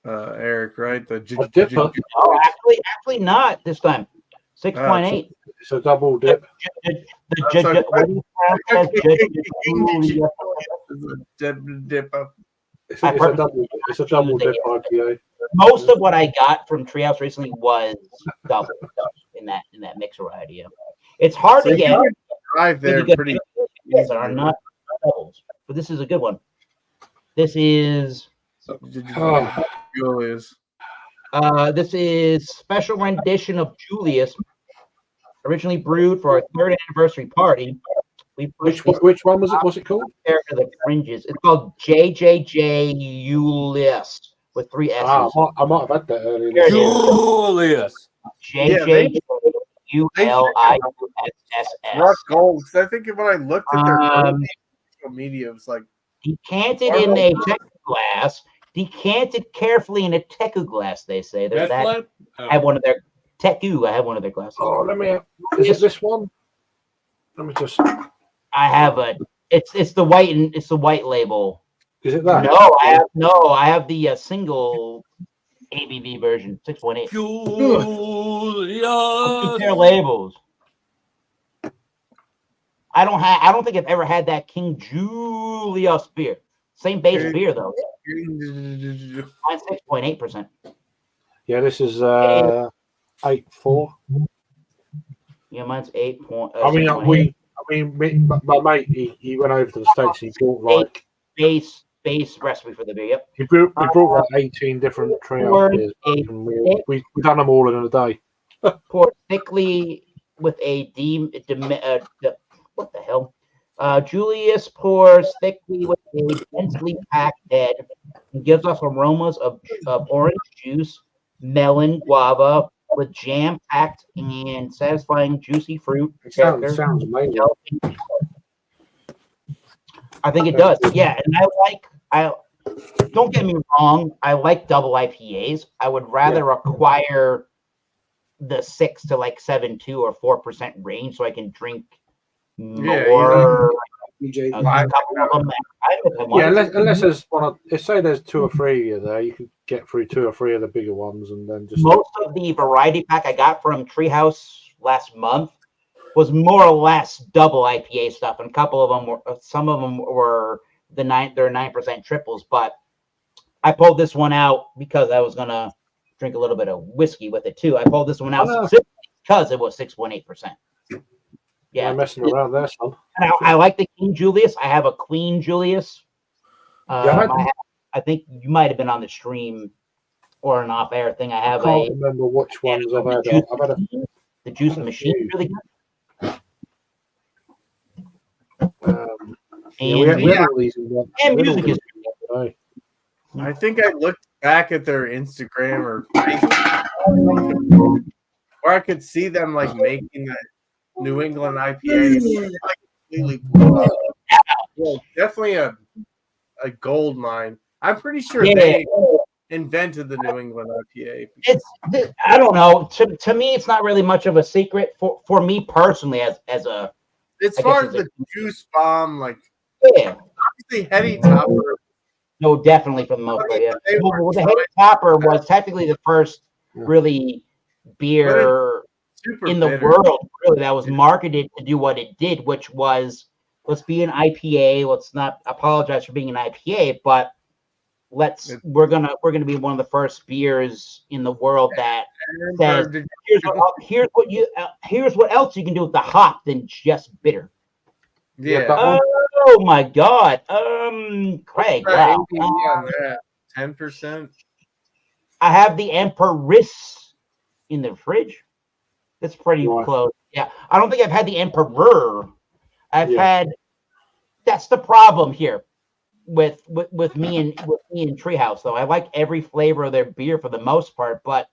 Eric, right? The A dipper. Oh, actually not this time. 6.8. It's a double dip. Dip up. It's a double dip IPA. Most of what I got from Treehouse recently was double in that mix variety. Yeah. It's hard So to you get. can drive there Really good pretty beers that are not doubles, but this is a good one. This is Oh. Julius. This is special rendition of Julius, originally brewed for our 3rd anniversary party. We pushed Which one was it? What's it called? there to the fringes. It's called JJJ Julius with 3 S's. I might have had that earlier. Here it is. Julius. JJJ Uliuss. Rock gold. 'Cause I think when I looked at their social media, it was like Decanted in a teku glass. Decanted carefully in a teku glass. They say there's That's that. what? I have one of their teku. I have one of their glasses. Oh, let me. Is it this one? Let me just. I have a. It's the white and it's the white label. Is it that? I have the single ABV version 6.8. Julius. Compare labels. I don't think I've ever had that King Julius beer. Same base beer though. Mine's 6.8%. Yeah, this is 8.4. Yeah, mine's 8 point. I mean, 6.8. my mate, he went over to the States and he bought like base recipe for the beer. Yep. he brought like 18 different treehouse beers, and we done them all in a day. Poured thickly with a what the hell? Julius pours thickly with a densely packed head and gives off aromas of orange juice, melon, guava, with jam-packed and satisfying juicy fruit. It sounds amazing. I think it does. Yeah, and I don't get me wrong, I like double IPAs. I would rather acquire the 6 to like 7.2 or 4% range so I can drink more. BJ, Unless there's say there's 2 or 3 of you there, you can get through 2 or 3 of the bigger ones, and then just most of the variety pack I got from Treehouse last month was more or less double IPA stuff, and a couple of them were, some of them were their 9% triples. But I pulled this one out because I was gonna drink a little bit of whiskey with it too. I pulled this one out because it was 6.8%. Yeah, I'm messing around there, son. I like the King Julius. I have a Queen Julius. I think you might have been on the stream or an off-air thing. I have I can't remember which ones I've had. The Juice Machine is really good. We had all these. And music is I think I looked back at their Instagram or Facebook, where I could see them like making that New England IPA. Like completely blew up. Yeah, definitely a gold mine. I'm pretty sure they invented the New England IPA. I don't know. To me, it's not really much of a secret. For me personally, as far as the juice bomb, like obviously heady Mm-hmm. topper. No, definitely for the most part. Yeah. Well, the Heady Topper was technically the first really beer in the world, really, that was marketed to do what it did, which was let's be an IPA. Let's not apologize for being an IPA, but we're gonna be one of the first beers in the world that says here's what else you can do with the hop than just bitter. Yeah. Oh my God. Craig. Wow. 10%. I have the Empress in the fridge. That's pretty close. Yeah. I don't think I've had the Emperor. I've had. That's the problem here with me and Treehouse, though. I like every flavor of their beer for the most part, but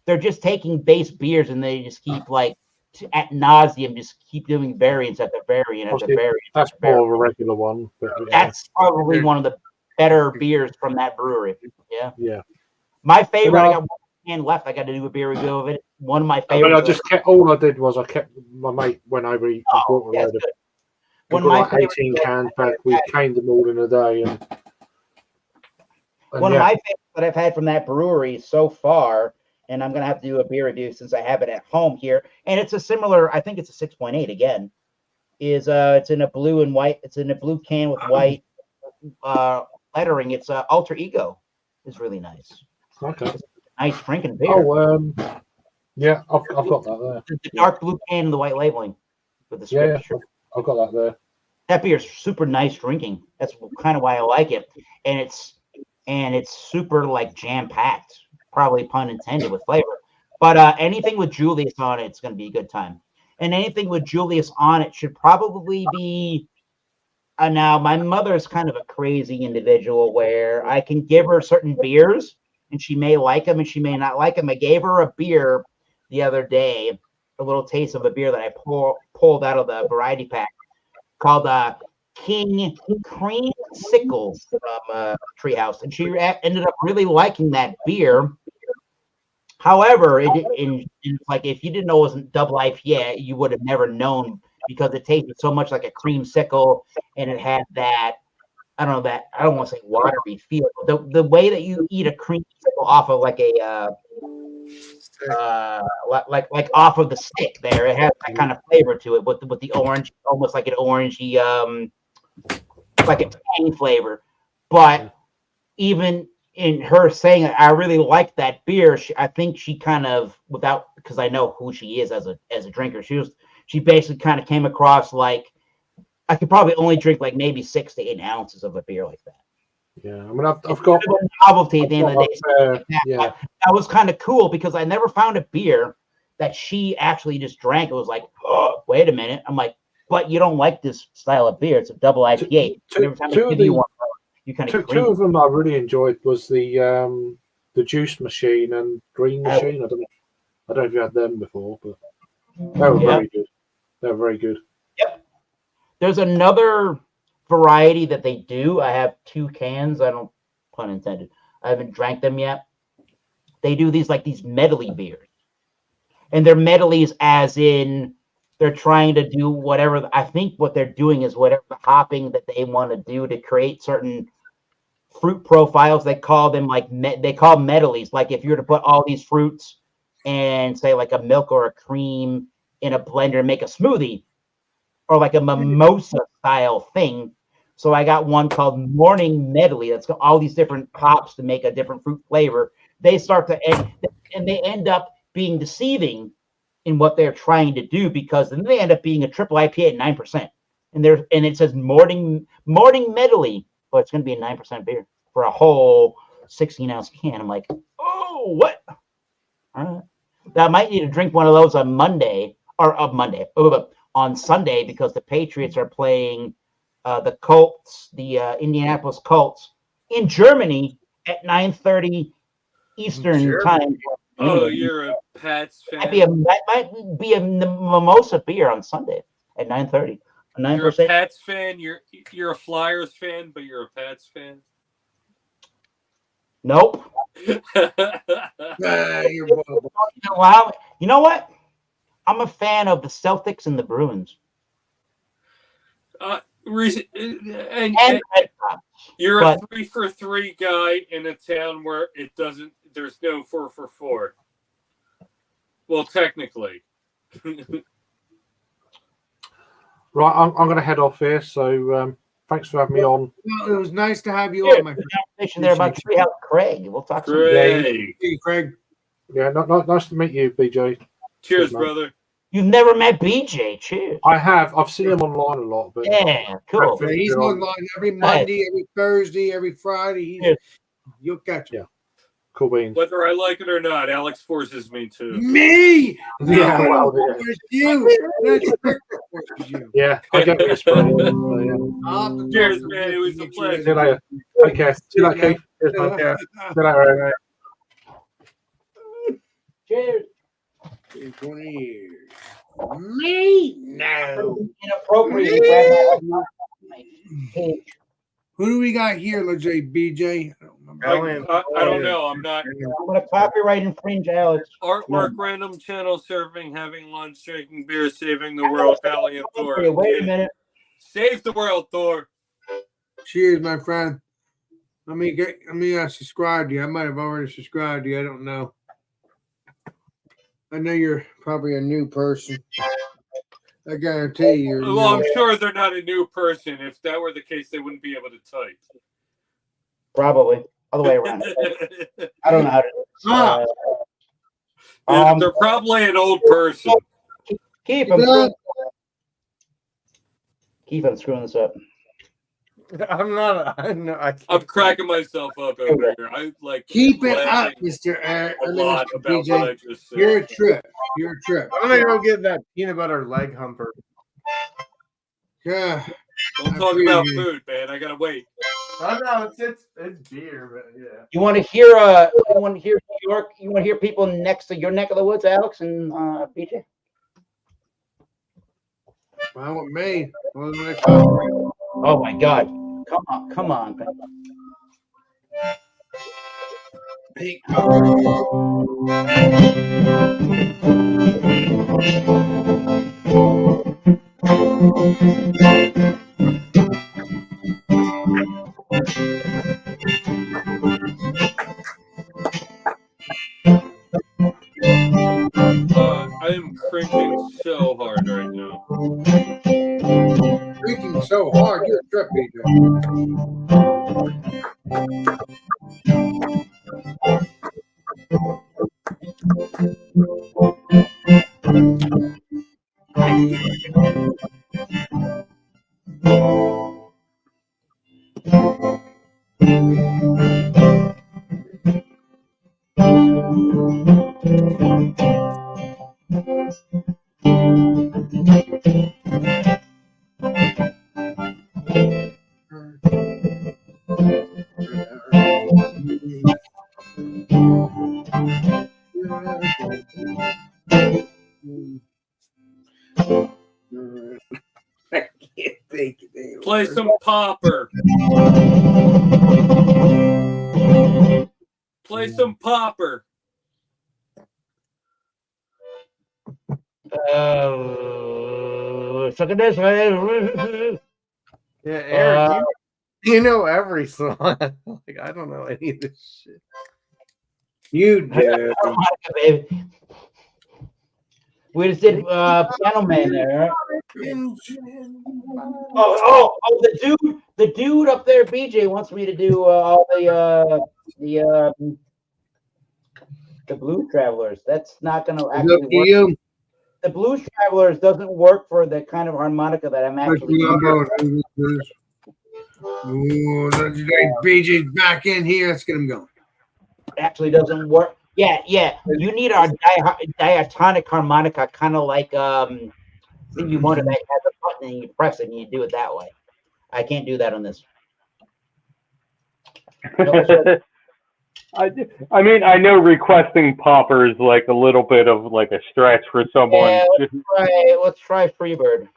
they're just taking base beers and they just keep like at nauseum, just keep doing variants after variant after variant. That's more of a regular one. But, that's probably one of the better beers from that brewery. Yeah. Yeah. My favorite. I got one can left. I got to do a beer review of it. One of my favorites. I just kept. All I did was I kept. My mate went over. He bought a load of. One of my 18 cans back. We caned them all in a day. And one of my favorites that I've had from that brewery so far. And I'm going to have to do a beer review since I have it at home here. And it's a similar, I think it's a 6.8 again. It's in a blue and white. It's in a blue can with white lettering. It's Alter Ego. It's really nice. Okay. It's a nice drinking beer. Yeah, I've got that there. The dark blue can and the white labeling with the scripture. Yeah, I've got that there. That beer is super nice drinking. That's kind of why I like it. And it's super like jam packed. Probably pun intended with flavor, but anything with Julius on it, it's going to be a good time. And anything with Julius on it should probably be. Now, my mother is kind of a crazy individual where I can give her certain beers and she may like them and she may not like them. I gave her a beer the other day, a little taste of a beer that I pulled out of the variety pack called King Cream Sickles from Treehouse, and she ended up really liking that beer. However, it's like if you didn't know it wasn't double IPA, you would have never known because it tasted so much like a creamsicle, and it had that I don't want to say watery feel. The way that you eat a creamsicle off of like a like off of the stick there, it has that kind of flavor to it with the orange, almost like an orangey like a tang flavor. But even in her saying I really like that beer, I think she kind of, without because I know who she is as a drinker. She basically kind of came across like I could probably only drink like maybe 6 to 8 ounces of a beer like that. Yeah, I mean, I've got novelty at the end of the day. yeah. That was kind of cool because I never found a beer that she actually just drank. It was like, oh, wait a minute. I'm like, but you don't like this style of beer. It's a double IPA. Every time I give you one, you kind of two of them I really enjoyed was the juice machine and green machine. I don't know if you had them before, but they were very good. They're very good. Yep. There's another variety that they do. I have 2 cans. I don't, pun intended. I haven't drank them yet. They do these medley beers, and they're medleys as in they're trying to do whatever. I think what they're doing is whatever the hopping that they want to do to create certain fruit profiles. They call them they call medleys. Like if you were to put all these fruits and say like a milk or a cream in a blender and make a smoothie, or like a mimosa style thing. So I got one called Morning Medley that's got all these different hops to make a different fruit flavor. They start to and they end up being deceiving in what they're trying to do, because then they end up being a triple IPA at 9%. And it says Morning Medley, but it's going to be a 9% beer for a whole 16-ounce can. I'm like, oh, what? All right. Now, I might need to drink one of those on on Sunday, because the Patriots are playing the Colts, the Indianapolis Colts, in Germany at 9:30 Eastern time. Oh, you're a Pats fan. That might be a mimosa beer on Sunday at 9:30. 9%. You're a Pats fan. You're a Flyers fan, but you're a Pats fan. Nope. You're you know what? I'm a fan of the Celtics and the Bruins. And you're a 3-for-3 guy in a town where there's no 4-for-4. Well, technically. Right, I'm going to head off here. So thanks for having me on. Well, it was nice to have you on, my friend. Conversation there about Treehouse Craig. We'll talk soon. Craig. Hey, Craig. Yeah, nice to meet you, BJ. Cheers, man. brother. You've never met BJ. Cheers. I have. I've seen him online a lot, but yeah, cool. Yeah, he's online every Monday, every Thursday, every Friday. You'll catch him. Yeah. Cool beans. Whether I like it or not, Alex forces me to. Me? Yeah, well, It's you. That's you. Yeah, I get this. So, Cheers, man. It was a pleasure. See you later. Take care. See you later, Keith. Cheers, man. Yeah. See you later. Cheers. 20 years. Me? No. Inappropriate. Who do we got here, LJ BJ? I don't remember. I don't know. I'm not. I'm going to copyright infringe Alex. Artwork Random Channel, serving, having lunch, drinking beer, saving the world, Valiant Thor. Hey, wait a minute. Save the world, Thor. Cheers, my friend. Let me subscribe to you. I might have already subscribed to you. I don't know. I know you're probably a new person. I guarantee you're. Well, I'm sure they're not a new person. If that were the case, they wouldn't be able to type. Probably. Other way around. I don't know how to do it. They're probably an old person. Keith, I'm screwing this up. I'm not. I know. I'm cracking myself up over here. I like keep it up, Mr. A lot about what I just said. You're a trip. You're a trip. I'm gonna go get that peanut butter leg humper. Yeah. Don't talk about food, man. I gotta wait. I know it's beer, but yeah. You want to hear? You want to hear New York? You want to hear people next to your neck of the woods, Alex and BJ? Well, with me. Oh my God! Come on! Pink. I am cringing so hard right now. Drinking so hard, you're a trip, BJ. I can't think of it. Play some popper. Play some popper. Suck at this. Yeah, Eric, you know every song. Like I don't know any of this shit. You do. Baby. We just did Piano Man there. Right? Oh, the dude up there, BJ, wants me to do all the Blues Travelers. That's not going to actually work. You. The Blues Travelers doesn't work for the kind of harmonica that I'm actually using. Ooh, BJ's back in here. Let's get him going. Actually doesn't work. Yeah. You need our diatonic harmonica, kind of like you motor that has a button and you press it and you do it that way. I can't do that on this. I mean, I know requesting popper is like a little bit of like a stretch for someone. Yeah, let's try Freebird.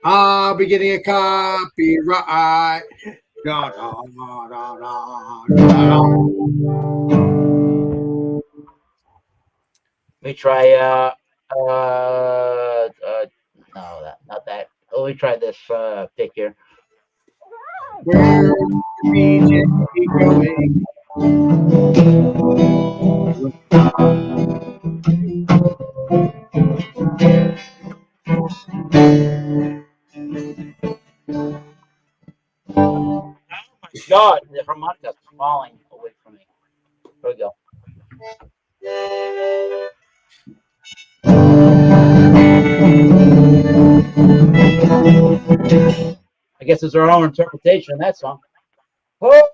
I'll be getting a copyright. Da, da, da, da, da. Let me try no, not that. Let me try this pick here. Where BJ going? Oh my God, the harmonica's falling away from me. Here we go. I guess it's our own interpretation of that song. Oh.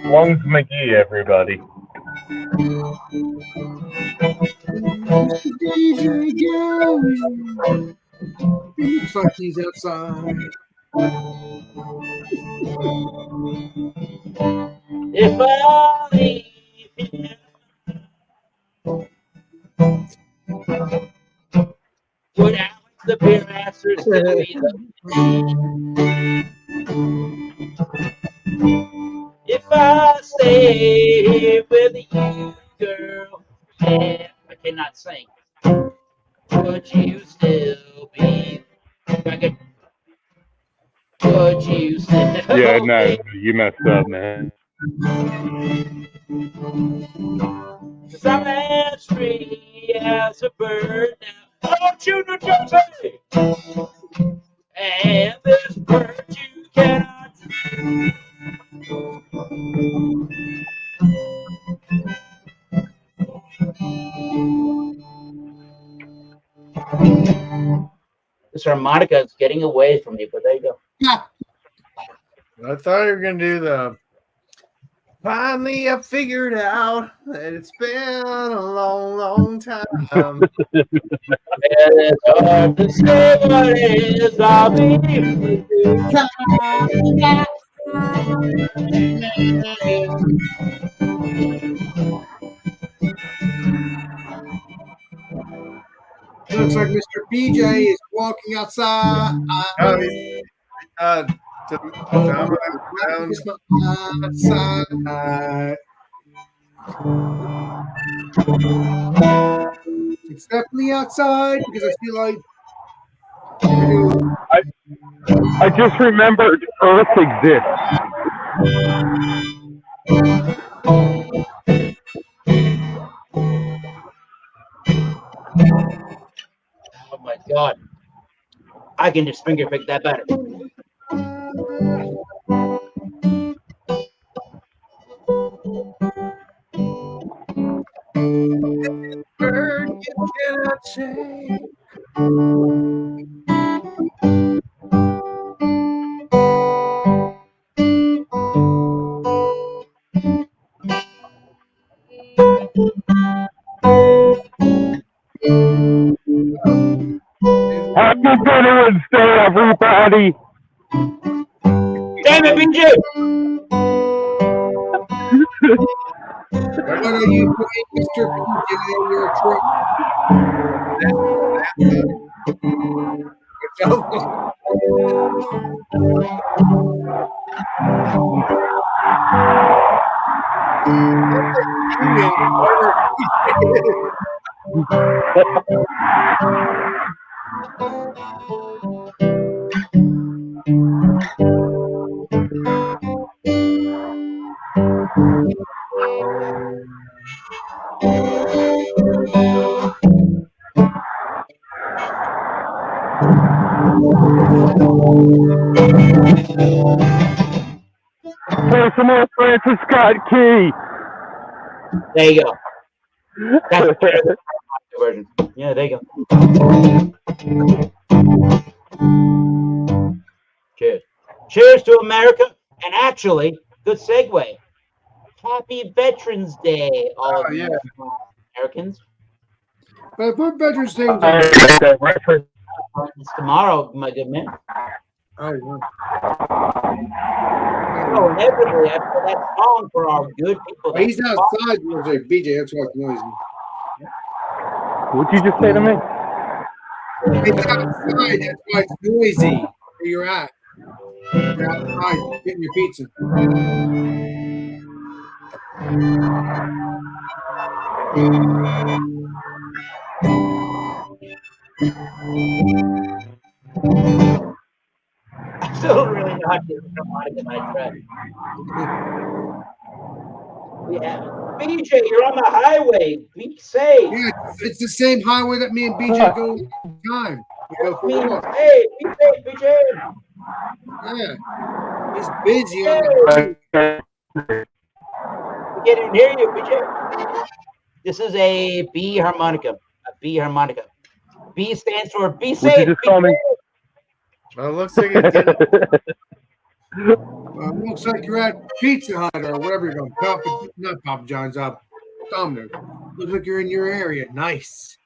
Lungs McGee, everybody. DJ going. It looks like he's outside. If I leave here, would Alex the Beer Master still be the if I stay with you, girl, yeah, I cannot sing. Would you still be? Would you still? Yeah, no, you messed up, man. Cause I'm as free as a bird now. Don't you, New Jersey? And this bird you cannot see. This harmonica is getting away from me, but there you go. I thought you were gonna do the. Finally, I figured out that it's been a long, long time. It's hard to say what it is I'll be. Looks like Mr. BJ is walking outside. Outside. It's definitely outside because I feel like I just remembered Earth exists. Oh my God. I can just finger pick that better. Bird you cannot shake. Happy Veterans Day, everybody. Damn it, BJ! What are you doing, Mr. PJ? You're a Personal Francis Scott Key. There you go. That's the version. Yeah, there you go. Cheers. Cheers to America. And actually, good segue. Happy Veterans Day, all of you Americans. But put Veterans Day. It's tomorrow, my good man. Oh, yeah. So inevitably, I play that song for our good people. Well, he's outside. Like, BJ, that's why it's noisy. What'd you just say to me? He's outside. That's why it's noisy. Where you're at. You're outside getting your pizza. I still don't really know how to get harmonica in my track. Yeah. BJ, you're on the highway. Be safe. Yeah, it's the same highway that me and BJ go all the time. We go for a walk. Hey, be safe, BJ. Yeah. He's busy on the We can't even hear you, BJ. This is a B harmonica. A B harmonica. B stands for be Would safe. you just call me? Well, it looks like it's getting looks like you're at Pizza Hut or whatever you're going. Not Papa John's, Domino's. Looks like you're in your area. Nice.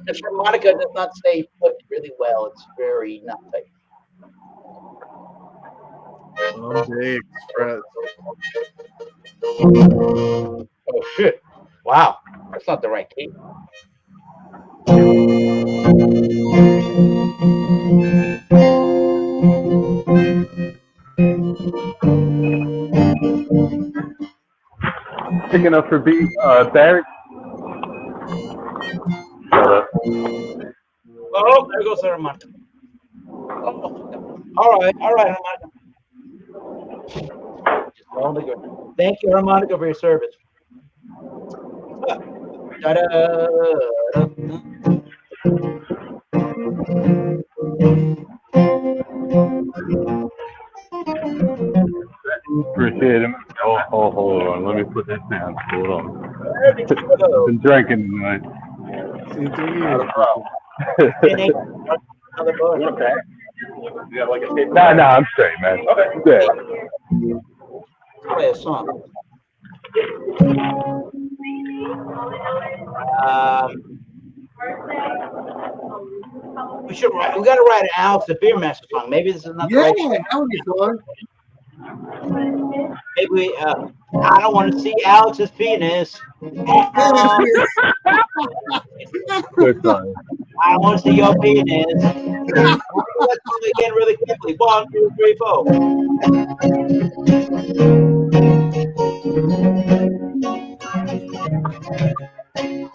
This harmonica does not stay put really well. It's very not tight. Day Express. Oh shit! Wow, that's not the right key. Picking up for Barrett. Shut up. Oh, there goes the harmonica. Oh, all right, harmonica. Just all the good. Thank you, harmonica, for your service. Da-da. Appreciate him. Oh, hold on. Let me put that down. Hold on. Been drinking tonight. Not a problem. No, I'm straight, man. Okay. Play a song. We got to write an Alex the Beer Master song. Maybe this is not the right Yeah, that would be fun. Maybe I don't want to see Alex's penis. Good time. I don't want to see your penis. Let's do it again really quickly. 1, 2, 3, 4.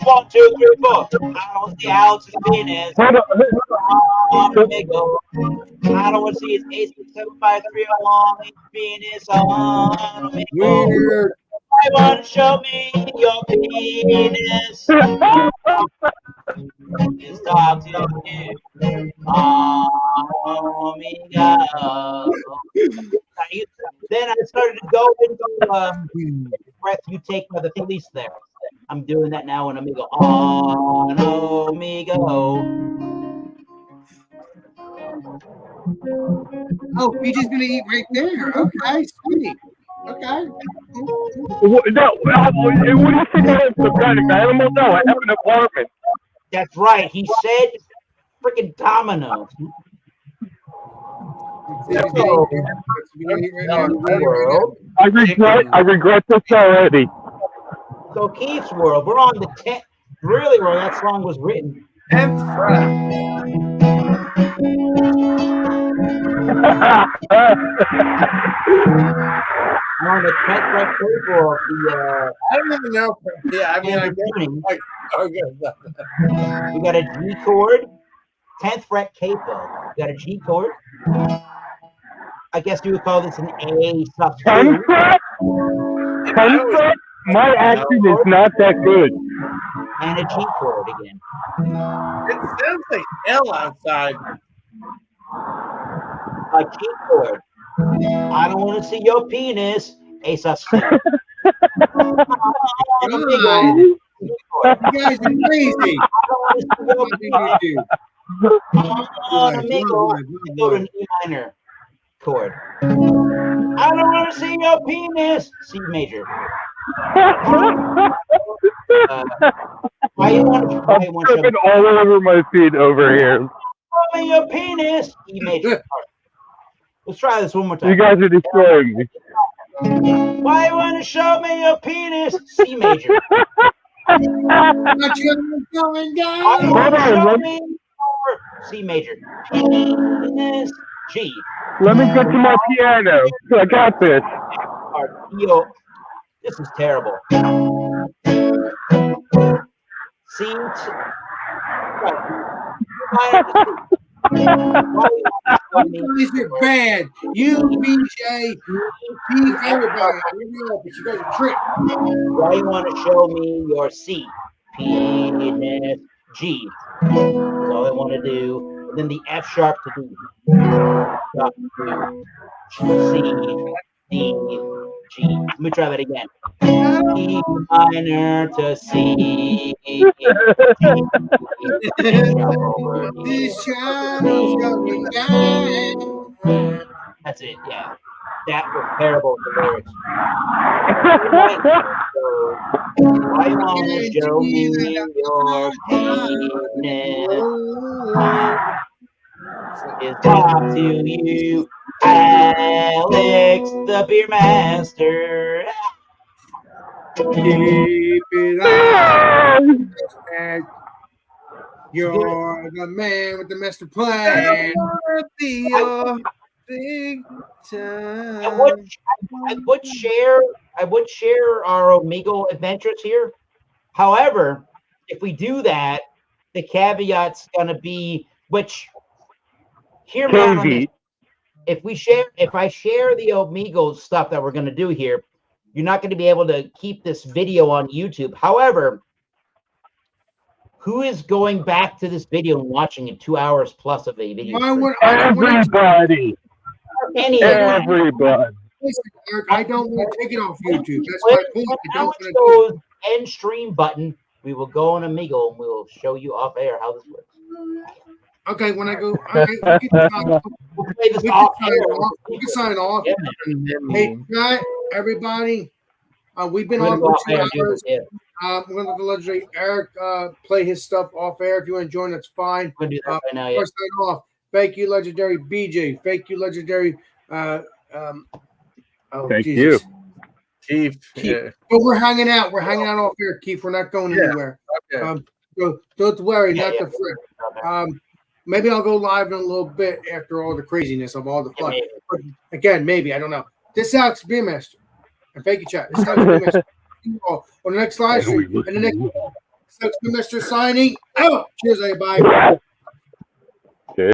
1, 2, 3, 4. I don't want to see Alex's penis. I don't want to see his 86753 long penis on. Weird. Why won't you show me your penis? Just talk to you. Amigo. Then I started to go into breath you take by the police there. I'm doing that now in Amigo. On Amigo. Oh, BJ's gonna eat right there. Okay, sweet. Okay. What, no, what do you think I am, some kind of animal? No, I have an apartment. That's right. He said freaking Domino's. I regret this already. So Keith's World, we're on the 10th, really where that song was written. 10th fret. We're on the 10th fret table of the I don't even know. Yeah, I mean, I guess. we got a G chord, 10th fret capo. We got a G chord. I guess you would call this an A sub 2. 10 fret? 10 fret? My accent is not that good. And a G chord again. It sounds like L outside. A G chord. I don't want to see your penis. A sub 2. You guys are crazy. Go to an E minor chord. I don't want to see your penis. C major. Why you want to? I'm tripping all over my feet over here. Show me your penis. E major. Let's try this one more time. You guys are destroying me. Why you want to show me your penis? C major. Going down. Why you want to show me your C major? Penis. G. Let me get to my piano. I got this. Yo, this is terrible. C. These are bad. You, BJ, Keith, everybody. You know, but you guys are tricked. Why you want to show me your C? Penis. G. That's all I want to do. And then the F sharp to D. Sharp to C, D, G. Let me try that again. E minor to C. This channel's going down. That's it, yeah. That was terrible, the lyrics. Why won't you show me your penis? Is talk to you, Alex, the beer master. Keep it on. You're the man with the master plan. I would share our Omegle adventures here. However, if we do that, the caveat's gonna be, which hear me out on this. If I share the Omegle stuff that we're gonna do here, you're not gonna be able to keep this video on YouTube. However, who is going back to this video and watching it 2 hours plus of a video? Everybody. Everybody. Listen, Eric, I don't want to take it off YouTube. That's my point. I don't want to do it. End stream button. We will go on Omegle and we will show you off air how this works. Okay, when I go, we can sign off. Yeah. Hey, Matt, everybody, we've been on for 2 hours. We're going to let the legendary Eric play his stuff off air. If you want to join, that's fine. We'll do that right now, yeah. First sign off. Thank you, legendary BJ. Thank you, legendary. Thank you, Keith. Yeah. But we're hanging out. We're hanging out off here, Keith. We're not going anywhere. Okay. So don't worry, not the frick. Maybe I'll go live in a little bit after all the craziness of all the fun. But again, maybe I don't know. This is Alex Beermaster, and thank you, chat. This is Alex Beermaster. On the next live stream, and the next Alex Beermaster signing out. Cheers, everybody.